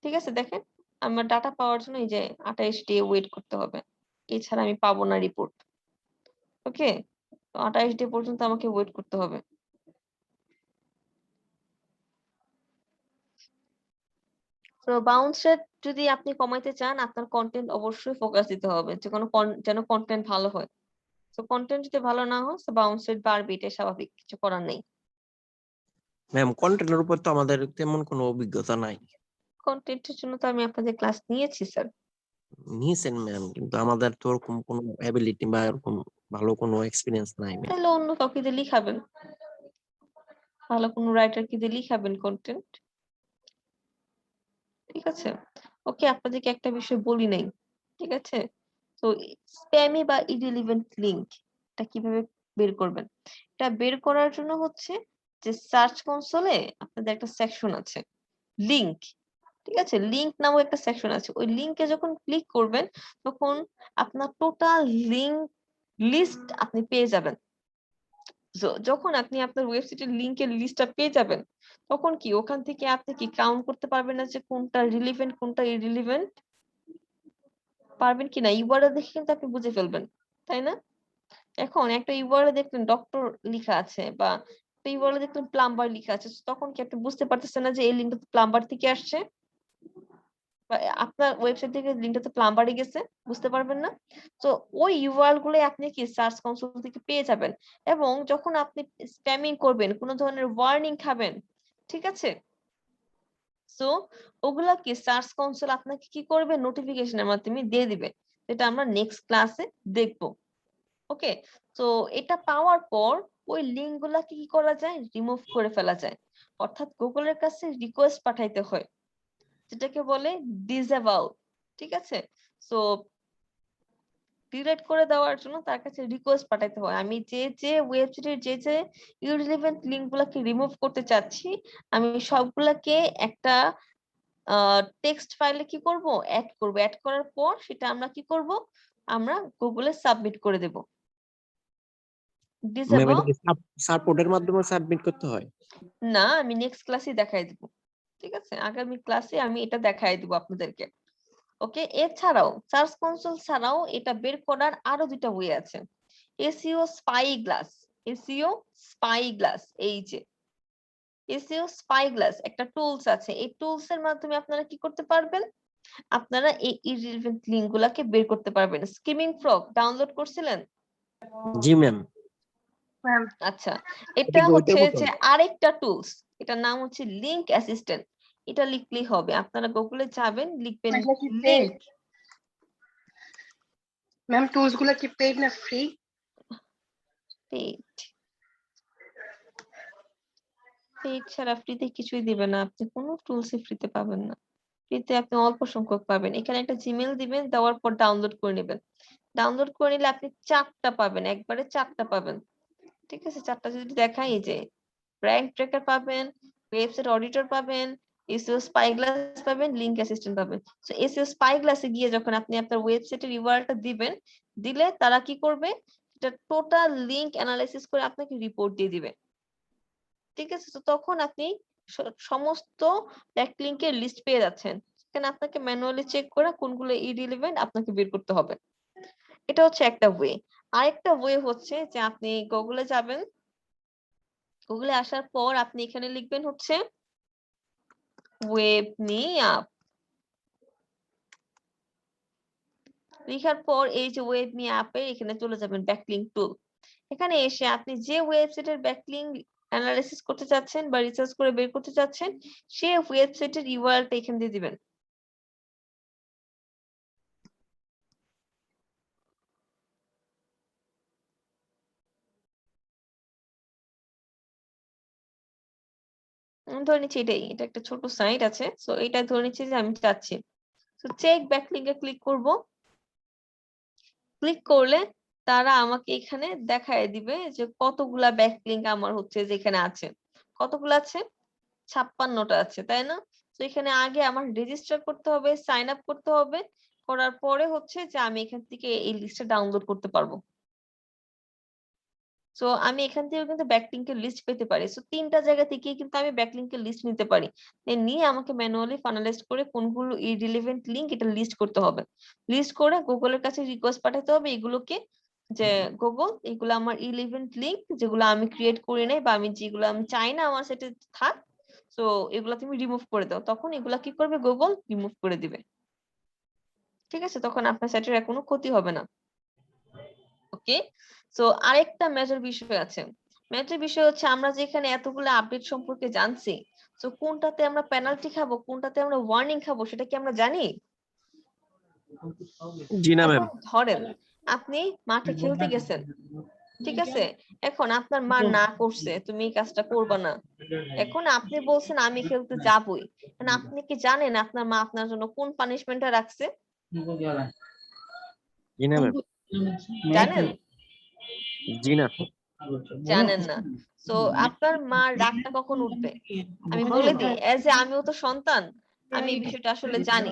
ঠিক আছে। দেখেন, আমার ডাটা পাওয়ার জন্য এই যে 28 ডে ওয়েট করতে হবে, এছাড়া আমি পাবো না রিপোর্ট। ওকে, 28 ডে পর্যন্ত আমাকে ওয়েট করতে হবে। তো বাউন্স রেট যদি আপনি কমাইতে চান আপনার কন্টেন্ট অবশ্যই ফোকাস দিতে হবে, যে কোনো যেন কন্টেন্ট ভালো হয়। তো কন্টেন্ট যদি ভালো না হয় তো বাউন্স রেট বাড়বে, এটা স্বাভাবিক, কিছু করার নেই। ম্যাম কন্টেন্টের উপর তো আমাদের তেমন কোনো অভিজ্ঞতা নাই। কন্টেন্টের জন্য তো আমি আপনাদের ক্লাস নিয়েছি স্যার। নিয়েছেন ম্যাম, কিন্তু আমাদের তো ওরকম কোনো অ্যাবিলিটি বা এরকম ভালো কোনো এক্সপিরিয়েন্স নাই ম্যাম। তাহলে অন্য কাউকে দিয়ে লিখাবেন, ভালো কোনো রাইটার কি দিয়ে লিখাবেন কন্টেন্ট, ঠিক আছে? ওকে, আপনাদেরকে একটা বিষয় বলি নাই, ঠিক আছে? তো স্প্যামি বা ইররিলেভেন্ট লিংক এটা কিভাবে বের করবেন? এটা বের করার জন্য হচ্ছে যে সার্চ কনসোলে আপনাদের একটা সেকশন আছে লিংক, ঠিক আছে? লিংক নামক একটা সেকশন আছে, ওই লিংকে যখন ক্লিক করবেন তখন আপনার টোটাল লিংক লিস্ট আপনি পেয়ে যাবেন। যখন আপনি আপনার ওয়েবসাইটের লিংকের লিস্টটা পেয়ে যাবেন তখন কি ওখান থেকে আপনি কি কাউন্ট করতে পারবেন না যে কোনটা রিলিভেন্ট কোনটা ইররিলেভেন্ট? পারবেন কিনা ইউআরএল দেখে কিন্তু আপনি বুঝে ফেলবেন, তাই না? এখন একটা ইউআরএল দেখলেন ডক্টর লেখা আছে বা একটা ইউআরএল দেখলেন প্লাম্বার লেখা আছে, তখন কি আপনি বুঝতে পারতেছেন না যে এই লিংকটা তো প্লাম্বার থেকে আসছে বা আপনার ওয়েবসাইট থেকে লিংকটা তো প্লাম্বারে গেছে? বুঝতে পারবেন না? তো ওই ইউআরএল গুলো আপনি কি সার্চ কনসোল থেকে পেয়ে যাবেন, এবং যখন আপনি স্প্যামিং করবেন, কোনো ধরনের ওয়ার্নিং খাবেন, ঠিক আছে, সো ওগুলা কি সার্চ কনসোল আপনাকে কি করবে, নোটিফিকেশনের মাধ্যমে দিয়ে দিবে, যেটা আমরা নেক্সট ক্লাসে দেখবো। ওকে, তো এটা পাওয়ার পর ওই লিংক গুলাকে কি করা যায়, রিমুভ করে ফেলা যায়, অর্থাৎ গুগলের কাছে রিকোয়েস্ট পাঠাইতে হয়, যেটাকে বলে ডিসঅ্যাভাউ, ঠিক আছে? সো ডিলিট করে দেওয়ার জন্য তার কাছে রিকোয়েস্ট পাঠাইতে হয়, আমি যে ওয়েবসাইটের যে ইররিলেভেন্ট লিংক গুলাকে রিমুভ করতে চাচ্ছি আমি সবগুলাকে একটা টেক্সট ফাইলে কি করব, অ্যাড করব, অ্যাড করার পর সেটা আমরা কি করব, আমরা গুগলে সাবমিট করে দেব। ম্যাম ডিসঅ্যাভাউ এটা কি সাপোর্টের মাধ্যমে সাবমিট করতে হয়? না, আমি নেক্সট ক্লাসে দেখাই দিব, ঠিক আছে? আগামী ক্লাসে আমি এটা দেখাই দিব আপনাদেরকে। ওকে, এছাড়াও সার্চ কনসোল ছাড়াও এটা বের করার আরো দুটা ওয়ে আছে। SEO spy glass, SEO spy glass, এই যে এসইও স্পাই গ্লাস একটা টুলস আছে, এই টুলস এর মাধ্যমে আপনারা কি করতে পারবেন, আপনারা এই ইররিলেভেন্ট লিংক গুলাকে বের করতে পারবেন। স্কিমিং ফ্রগ ডাউনলোড করছিলেন? জি ম্যাম। ম্যাম আচ্ছা, এটা এটা কি ওইটার হচ্ছে মতন? যে আরেকটা টুলস, এটার নাম হচ্ছে লিংক অ্যাসিস্ট্যান্ট। এটা লিখলেই হবে, আপনারা গুগলে যাবেন, লিখবেন এটা কি পেড? লিংক। ম্যাম টুলস গুলো কি পেড না ফ্রি? পেইড, পেইড ছাড়া ফ্রিতে কিছুই দিবে না, আপনি কোনো টুলসই ফ্রিতে পাবেন না। ফ্রিতে আপনি অল্প সংখ্যক পাবেন। এখানে একটা জিমেল দিবেন, দেওয়ার পর ডাউনলোড করে নেবেন। ডাউনলোড করে নিলে আপনি 4টা পাবেন, একবারে 4টা পাবেন, ঠিক আছে? 4টা যদি দেখাই, এই যে র্যাঙ্ক ট্র্যাকার পাবেন, ওয়েবসাইট অডিটর পাবেন, এসইও স্পাই গ্লাস পাবেন, লিংক অ্যাসিস্ট্যান্ট পাবেন। সো এসইও স্পাই গ্লাসে গিয়ে যখন আপনি আপনার ওয়েবসাইটের ইউআরএলটা দিবেন, দিলে তারা কি করবে, এটা টোটাল লিংক অ্যানালাইসিস করে আপনাকে রিপোর্ট দিয়ে দিবে, ঠিক আছে? তো তখন আপনি সমস্ত ব্যাকলিংকের লিস্ট পেয়ে যাচ্ছেন, সেখানে আপনাকে ম্যানুয়ালি চেক করে কোনগুলো ইররিলেভেন্ট আপনাকে বের করতে হবে। এটা হচ্ছে একটা ওয়ে। আরেকটা ওয়ে হচ্ছে যে আপনি গুগলে যাবেন, গুগলে আসার পর আপনি এখানে লিখবেন হচ্ছে ওয়েব মি আপ, লেখার পর এই যে ওয়েব মি আপে এখানে চলে যাবেন ব্যাকলিংক টুল। এখানে এসে আপনি যে ওয়েবসাইটের ব্যাকলিংক অ্যানালাইসিস করতে চাচ্ছেন বা রিসার্চ করে বের করতে চাচ্ছেন সেই ওয়েবসাইটের ইউআরএলটা এখানে দিয়ে দিবেন। ধরে নিচ্ছি এটা একটা ছোট সাইট আছে, সো এটা ধরে নিচ্ছি যে আমি চাচ্ছি, তো চেক ব্যাকলিংকে ক্লিক করব। ক্লিক করলে তারা আমাকে এখানে দেখায় দিবে যে কতগুলা ব্যাকলিংক আমার হচ্ছে যেখানে আছে, কতগুলা আছে, 56টা আছে, তাই না? তো এখানে আগে আমার রেজিস্টার করতে হবে, সাইন আপ করতে হবে, করার পরে হচ্ছে যে আমি এখান থেকে এই লিস্টটা ডাউনলোড করতে পারবো। সো আমি এখান থেকে কিন্তু ব্যাকলিংকের লিস্ট পেতে পারি। সো 3টা জায়গা থেকে কিন্তু আমি ব্যাকলিংকের লিস্ট নিতে পারি, নিয়ে আমাকে ম্যানুয়ালি ফাইনালাইজ করে কোনগুলো ইররিলেভেন্ট লিংক এটা লিস্ট করতে হবে, লিস্ট করে গুগলের কাছে রিকোয়েস্ট পাঠাতে হবে এগুলোকে, যে গুগল এগুলো আমার ইররিলেভেন্ট লিংক যেগুলো আমি ক্রিয়েট করি নাই বা আমি যেগুলো আমি চাই না আমার সেটা থাক, সো এগুলা তুমি রিমুভ করে দাও, তখন এগুলা কি করবে, গুগল রিমুভ করে দিবে। ঠিক আছে, তখন আপনার সাইটের আর কোনো ক্ষতি হবে না। ওকে, সো আরেকটা মেজর বিষয় আছে। মেজর বিষয় হচ্ছে আমরা যে এখানে এতগুলো আপডেট সম্পর্কে জানছি, তো কোনটাতে আমরা পেনাল্টি খাবো, কোনটাতে আমরা ওয়ার্নিং খাবো, সেটা কি আমরা জানি? জি না ম্যাম। এখন ধরেন আপনি মাঠে খেলতে গেছেন, ঠিক আছে, এখন আপনার মা না করছে তুমি এই কাজটা করবা না, এখন আপনি বলছেন আমি খেলতে যাবই, এখন আপনি কি জানেন আপনার মা আপনার জন্য কোন পানিশমেন্টটা রাখছে? জি না ম্যাম। জানেন? জি না। জানেন না। তো আপনার মার রাগটা কখন উঠবে? আমি বলে দিই, এজ এ আমিও তো সন্তান, আমি এই বিষয়টা আসলে জানি।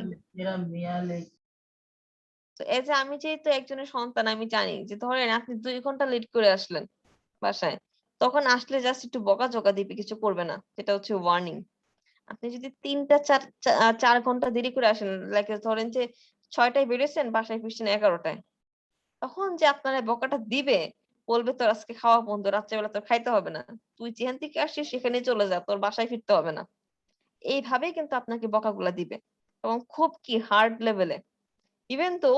তো এজ এ আমি যেহেতু একজনের সন্তান, আমি জানি যে ধরেন আপনি 2 ঘন্টা লেট করে আসলেন বাসায়, তখন আসলে জাস্ট একটু বকাঝকা দিবে, কিছু করবে না, যেটা হচ্ছে ওয়ার্নিং। আপনি যদি 4 ঘন্টা দেরি করে আসেন, লাইক ধরেন যে 6টায় বেরিয়েছেন, বাসায় ফিরছেন 11টায়, তখন যে আপনারা বকাটা দিবে, বলবে তোর আজকে খাওয়া বন্ধ, রাত্রেবেলা তোর খাইতে হবে না, তুই যেখান থেকে আসছিস সেখানে চলে যা, তোর বাসায় ফিরতে হবে না। এইভাবেই কিন্তু আপনাকে বকাগুলা দিবে, এবং খুব কি হার্ড লেভেলে। ইভেন তো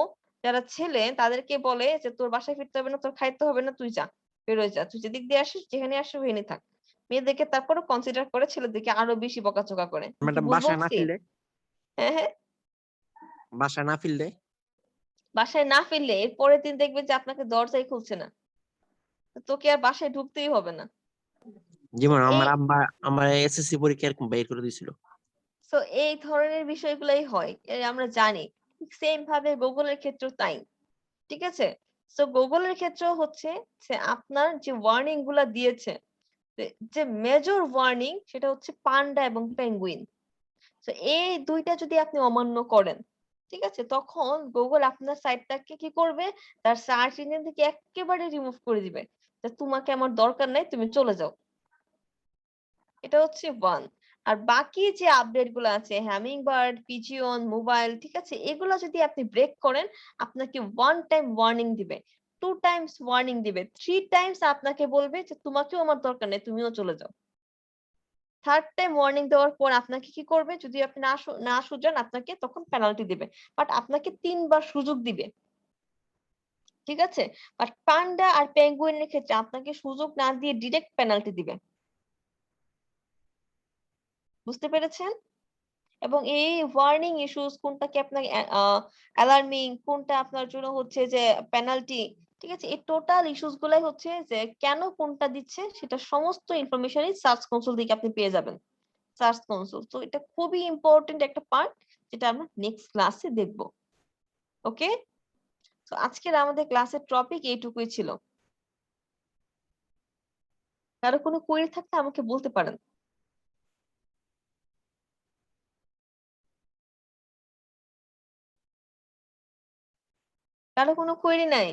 যারা ছেলে তাদেরকে বলে যে তোর বাসায় ফিরতে হবে না, তোর খাইতে হবে না, তুই যা, বেরোয় যা, তুই যেদিক দিয়ে আসিস, যেখানে আসিস ওখানে থাক। মেয়েদেরকে তারপরে কনসিডার করে, ছেলেদেরকে আরো বেশি বকাঝকা করে। আমি কি ম্যাডাম ভুল বাসায় না বলছি? ফিরলে, হ্যাঁ হ্যাঁ, বাসায় না ফিরলে বাসায় না ফিরলে এর পরের দিন দেখবে যে আপনাকে দরজাই খুলছে না, তো তোকে আর বাসায় ঢুকতেই হবে না। তো যেমন এই আমার আব্বা আমার এসএসসি পরীক্ষা এরকম বের করে দিয়েছিল। তো এই ধরনের বিষয়গুলাই হয়, আমরা জানি। সেম ভাবে গুগলের ক্ষেত্রেও তাই, ঠিক আছে। তো গুগলের ক্ষেত্রেও হচ্ছে যে আপনার যে ওয়ার্নিং গুলা দিয়েছে, যে মেজর ওয়ার্নিং, সেটা হচ্ছে পান্ডা এবং পেঙ্গুইন। তো এই দুইটা যদি আপনি অমান্য করেন, ঠিক আছে, তখন গুগল আপনার সাইটটাকে কি করবে, তার সার্চ ইঞ্জিন থেকে একেবারে রিমুভ করে দিবে, যে তোমাকে আমার দরকার নাই, তুমি চলে যাও। এটা হচ্ছে ওয়ান। আর বাকি যে আপডেট গুলো আছে, হ্যামিং বার্ড, পিজিয়ন, মোবাইল, ঠিক আছে, এগুলো যদি আপনি ব্রেক করেন, আপনাকে 1 টাইম ওয়ার্নিং দিবে, 2 টাইমস ওয়ার্নিং দিবে, 3 টাইমস আপনাকে বলবে যে তোমাকেও আমার দরকার নেই, তুমিও চলে যাও। 3rd টাইম ওয়ার্নিং দেওয়ার পর আপনাকে কি করবে, যদি আপনি না শুধরান, আপনাকে তখন পেনাল্টি দিবে, বাট আপনাকে 3 বার সুযোগ দিবে, ঠিক আছে। বাট পান্ডা আর পেঙ্গুইনের ক্ষেত্রে আপনাকে সুযোগ না দিয়ে ডিরেক্ট পেনাল্টি দিবে। বুঝতে পেরেছেন? এবং এই ওয়ার্নিং ইস্যুস কোনটা কি আপনার অ্যালার্মিং, কোনটা আপনার জন্য হচ্ছে যে পেনাল্টি, ঠিক আছে, এই টোটাল ইস্যুস গুলাই হচ্ছে যে কেন কোনটা দিচ্ছে, সেটা সমস্ত ইনফরমেশনই সার্চ কনসোল থেকে আপনি পেয়ে যাবেন। সার্চ কনসোল, তো এটা খুবই ইম্পর্টেন্ট একটা পার্ট, যেটা আমরা নেক্সট ক্লাসে দেখব। ওকে, তো আজকের আমাদের ক্লাসের টপিক এইটুকুই ছিল। কারো কোনো কোয়েরি থাকলে আমাকে বলতে পারেন। কারো কোনো কোয়েরি নাই?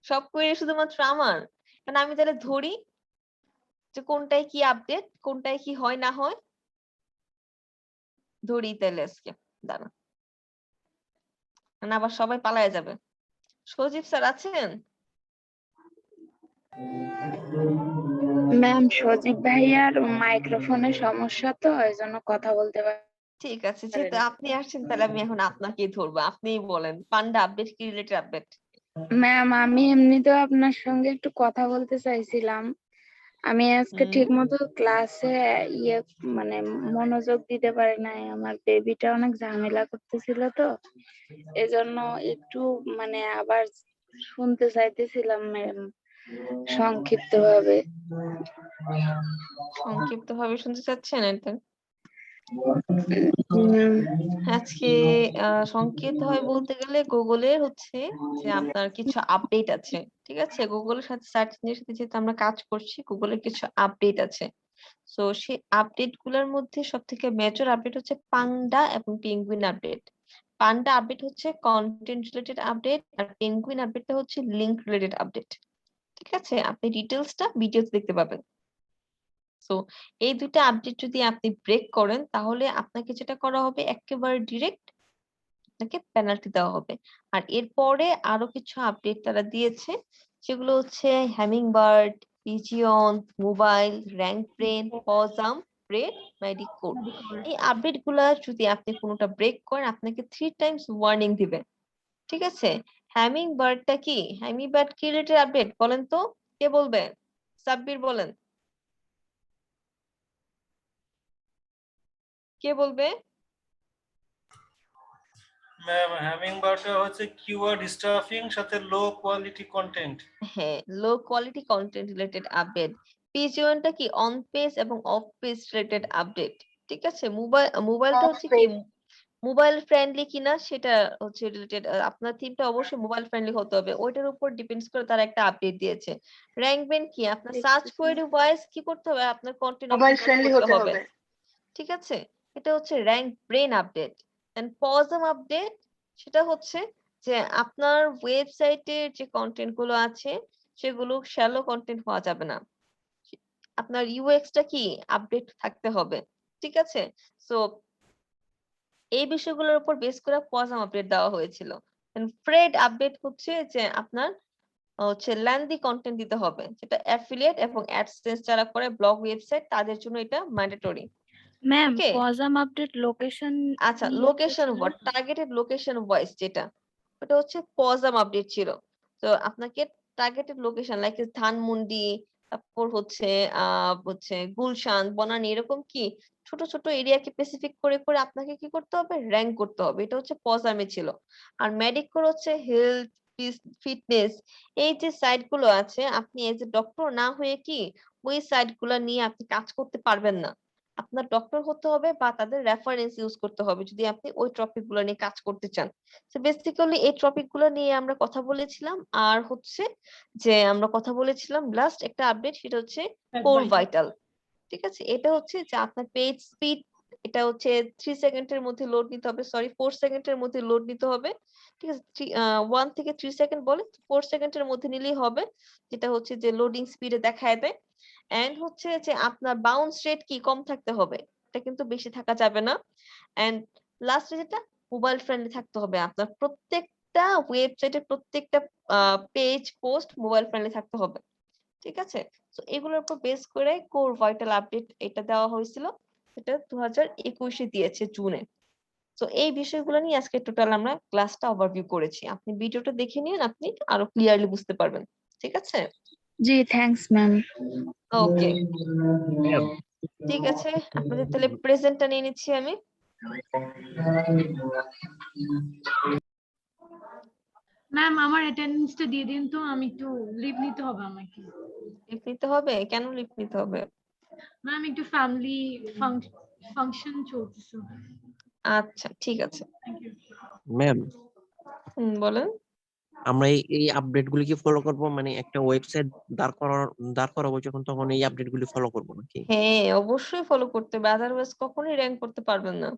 সব কোয়েরি শুধুমাত্র আমার? কারণ আমি তাহলে ধরি যে কোনটায় কি আপডেট, কোনটায় কি হয় না হয়, ধরি তাহলে আজকে। দাঁড়া, না আবার সবাই পালায় যাবে। সজীব স্যার আছেন? ম্যাম সজীব ভাইয়ার মাইক্রোফোনের সমস্যা, তো এই জন্য কথা বলতে পারেন। ঠিক আছে, যেহেতু আপনি আসছেন তাহলে আমি এখন আপনাকেই ধরবো, আপনিই বলেন পান্ডা আপডেট কি রিলেটেড আপডেট? ম্যাম আমি এমনিতেও আপনার সঙ্গে একটু কথা বলতে চাইছিলাম। আমি আজকে ঠিক মতো ক্লাসে ইয়ে মানে মনোযোগ দিতে পারি নাই, আমার বেবিটা অনেক ঝামেলা করতেছিল, তো এজন্য একটু মানে আবার শুনতে চাইতেছিলাম ম্যাম, সংক্ষিপ্ত ভাবে। সংক্ষিপ্ত ভাবে শুনতে চাচ্ছেন এটা? আজকে সংক্ষিপ্ত ভাবে বলতে গেলে গুগলের হচ্ছে যে আপনার কিছু আপডেট আছে, ঠিক আছে, গুগলের সাথে সার্চ ইঞ্জিনের সাথে যেহেতু আমরা কাজ করছি, গুগলের কিছু আপডেট আছে। সো সেই আপডেট গুলোর মধ্যে সব থেকে মেজর আপডেট হচ্ছে পান্ডা এবং পেঙ্গুইন আপডেট। পান্ডা আপডেট হচ্ছে কন্টেন্ট রিলেটেড আপডেট, আর পেঙ্গুইন আপডেটটা হচ্ছে লিংক রিলেটেড আপডেট। ঠিক আছে, আপনি ডিটেলসটা ভিডিওতে দেখতে পাবেন। সো এই দুইটা আপডেট যদি আপনি ব্রেক করেন, তাহলে আপনাকে যেটা করা হবে, একেবারে ডিরেক্ট আপনাকে পেনাল্টি দেওয়া হবে। আর এরপরে আরো কিছু আপডেট তারা দিয়েছে, সেগুলো হচ্ছে hummingbird, pigeon, mobile, rank brain, Possum, spread, মেডিকোর। এই আপডেট গুলা যদি আপনি কোনোটা ব্রেক করেন আপনাকে 3 টাইমস ওয়ার্নিং দিবে। ঠিক আছে, হ্যামিং বার্ডটা কি? হ্যামিং বার্ড কি রিলেটেড আপডেট বলেন তো, কে বলবে? সাব্বির বলেন, কে বলবে? ম্যাম হ্যামিং বার্ডটা হচ্ছে কিওয়ার্ড স্টাফিং সাথে লো কোয়ালিটি কন্টেন্ট। হ্যাঁ, low quality content related update. PG1টা কি অন পেজ এবং অফ পেজ রিলেটেড আপডেট। ঠিক আছে, মোবাইলটা হচ্ছে কি মোবাইল ফ্রেন্ডলি কিনা সেটা হচ্ছে রিলেটেড। আপনার থিমটা অবশ্যই মোবাইল ফ্রেন্ডলি হতে হবে, ওইটার উপর ডিপেন্ডস করে তারা একটা আপডেট দিয়েছে। র্যাঙ্ক বেন কি? আপনার সার্চ কোয়েরি ওয়াইজ কি করতে হবে? আপনার কন্টেন্ট মোবাইল অপটিমাইজ ফ্রেন্ডলি করতে হতে হবে। হবে। ঠিক আছে, এটা হচ্ছে rank brain update. And Possum update, সেটা হচ্ছে যে আপনার ওয়েবসাইটের যে কন্টেন্ট গুলো আছে সেগুলো শ্যালো কন্টেন্ট হওয়া যাবে না, আপনার ইউএক্সটা কি আপডেট থাকতে হবে। ঠিক আছে, সো এই বিষয়গুলোর উপর বেস করে পজম আপডেট দেওয়া হয়েছিল। ফ্রেড আপডেট হচ্ছে যে আপনার হচ্ছে লেন্দি কন্টেন্ট দিতে হবে, যেটা অ্যাফিলিয়েট এবং অ্যাডসেন্স যারা করে ব্লগ ওয়েবসাইট তাদের জন্য এটা mandatory. Ma'am okay, Possum update location আচ্ছা, location word targeted location voice যেটা, ওটা হচ্ছে পজাম আপডেট ছিল। তো আপনাকে টার্গেটেড লোকেশন লাইক ধানমন্ডি, তারপর হচ্ছে গুলশান, বনানী, এরকম কি ছোট ছোট এরিয়াকে স্পেসিফিক করে করে আপনাকে কি করতে হবে? র্যাঙ্ক করতে হবে। এটা হচ্ছে পজামে ছিল। আর মেডিকোর হচ্ছে হেলথ, ফিটনেস, এই যে সাইট গুলো আছে আপনি এজ এ ডক্টর না হয়ে কি ওই সাইট গুলো নিয়ে আপনি কাজ করতে পারবেন না। আপনার ডক্টর হতে হবে বা তাদের রেফারেন্স ইউজ করতে হবে যদি আপনি ওই টপিক গুলো নিয়ে কাজ করতে চান। তো বেসিক্যালি এই টপিক গুলো নিয়ে আমরা কথা বলেছিলাম। আর হচ্ছে যে আমরা কথা বলেছিলাম লাস্ট একটা আপডেট, সেটা হচ্ছে কোর ভাইটাল। ঠিক আছে, এটা হচ্ছে যে আপনার পেজ স্পিড, এটা হচ্ছে 3 সেকেন্ডের মধ্যে লোড নিতে হবে, সরি 4 সেকেন্ডের মধ্যে লোড নিতে হবে। ঠিক আছে, 1 থেকে 3 সেকেন্ড বলে 4 সেকেন্ডের মধ্যে নিলেই হবে, যেটা হচ্ছে যে লোডিং স্পিডে দেখায় দেয়। এন্ড হচ্ছে যে আপনার বাউন্স রেট কি কম থাকতে হবে, এটা কিন্তু বেশি থাকা যাবে না। এন্ড লাস্টে যেটা মোবাইল ফ্রেন্ডলি থাকতে হবে, আপনার প্রত্যেকটা ওয়েবসাইটের প্রত্যেকটা পেজ পোস্ট মোবাইল ফ্রেন্ডলি থাকতে হবে। ঠিক আছে, তো এগুলোর উপর বেস করে কোর ভাইটাল আপডেট এটা দেওয়া হয়েছিল, এটা 2021-এ দিয়েছে জুনে। তো এই বিষয়গুলো নিয়ে আজকে টোটাল আমরা ক্লাসটা ওভারভিউ করেছি। আপনি ভিডিওটা দেখে নিন, আপনি আরো ক্লিয়ারলি বুঝতে পারবেন। ঠিক আছে, জি থ্যাঙ্কস ম্যাম। ওকে, ম্যাম ঠিক আছে, আপনাদের তাহলে প্রেজেন্টটা নিয়ে নিচ্ছি আমি। ম্যাম আমার অ্যাটেন্ডেন্সটা দিয়ে দিন তো, আমি একটু লিভ নিতে হবে আমাকে। লিভ নিতে হবে? কেন লিভ নিতে হবে? ম্যাম একটু ফ্যামিলি ফাংশন চলতেছে। আচ্ছা ঠিক আছে, থ্যাংক ইউ। ম্যাম বলেন। আমরা এই আপডেট গুলি কি ফলো করবো, মানে একটা ওয়েবসাইট দাঁড় করাবো যখন তখন এই আপডেট গুলি ফলো করবো নাকি? হ্যাঁ, অবশ্যই ফলো করতে হবে, আদারওয়াইজ কখনোই র্যাঙ্ক করতে পারবেন না।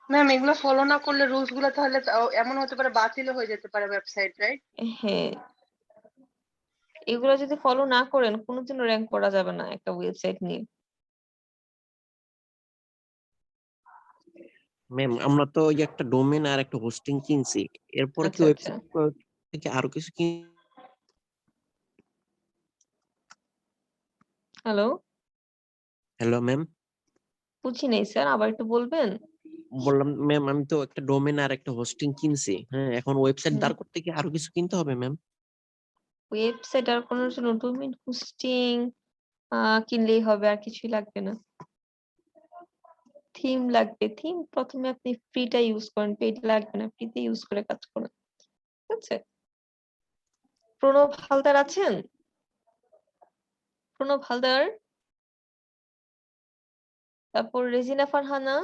ম্যাম এগুলো ফলো না করলে রুলস গুলো তাহলে এমন হতে পারে বাতিল হয়ে যেতে পারে ওয়েবসাইট, রাইট? হ্যাঁ, এগুলো যদি ফলো না করেন কোনোদিনও র্যাঙ্ক করা যাবে না একটা ওয়েবসাইট নিয়ে। ম্যাম আমরা তো ওই যে একটা ডোমেন আর একটা হোস্টিং কিনছি, এরপর কি আচ্ছা আচ্ছা, ওয়েবসাইট থেকে আরো কিছু কি? হ্যালো, হ্যালো ম্যাম, বুঝি নেই স্যার, আবার একটু বলবেন? বললাম ম্যাম আমি তো একটা ডোমেন আর একটা হোস্টিং কিনছি, হ্যাঁ এখন ওয়েবসাইট হুম, দাঁড় করতে কি আরো কিছু কিনতে হবে ম্যাম? ওয়েবসাইট আর কোনো জন্য ডোমেইন হোস্টিং কিনলেই হবে, আর কিছুই লাগবে না। থিম লাগবে, থিম প্রথমে আপনি ফ্রিটা ইউজ করেন, পেইড লাগবে না, ফ্রিতে ইউজ করে কাজ করেন। ঠিক আছে, প্রণব হালদার আছেন? প্রণব হালদার, তারপর রেজিনা ফারহানা,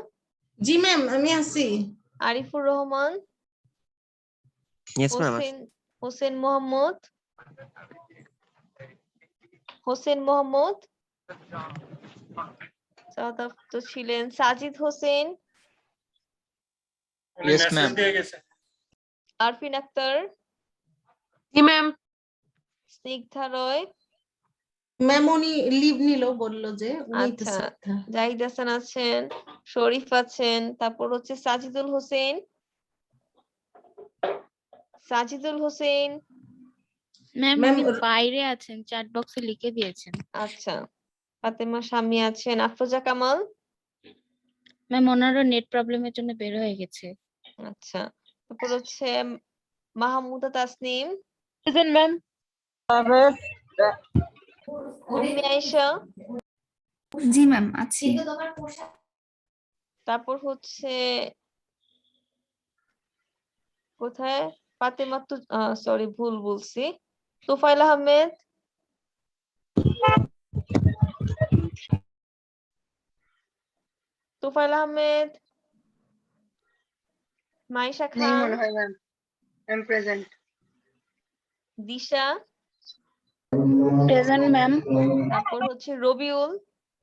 জি ম্যাম আমি আছি। Arifur Rahman, yes ma'am. হোসেন মোহাম্মদ, তো ছিলেন সাজিদ হোসেন, উনি মেসেজ দিয়ে গেছে। আরফিন আক্তার, জি ম্যাম। স্নিগ্ধা রয়, ম্যাম উনি লিভ নিল, বললো যে উনি তো আচ্ছা, শ্রদ্ধা। জাহিদ হাসান আছেন, শরীফ আছেন, তারপর হচ্ছে সাজিদুল হোসেন, ম্যাম ম্যাম উনি বাইরে আছেন, চ্যাট বক্সে লিখে দিয়েছেন। আচ্ছা, ফাতেমা শাম্মী আছেন, আফরোজা কামাল। ম্যাম ওনারও নেট প্রবলেমের জন্য বের হয়ে গেছে। আচ্ছা, তারপর হচ্ছে মাহমুদা তাসনিম, প্রেজেন্ট ম্যাম। উম্মে আয়েশা, জি ম্যাম আছি। তারপর হচ্ছে কোথায় ফাতেমা, তো সরি ভুল বলছি, তোফাইল আহমেদ, তোফাইল আহমেদ, মাইশা নেই খান, মনে হয় ma'am. I am present. Disha, present ma'am. তারপর হচ্ছে রবিউল,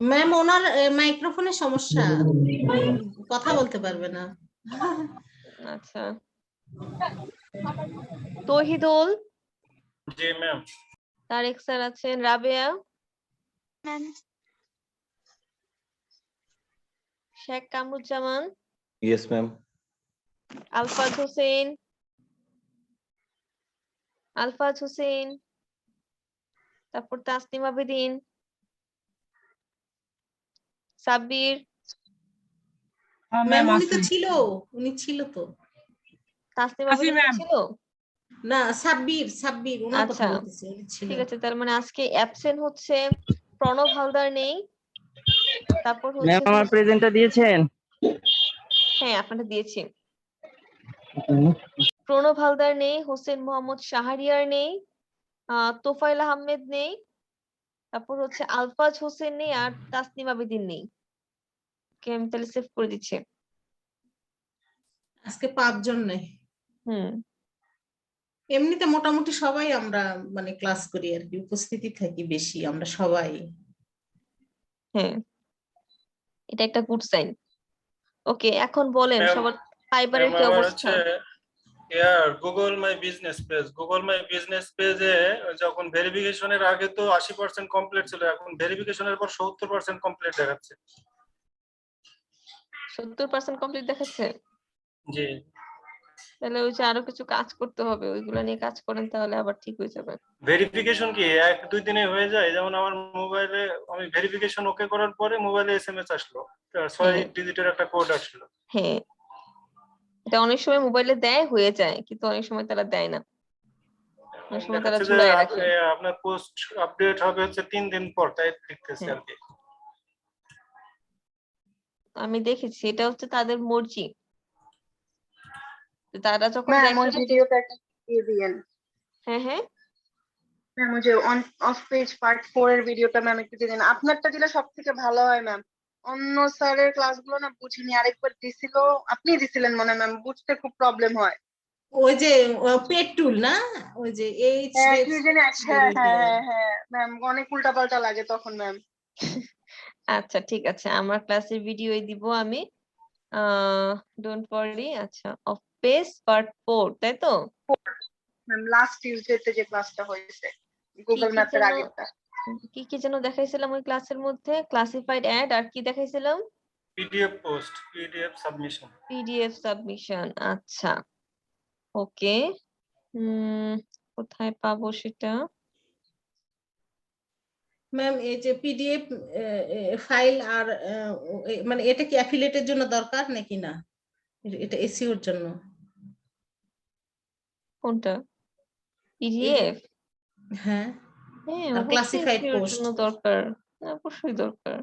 ম্যাম ওনার মাইক্রোফোনের সমস্যা, কথা বলতে পারবে না। আচ্ছা, তৌহিদুল, জি ম্যাম। তারেক স্যার আছেন, Rabeya, ma'am. Sheikh Kamruzzaman, Yes, ma'am. Alfaz Hossain, Alfaz Hossain, তারপর তাসনিম আবেদিন, সাব্বির, ম্যাম উনি তো ছিল, উনি ছিল তো। তাসনিম আবেদিন ছিল। না, সাব্বির ওনার কথা আচ্ছা, বলতেছি, উনি ছিল। ঠিক আছে, তার মানে আজকে অ্যাবসেন্ট হচ্ছে প্রণব হালদার নেই, তারপর ম্যাম হচ্ছে আমার প্রেজেন্টটা দিয়েছেন? হ্যাঁ আপনাকে দিয়েছি। প্রণব হালদার নেই, হোসেন মোহাম্মদ শাহরিয়ার নেই, তোফাইল আহমেদ নেই, তারপর হচ্ছে আলফাজ হোসেন নেই, আর তাসনিম আবেদিন নেই। ওকে, আমি তাহলে সেভ করে দিচ্ছি। আজকে 5 জন নেই। হুম, এমনিতে মোটামুটি সবাই আমরা মানে ক্লাস করি আর কি, উপস্থিতি থাকি বেশি আমরা সবাই। হ্যাঁ, এটা একটা গুড সাইন। ওকে, এখন বলেন ম্যাম, সবার ফাইবারের কি আমার অবস্থা? হচ্ছে গুগল মাই বিজনেস পেজে যখন ভেরিফিকেশনের আগে তো 80% কমপ্লিট ছিল, এখন ভেরিফিকেশনের পর 70% কমপ্লিট দেখাচ্ছে। 70% কমপ্লিট দেখাচ্ছে? জি। তাহলে ওই যে আরো কিছু কাজ করতে হবে, ওইগুলা নিয়ে কাজ করেন তাহলে আবার ঠিক হয়ে যাবে। ভেরিফিকেশন কি 1-2 দিনে হয়ে যায়? যেমন আমার মোবাইলে আমি ভেরিফিকেশন ওকে করার পরে মোবাইলে এসএমএস আসলো, 6 ডিজিটের একটা কোড আসলো। হ্যাঁ, এটা অনেক সময় মোবাইলে দেয়, হয়ে যায়, কিন্তু অনেক সময় তারা দেয় না, অনেক সময় তারা দেখাচ্ছে যে ঝুলায় রাখে। আপনার পোস্ট আপডেট হবে হচ্ছে 3 দিন পর, তাই লিখতেছে আর কি। আমি দেখেছি, এটা হচ্ছে তাদের মর্জি, তারা যখন ম্যাম ওই দেখে। ভিডিওটা দিয়ে দিয়েন। হ্যাঁ হ্যাঁ, ম্যাম ওই যে অন অফ পেজ পার্ট 4 এর ভিডিওটা ম্যাম একটু দিয়ে দিন। আপনারটা দিলে সবথেকে ভালো হয় ম্যাম। অন্য স্যারের ক্লাসগুলো না বুঝিনি, আরেকবার দিছিল, আপনি দিছিলেন মনে হয় ম্যাম, বুঝতে খুব প্রবলেম হয়। ওই যে পেট টুল না, ওই যে এইচ হ্যাঁ কি জানি, হ্যাঁ হ্যাঁ হ্যাঁ হ্যাঁ ম্যাম, অনেক উল্টাপাল্টা লাগে তখন ম্যাম। আচ্ছা ঠিক আছে, আমার ক্লাসের ভিডিওই দিব আমি, ডোন্ট ওয়ারি। আচ্ছা, অফ পেজ পার্ট 4, তাই তো? ম্যাম লাস্ট টিউসডেতে যে ক্লাসটা হয়েছে গুগল ম্যাপের আগেরটা। কি কি যেন দেখাইছিলাম ওই ক্লাসের মধ্যে? ক্লাসিফাইড অ্যাড, আর কি দেখাইছিলাম? PDF post, PDF submission. PDF submission. আচ্ছা, ওকে, কোথায় পাবো সেটা? ম্যাম এই যে পিডিএফ ফাইল আর মানে এটা কি অ্যাফিলিয়েটের জন্য দরকার নাকি না? এটা এসইওর জন্য। কোনটা? পিডিএফ? হ্যাঁ, হ্যাঁ, আর অবশ্যই ক্লাসিফাইড SEO এর পোস্ট। জন্য দরকার, অবশ্যই দরকার।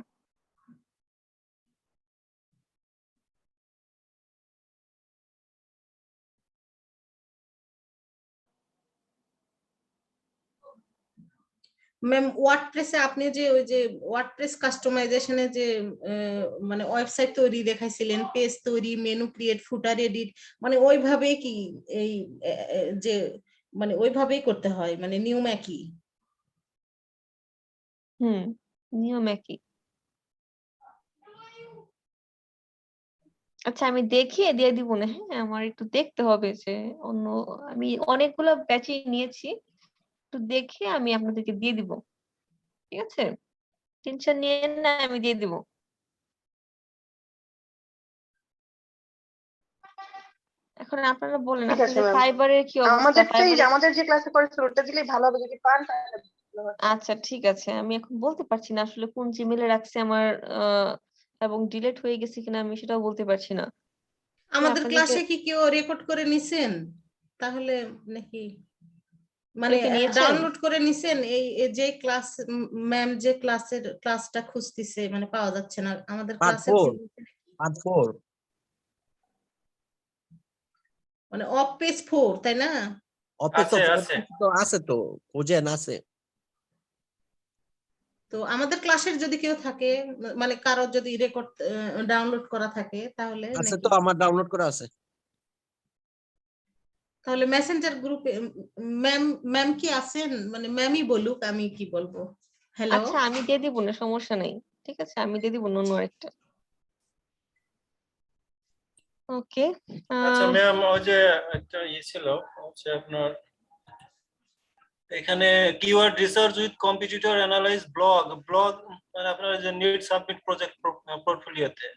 ম্যাম ওয়ার্ডপ্রেসে আপনি যে ওই যে ওয়ার্ডপ্রেস কাস্টমাইজেশনে যে মানে ওয়েবসাইট তৈরি দেখাইছিলেন, পেজ তৈরি, মেনু ক্রিয়েট, ফুটার এডিট, মানে ওইভাবে কি এই যে মানে ওইভাবেই করতে হয়, মানে নিয়ম একই? নিয়ম একই। আচ্ছা, আমি দেখিয়ে দিয়ে দিব না, হ্যাঁ আমার একটু দেখতে হবে যে অন্য, আমি অনেকগুলো ব্যাচই নিয়েছি, একটু দেখে আমি আপনাদেরকে দিয়ে দিব, ঠিক আছে? টেনশন নিয়েন না, আমি দিয়ে দিব। এখন আপনারা বলেন ঠিক আছে আপনাদের ম্যাম, ফাইবারের কি অবস্থা? আমাদেরটাই ফাইবারে আমাদের যে ক্লাসে করেছিল ওটা দিলেই ভালো হবে যদি পান। আচ্ছা ঠিক আছে, আমি এখন বলতে পারছি না আসলে কোন জিমেলে রাখছি আমার এবং ডিলিট হয়ে গেছে কিনা আমি সেটাও বলতে পারছি না। আমাদের আপনাদেরকে ক্লাসে কি কেউ রেকর্ড করে নিছেন তাহলে নাকি মানে কেউ কি নিয়েছেন? ডাউনলোড করে নিছেন এই যে ক্লাস ম্যাম যে ক্লাসটা খুঁজতেছে মানে পাওয়া যাচ্ছে না আমাদের পার্ট ক্লাসের 4 মানে অফ পেজ 4 তাই না? অফিস আছে, অফ আছে। তো আছে তো খোঁজেন আছে। তো আমাদের ক্লাসের যদি কেউ থাকে মানে কারো যদি রেকর্ড ডাউনলোড করা থাকে তাহলে আছে নাকি তো আমার ডাউনলোড করা আছে। তাহলে মেসেঞ্জার গ্রুপে ম্যাম কি আছেন মানে ম্যামই বলুক আমি কি বলবো। হ্যালো আচ্ছা আমি দিয়ে দিব না, সমস্যা নেই, ঠিক আছে আমি দিয়ে দিব অন্য আরেকটা। ওকে আচ্ছা ম্যাম, ওই যে একটা ছিল হচ্ছে আপনার এখানে keyword research with competitor analyse blog মানে আপনার যে নিড সাবমিট প্রজেক্ট পোর্টফোলিওতে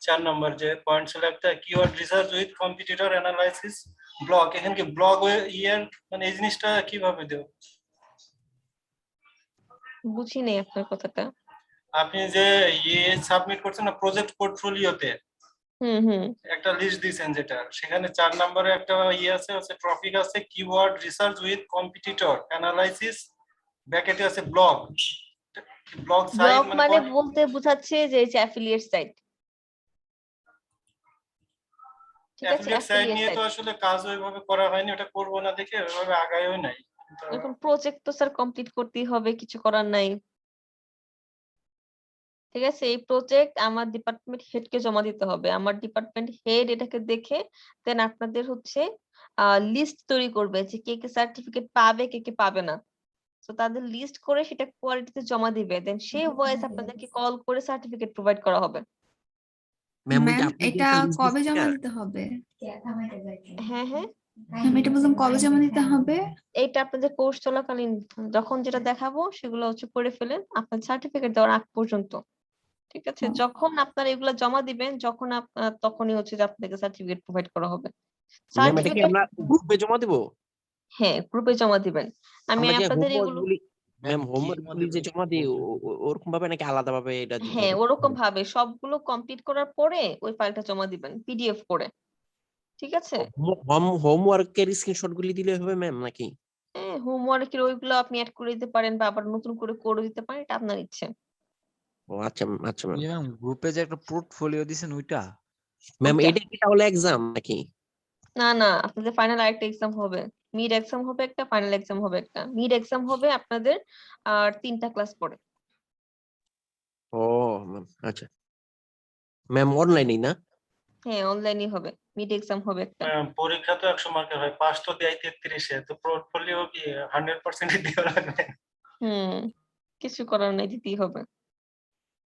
4 নম্বর যে পয়েন্ট ছিল একটা keyword research with competitor analysis blog, এখানে কি ব্লগ ইয়ার মানে এই জিনিসটা কিভাবে দেব? বুঝি নেই আপনার কথাটা। আপনি যে সাবমিট করছেন না প্রজেক্ট পোর্টফোলিওতে হুম একটা লিস্ট দিয়েছেন যেটা সেখানে 4 নম্বরে একটা আছে হচ্ছে টপিক আছে keyword research with competitor analysis ব্র্যাকেটে আছে ব্লগ সাইট ব্লগ মানে বলতে বোঝাচ্ছে যে অ্যাফিলিয়েট সাইট, ঠিক আছে অ্যাফিলিয়েট সাইট অ্যাফিলিয়েট নিয়ে তো সাইট। আসলে কাজ ওইভাবে করা হয়নি, ওটা করব না দেখে ওইভাবে আগায়ও নাই। এখন প্রজেক্ট তো স্যার কমপ্লিট করতেই হবে, কিছু করার নাই, ঠিক আছে। এই প্রজেক্ট আমার ডিপার্টমেন্ট হেডকে জমা দিতে হবে, আমার ডিপার্টমেন্ট হেড এটাকে দেখে দেন আপনাদের হচ্ছে লিস্ট তৈরি করবে যে কে কে সার্টিফিকেট পাবে কে কে পাবে না। তো তাদের লিস্ট করে সেটা কোয়ালিটিতে জমা দিবে, দেন সেই ভয়েস আপনাদেরকে কল করে সার্টিফিকেট প্রোভাইড করা হবে। ম্যাম ওই যে ম্যাম আপনি যে এটা একটা লিস্ট কবে দিচ্ছেন জমা না, দিতে হবে? হ্যাঁ ম্যাম এটা বললাম কবে জমা দিতে হবে? এইটা আপনাদের কোর্স চলাকালীন যখন যেটা দেখাবো সেগুলো হচ্ছে করে ফেলেন আপনার সার্টিফিকেট দেওয়ার আগ পর্যন্ত, ঠিক আছে। হুম। যখন আপনারা এগুলো জমা দিবেন যখন তখনই হচ্ছে যে আপনাদেরকে সার্টিফিকেট প্রোভাইড করা হবে। ম্যাম এটা কি সার্টিফিকেট আমরা গ্রুপে জমা দেব? হ্যাঁ গ্রুপে জমা দিবেন। আমি আমরা যে আপনাদের হোমওয়ার্ক এগুলো গুলি ম্যাম হোমওয়ার্ক গুলি যে জমা দিই ওরকম ভাবে নাকি আলাদা ভাবে এটা দিতে হ্যাঁ হবে? ওরকম ভাবে সবগুলো কমপ্লিট করার পরে ওই ফাইলটা জমা দিবেন পিডিএফ করে, ঠিক আছে। হোমওয়ার্কের স্ক্রিনশট গুলি দিলে হবে ম্যাম নাকি? হ্যাঁ হোমওয়ার্কের ওইগুলো আপনি অ্যাড করে দিতে পারেন বা আবার নতুন করে দিতে পারেন, এটা আপনার ইচ্ছে। ও আচ্ছা আচ্ছা ম্যাম। ম্যাম গ্রুপে যে একটা পোর্টফোলিও দিছেন ওইটা? ম্যাম ওইটা এটা কি তাহলে এক্সাম নাকি? না আপনাদের ফাইনাল আরেকটা এক্সাম হবে, মিড এক্সাম হবে একটা, ফাইনাল এক্সাম হবে একটা। মিড এক্সাম হবে আপনাদের আর 3টা ক্লাস পরে। ও ম্যাম আচ্ছা ম্যাম অনলাইনেই না? হ্যাঁ অনলাইনই হবে, মিড এক্সাম হবে একটা। পরীক্ষা তো 100 মার্কের হয়, পাস তো দেয় 33-এ, তো পোর্টফোলিও কি 100% দিতে লাগবে? কিছু করার নাই, দিতেই হবে।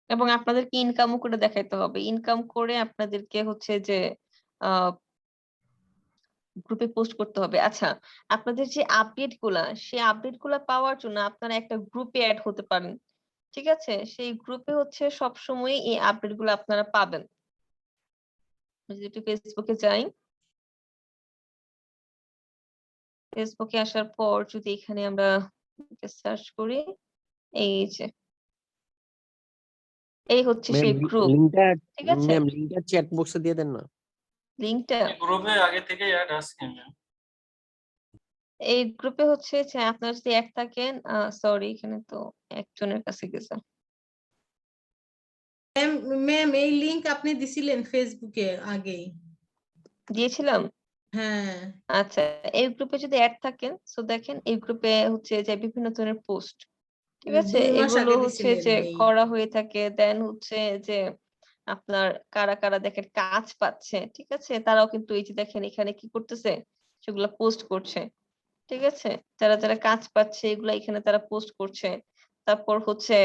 এবং আপনাদেরকে ইনকামও করে দেখাইতে হবে, ইনকাম করে আপনাদেরকে হচ্ছে যে গ্রুপে পোস্ট করতে হবে। আচ্ছা আপনাদের যে আপডেট গুলা সেই আপডেট গুলা পাওয়ার জন্য আপনারা একটা গ্রুপে অ্যাড হতে পারেন, ঠিক আছে। সেই গ্রুপে হচ্ছে সবসময় এই আপডেট গুলো আপনারা পাবেন। যদি একটু ফেসবুকে যাই, ফেসবুকে আসার পর যদি এখানে আমরা সার্চ করি, এই যে এই হচ্ছে ম্যাম সেই গ্রুপ, লিংকটা ঠিক আছে। ম্যাম লিংকটা চ্যাট বক্সে দিয়ে দেন না। লিংকটা গ্রুপে আগে থেকে অ্যাড আছে ম্যাম। এই গ্রুপে হচ্ছে যে আপনার যদি এক থাকেন, সরি এখানে তো একজনের কাছে গেছে। ম্যাম এই লিংক আপনি দিছিলেন ফেসবুকে আগেই? দিয়েছিলাম। হ্যাঁ আচ্ছা এই গ্রুপে যদি অ্যাড থাকেন সো দেখেন এই গ্রুপে হচ্ছে যে বিভিন্ন ধরনের পোস্ট, ঠিক আছে, 2 মাস এগুলো আগে হচ্ছে দিছিলেন যে এই করা হয়ে থাকে। দেন হচ্ছে যে আপনার কারা কারা দেখেন কাজ পাচ্ছে, ঠিক আছে, তারাও কিন্তু এই যে দেখেন এখানে কি করতেছে সেগুলো পোস্ট করছে, ঠিক আছে। যারা যারা কাজ পাচ্ছে এগুলা এখানে তারা পোস্ট করছে। তারপর হচ্ছে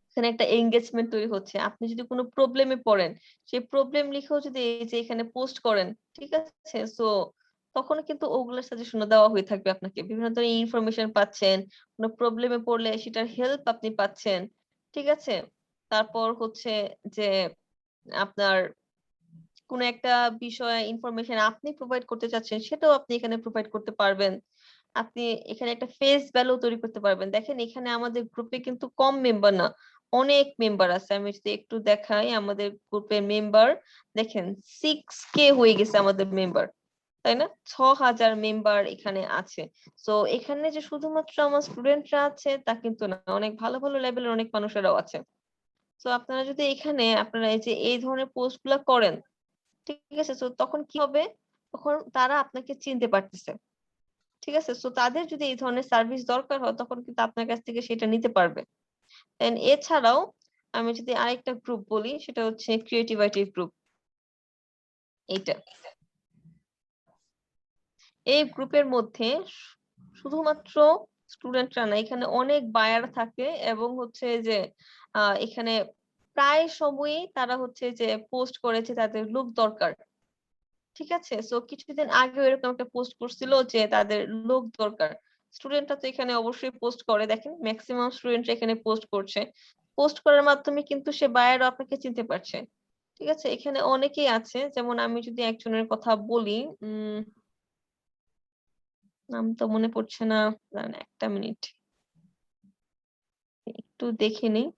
এখানে একটা এঙ্গেজমেন্ট তৈরি হচ্ছে। আপনি যদি কোনো প্রবলেমে পড়েন সেই প্রবলেম লিখেও যদি এই যে এখানে পোস্ট করেন, ঠিক আছে, সো তখন কিন্তু ওগুলোর সাজেশন দেওয়া হয়ে থাকবে আপনাকে। বিভিন্ন ধরনের ইনফরমেশন পাচ্ছেন, কোনো প্রবলেমে পড়লে সেটার হেল্প আপনি পাচ্ছেন, ঠিক আছে। তারপর হচ্ছে যে আপনার কোনো একটা বিষয়ে ইনফরমেশন আপনি প্রোভাইড করতে চাচ্ছেন সেটাও আপনি এখানে প্রোভাইড করতে পারবেন। আপনি এখানে একটা ফেস ভ্যালু তৈরি করতে পারবেন। দেখেন এখানে আমাদের গ্রুপে কিন্তু কম মেম্বার না, অনেক মেম্বার আছে। আমি যদি একটু দেখাই আমাদের গ্রুপের মেম্বার, দেখেন 6K হয়ে গেছে আমাদের মেম্বার, তাই না? 6,000 মেম্বার এখানে আছে। তো এখানে যে শুধুমাত্র আমার স্টুডেন্টরা আছে তা কিন্তু না, অনেক ভালো ভালো লেভেলের অনেক মানুষেরাও আছে। তো আপনারা যদি এখানে আপনারা এই যে এই ধরনের পোস্ট গুলা করেন, ঠিক আছে, তো তখন কি হবে, তখন তারা আপনাকে চিনতে পারতেছে। ঠিক আছে, তো তাদের যদি এই ধরনের সার্ভিস দরকার হয় তখন কিন্তু আপনার কাছ থেকে সেটা নিতে পারবে। এন্ড এছাড়াও আমি যদি আরেকটা গ্রুপ বলি, সেটা হচ্ছে ক্রিয়েটিভিটি গ্রুপ। এইটা, এই গ্রুপের মধ্যে শুধুমাত্র স্টুডেন্টরা না, এখানে অনেক বায়ার থাকে এবং হচ্ছে যে এখানে প্রায় সময়ই তারা হচ্ছে যে পোস্ট করেছে তাদের লোক দরকার। ঠিক আছে, সো কিছুদিন আগে এরকম একটা পোস্ট করছিল যে তাদের লোক দরকার। স্টুডেন্টরা তো এখানে অবশ্যই পোস্ট করে, দেখেন ম্যাক্সিমাম স্টুডেন্ট এখানে পোস্ট করছে। পোস্ট করার মাধ্যমে কিন্তু সে বায়ারও আপনাকে চিনতে পারছে। ঠিক আছে, এখানে অনেকেই আছে, যেমন আমি যদি একজনের কথা বলি, নাম তো মনে পড়ছে না, দাঁড়ান একটা মিনিট একটু দেখে নিই।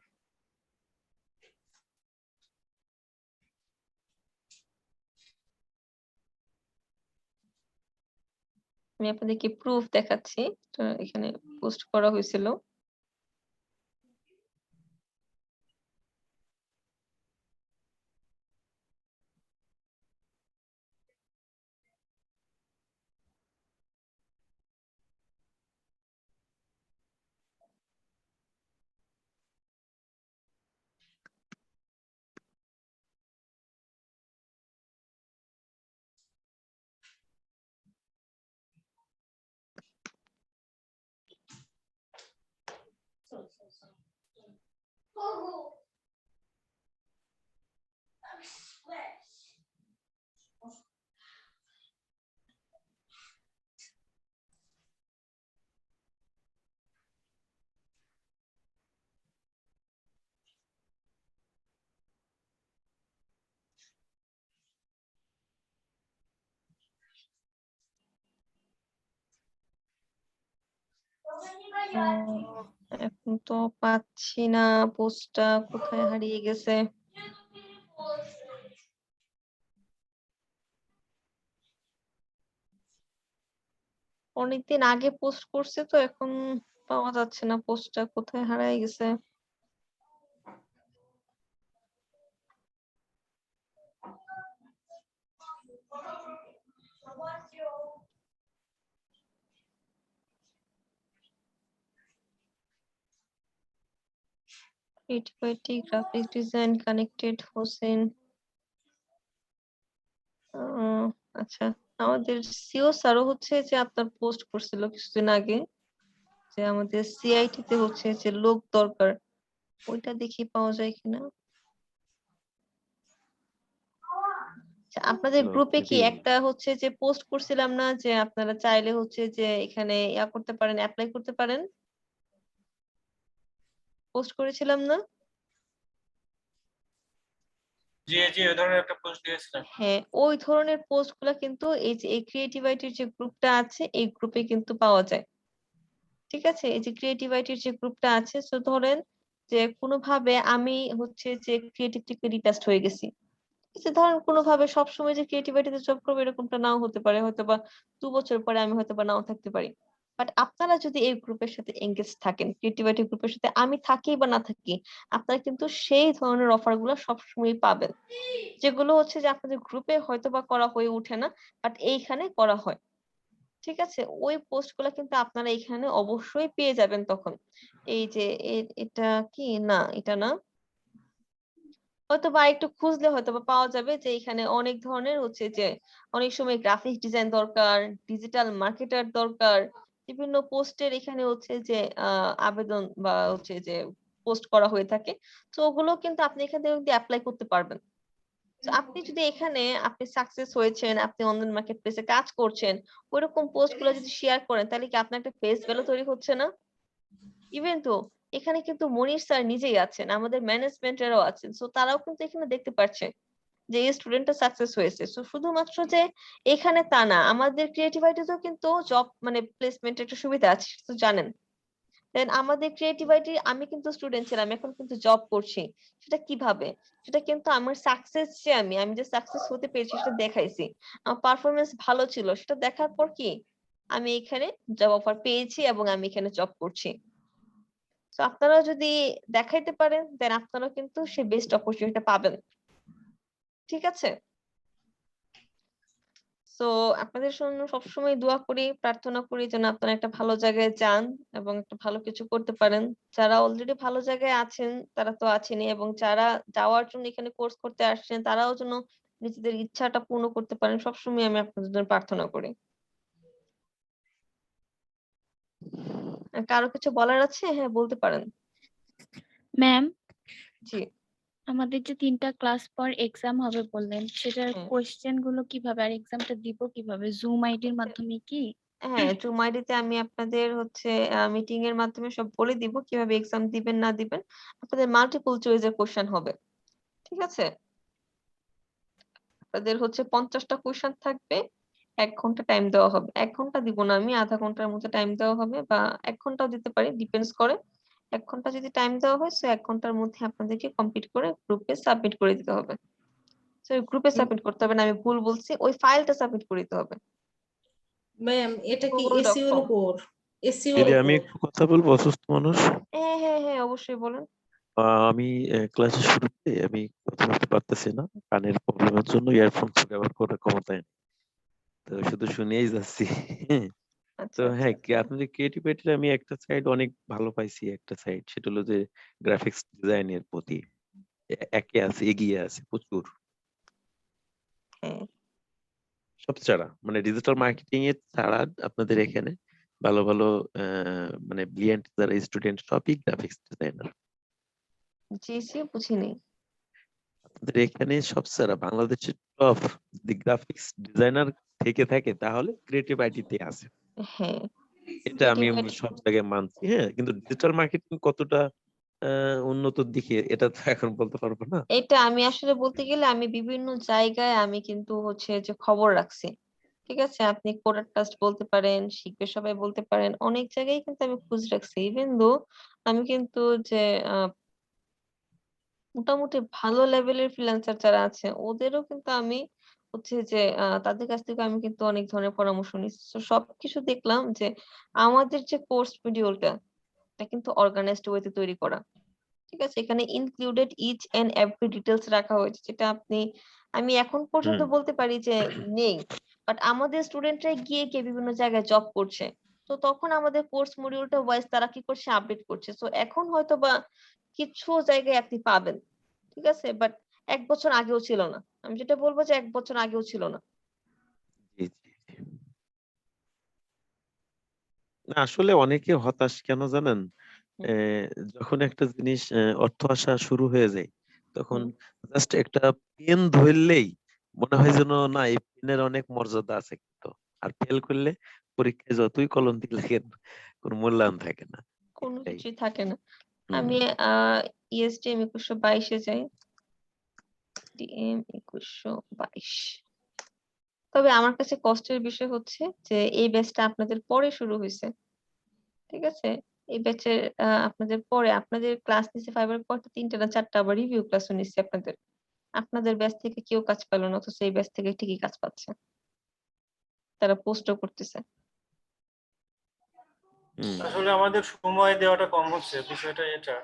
আমি আপনাদেরকে প্রুফ দেখাচ্ছি, তো এখানে পোস্ট করা হয়েছিল। এখন তো পাচ্ছি না, পোস্টটা কোথায় হারিয়ে গেছে। অনেকদিন আগে পোস্ট করছে তো এখন পাওয়া যাচ্ছে না, পোস্টটা কোথায় হারিয়ে গেছে। Creativity, graphic design, connected Hossain. আচ্ছা, আমাদের সিও স্যারও হচ্ছে যে আপনার পোস্ট করছিল কিছুদিন আগে যে আমাদের সিআইটি তে হচ্ছে যে লোক দরকার, ওইটা দেখি পাওয়া যায় কিনা। আচ্ছা, আপনাদের গ্রুপে কি একটা হচ্ছে যে পোস্ট করছিলাম না যে আপনারা চাইলে হচ্ছে যে এখানে ইয়া করতে পারেন, অ্যাপ্লাই করতে পারেন, পোস্ট করেছিলাম না? জি জি, ওই ধরনের একটা পোস্ট দিয়েছিলাম। হ্যাঁ, ওই ধরনের পোস্ট গুলা কিন্তু এই যে এই ক্রিয়েটিভিটির যে গ্রুপটা আছে এই গ্রুপে কিন্তু পাওয়া যায়। ঠিক আছে, এই যে ক্রিয়েটিভিটির যে গ্রুপটা আছে, তো ধরেন যে কোনোভাবে আমি হচ্ছে যে ক্রিয়েটিভ থেকে ডিটাচড হয়ে গেছি, যে ধরেন কোনোভাবে সবসময় যে ক্রিয়েটিভিটিতে জব করবো এরকমটা নাও হতে পারে, হয়তোবা 2 বছর পরে আমি হয়তোবা নাও থাকতে পারি। বাট আপনারা যদি এই গ্রুপের সাথে এঙ্গেজ থাকেন, ক্রিয়েটিভিটি গ্রুপের সাথে আমি থাকি বা না থাকি, আপনারা কিন্তু সেই ধরনের অফার গুলো সবসময় পাবেন, যেগুলো হচ্ছে যে আপনাদের গ্রুপে হয়তোবা করা হয়ে ওঠে না, বাট এইখানে করা হয়। ঠিক আছে, ওই পোস্ট গুলা কিন্তু আপনারা এখানে অবশ্যই পেয়ে যাবেন তখন। এই যে এটা কি, না এটা না, হয়তো বা একটু খুঁজলে হয়তো বা পাওয়া যাবে যে এখানে অনেক ধরনের হচ্ছে যে অনেক সময় গ্রাফিক ডিজাইন দরকার, ডিজিটাল মার্কেটার দরকার, বিভিন্ন পোস্টের এখানে হচ্ছে যে আবেদন বা হচ্ছে যে পোস্ট করা হয়ে থাকে। তো ওগুলো কিন্তু আপনি এখান থেকে অ্যাপ্লাই করতে পারবেন। তো আপনি যদি এখানে আপনি সাকসেস হয়েছেন, আপনি অনলাইন মার্কেট প্লেসে কাজ করছেন, ওইরকম পোস্ট গুলো যদি শেয়ার করেন তাহলে কি আপনার একটা ফেস ভ্যালু তৈরি হচ্ছে না? ইভেন তো এখানে কিন্তু মনির স্যার নিজেই আছেন, আমাদের ম্যানেজমেন্টেরও আছেন, সো তারাও কিন্তু এখানে দেখতে পাচ্ছে যে এই স্টুডেন্টটা সাকসেস হয়েছে। সো শুধুমাত্র যে এখানে তা না, আমাদের ক্রিয়েটিভিটিতেও কিন্তু জব মানে প্লেসমেন্টের একটা সুবিধা আছে, তো জানেন। দেন আমাদের ক্রিয়েটিভিটি, আমি কিন্তু স্টুডেন্ট ছিলাম, এখন কিন্তু জব করছি। সেটা কিভাবে? সেটা কিন্তু আমার সাকসেস, যে আমি যে সাকসেস হতে পেরেছি সেটা দেখাইছি, আমার পারফরমেন্স ভালো ছিল, সেটা দেখার পর কি আমি এখানে জব অফার পেয়েছি এবং আমি এখানে জব করছি। তো আপনারা যদি দেখাইতে পারেন দেন আপনারা কিন্তু সেই বেস্ট অপরচুনিটিটা পাবেন। ঠিক আছে? তো আপনাদের জন্য সবসময় দোয়া করি, প্রার্থনা করি যেন আপনারা একটা ভালো জায়গায় যান এবং একটা ভালো কিছু করতে পারেন। যারা অলরেডি ভালো জায়গায় আছেন তারা তো আছেনই, এবং যারা যাওয়ার জন্য এখানে কোর্স করতে আসছেন তারাও যেন নিজেদের ইচ্ছাটা পূর্ণ করতে পারেন। সবসময় আমি আপনাদের জন্য প্রার্থনা করি। আর কারো কিছু বলার আছে? হ্যাঁ, বলতে পারেন। ম্যাম, জি। আমাদের যে 3টা ক্লাস পর এক্সাম হবে বললেন, সেটার হ্যাঁ। কোশ্চেন গুলো কিভাবে আর এক্সামটা দিব কিভাবে? জুম আইডির মাধ্যমে কি? হ্যাঁ, জুম আইডিতে আমি আপনাদের হচ্ছে মিটিং এর মাধ্যমে সব বলে দিব কিভাবে এক্সাম দিবেন না দিবেন। আপনাদের মাল্টিপল চয়েসের কোশ্চেন হবে। ঠিক আছে? আপনাদের হচ্ছে 50টা কোশ্চেন থাকবে, 1 ঘন্টা টাইম দেওয়া হবে। 1 ঘন্টা দিব না আমি, আধা ঘন্টার মতো টাইম দেওয়া হবে, বা 1 ঘন্টাও দিতে পারি, ডিপেন্ডস করে। 1 ঘন্টা যদি টাইম দেওয়া হয়, সো 1 ঘন্টার মধ্যে আপনাদেরকে কমপ্লিট করে গ্রুপে সাবমিট করে দিতে হবে। সো গ্রুপে সাবমিট করতে হবে না, আমি ভুল বলছি, ওই ফাইলটা সাবমিট করে দিতে হবে। ম্যাম এটা কি Google এসইও এর Doc.com। উপর? এসইও এর দিদি আমি উপর? একটু কথা বলবো, অসুস্থ মানুষ। হ্যাঁ হ্যাঁ হ্যাঁ, অবশ্যই বলেন। আমি ক্লাসের শুরুতে আমি কথা বলতে পারতেছি না, কানের প্রবলেমের জন্য ইয়ারফোন ব্যবহার করার ক্ষমতায় নেই। তো শুধু শুনেই যাচ্ছি। আচ্ছা তো আচ্ছা হ্যাঁ, আচ্ছা। আপনাদের ক্রিয়েটিভিটির আমি একটা সাইড অনেক ভালো পাইছি, একটা সাইড সেটা হলো যে গ্রাফিক্স ডিজাইনের প্রতি একে আছে, এগিয়ে আছে প্রচুর। হ্যাঁ। সব ছাড়া মানে ডিজিটাল মার্কেটিং এর ছাড়া আপনাদের এখানে ভালো ভালো মানে ব্রিলিয়ান্ট যারা স্টুডেন্ট সবই গ্রাফিক্স ডিজাইনার। জি জি, বুঝিনি। আপনাদের এখানে সব ছাড়া বাংলাদেশের টপ যদি গ্রাফিক্স ডিজাইনার থেকে থাকে তাহলে ক্রিয়েটিভ আইটিতে আছে। হ্যাঁ, এটা আমি ক্রিয়েটিভ সব জায়গায় মানছি। হ্যাঁ, কিন্তু ডিজিটাল মার্কেটিং কতটা উন্নত দিকে এটা তো এখন বলতে পারবো না। এটা আমি আসলে বলতে গেলে আমি বিভিন্ন জায়গায় আমি কিন্তু হচ্ছে যে খবর রাখছি। ঠিক আছে, আপনি কোডার ট্রাস্ট বলতে পারেন, শিখবে সবাই বলতে পারেন, অনেক জায়গায় কিন্তু আমি খোঁজ রাখছি। ইভেন দো আমি কিন্তু যে মোটামুটি ভালো লেভেলের ফ্রিল্যান্সার যারা আছে ওদেরও কিন্তু আমি হচ্ছে যে তাদের কাছ থেকে আমি কিন্তু অনেক ধরনের পরামর্শ নিচ্ছি। তো সবকিছু দেখলাম যে আমাদের যে কোর্স মডিউলটা এটা কিন্তু অর্গানাইজড ওয়েতে তৈরি করা। ঠিক আছে, এখানে included each and every details রাখা হয়েছে, যেটা আমি এখন পর্যন্ত বলতে পারি যে নেই। বাট আমাদের স্টুডেন্টরা গিয়ে গিয়ে বিভিন্ন জায়গায় জব করছে, তো তখন আমাদের কোর্স মডিউলটা ওয়াইজ তারা কি করছে, আপডেট করছে। তো এখন হয়তো বা কিছু জায়গায় আপনি পাবেন। ঠিক আছে, বাট 1 বছর আগেও ছিল না। আমি যেটা বলবো যে 1 বছর আগেও ছিল না। জি, জি, জি। না, আসলে অনেকে হতাশ কেন জানেন? যখন একটা জিনিস অর্থ আসা শুরু হয়ে যায় তখন জাস্ট একটা পেন ধরলেই মনে হয় যেন না, এই পেনের অনেক মর্যাদা আছে, কিন্তু আর ফেল করলে পরীক্ষায় যতই কলম দিলে কোনো মূল্যায়ন থাকে না। কোনো এটাই। কিছুই থাকে না। হুম। আমি ইএসটিএম 2122 যাই, ডিএম 2122। তবে আমার কাছে কষ্টের বিষয় হচ্ছে যে এই ব্যাচটা আপনাদের পরে শুরু হয়েছে। ঠিক আছে, এই ব্যাচের আপনাদের পরে আপনাদের ক্লাস নিচ্ছে 5 এর পর 3টা না 4টা আবার রিভিউ ক্লাসও নিচ্ছে আপনাদের। আপনাদের ব্যাচ থেকে কেউ কাজ পেল না, অথচ এই ব্যাচ থেকে ঠিকই কাজ পাচ্ছে, তারা পোস্টও করতেছে। আসলে আমাদের সময় দেওয়াটা কম হচ্ছে, বিষয়টা এটা।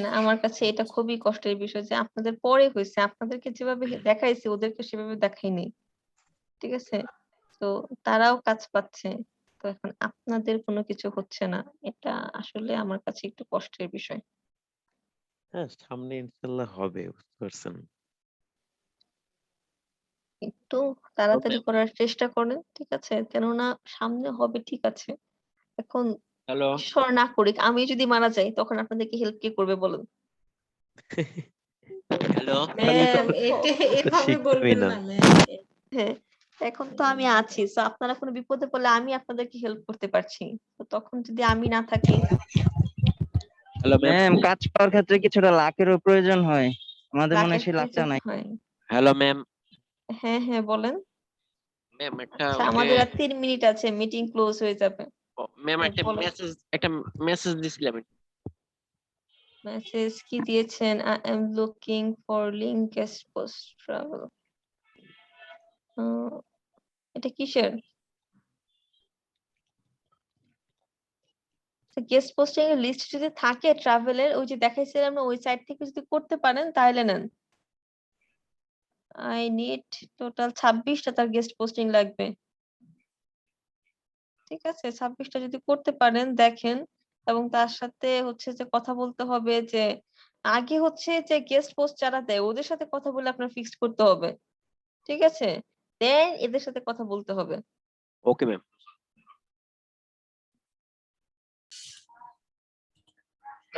না, আমার কাছে এটা খুবই কষ্টের বিষয় যে আপনাদের পরে হয়েছে, আপনাদেরকে যেভাবে দেখাইছে ওদেরকে সেভাবে দেখাইনি। ঠিক আছে, তো তারাও কাজ পাচ্ছে, তো এখন আপনাদের কোনো কিছু হচ্ছে না, এটা আসলে আমার কাছে একটু কষ্টের বিষয়। হ্যাঁ, সামনে ইনশাল্লাহ হবে, বুঝতে পারছেন। একটু তাড়াতাড়ি করার চেষ্টা করেন, ঠিক আছে, কেননা সামনে হবে, ঠিক আছে। এখন হ্যালো, ঈশ্বর না করুক আমি যদি মারা যাই, তখন আপনাদেরকে হেল্প কে করবে বলুন? হ্যালো। ম্যাম এটা এভাবে শিখবেই বলবেন না। না ম্যাম। হ্যাঁ, এখন তো আমি আছি, তো আপনারা কোনো বিপদে পড়লে আমি আপনাদেরকে হেল্প করতে পারছি, তো তখন যদি আমি না থাকি। Hello ma'am. ম্যাম, কাজ পাওয়ার ক্ষেত্রে কিছুটা লাকেরও প্রয়োজন হয়, আমাদের মনে হয় লাকের সেই লাকটা প্রয়োজন নাই। হয়। Hello ma'am. হ্যাঁ হ্যাঁ বলেন। ম্যাম একটা আচ্ছা ওই যে আমাদের আর 3 মিনিট আছে, মিটিং ক্লোজ হয়ে যাবে। ম্যাম হ্যাঁ, একটা বলেন। মেসেজ দিছিলাম। মেসেজ কি দিয়েছেন? I am looking for link guest post travel. এটা কিসের? গেস্ট পোস্টিং এর লিস্ট যদি থাকে ট্রাভেলের, ওই যে দেখাইছিলাম না, ওই সাইট থেকে যদি করতে পারেন তাহলে নেন। আই নিড টোটাল 26টা তার গেস্ট পোস্টিং লাগবে। ঠিক আছে, 26টা যদি করতে পারেন দেখেন, এবং তার সাথে হচ্ছে যে কথা বলতে হবে যে আগে হচ্ছে যে গেস্ট পোস্ট যারা দেয় ওদের সাথে কথা বলে আপনার ফিক্সড করতে হবে। ঠিক আছে, দেন এদের সাথে কথা বলতে হবে। Okay ma'am.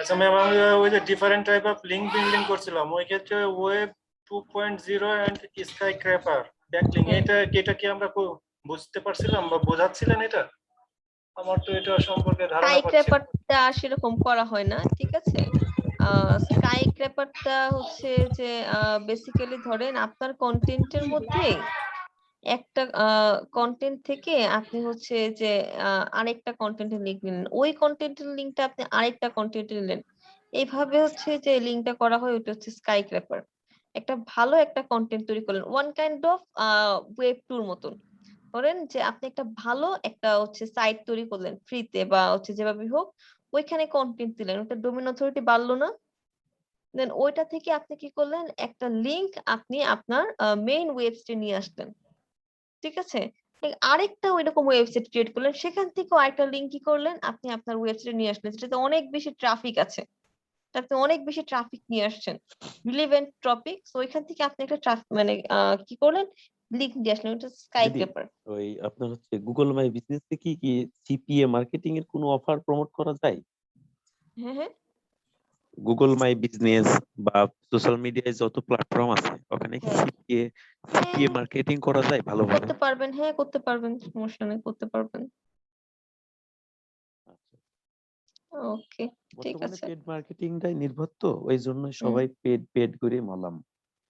আচ্ছা ম্যাম, আমি ওই যে different type of link building করছিলাম, ওই ক্ষেত্রে ওয়েব 2.0 এন্ড স্কাই ক্র্যাপার ব্যাকলিং, এটা কি আমরা বুঝতে পারছিলাম বা বোঝাচ্ছিলেন এটা? আমার তো এটা সম্পর্কে ধারণা স্কাই পাচ্ছি না। ক্র্যাপারটা সেরকম করা হয় না, ঠিক আছে। স্কাই ক্র্যাপারটা হচ্ছে যে বেসিক্যালি ধরেন আপনার কন্টেন্টের মধ্যে একটা কন্টেন্ট থেকে আপনি হচ্ছে যে আরেকটা কন্টেন্টের লিংক নিলেন, ওই কন্টেন্টের লিংকটা আপনি আরেকটা কন্টেন্টে নিলেন, এইভাবে হচ্ছে যে লিংকটা করা হয়, ওটা হচ্ছে স্কাই ক্র্যাপার। একটা ভালো একটা কন্টেন্ট তৈরি করলেন, ওয়ান কাইন্ড অফ ওয়েব টুর মতন। ধরেন যে আপনি একটা ভালো একটা হচ্ছে সাইট তৈরি করলেন ফ্রিতে বা হচ্ছে যেভাবে হোক, ওইখানে কন্টেন্ট দিলেন, ওটা ডোমেইন অথরিটি বাড়লো না? দেন ওইটা থেকে আপনি কি করলেন, একটা লিংক আপনি আপনার মেইন ওয়েবসাইটে নিয়ে আসলেন। ঠিক আছে, আরেকটা ওইরকম ওয়েবসাইট ক্রিয়েট করলেন, সেখান থেকে আরেকটা লিংক কি করলেন, আপনি আপনার ওয়েবসাইটে নিয়ে আসলেন, যেটাতে অনেক বেশি ট্রাফিক আছে, আপনি অনেক বেশি ট্রাফিক নিয়ে আসছেন, রিলেভেন্ট টপিক, ওইখান থেকে আপনি একটা মানে কি করলেন, লিংক দিয়ে আসলেন, ওটা স্কাই দিদি ক্র্যাপার। ওই আপনার হচ্ছে গুগল মাই বিজনেস এ কি সিপিএ মার্কেটিং এর কোনো অফার প্রমোট করা যায়? হ্যাঁ হ্যাঁ, গুগল মাই বিজনেস বা সোশ্যাল মিডিয়ায় যত প্ল্যাটফর্ম আছে ওখানে কি হ্যাঁ সিপিএ মার্কেটিং করা যায় ভালোভাবে? করতে পারবেন, হ্যাঁ করতে পারবেন, সমস্যা নেই, করতে পারবেন। আচ্ছা, ওকে, ঠিক বর্তমানে আছে। পেড মার্কেটিংটাই নির্ভর, তো ওই জন্য হুম। সবাই পেড পেড করে মলাম।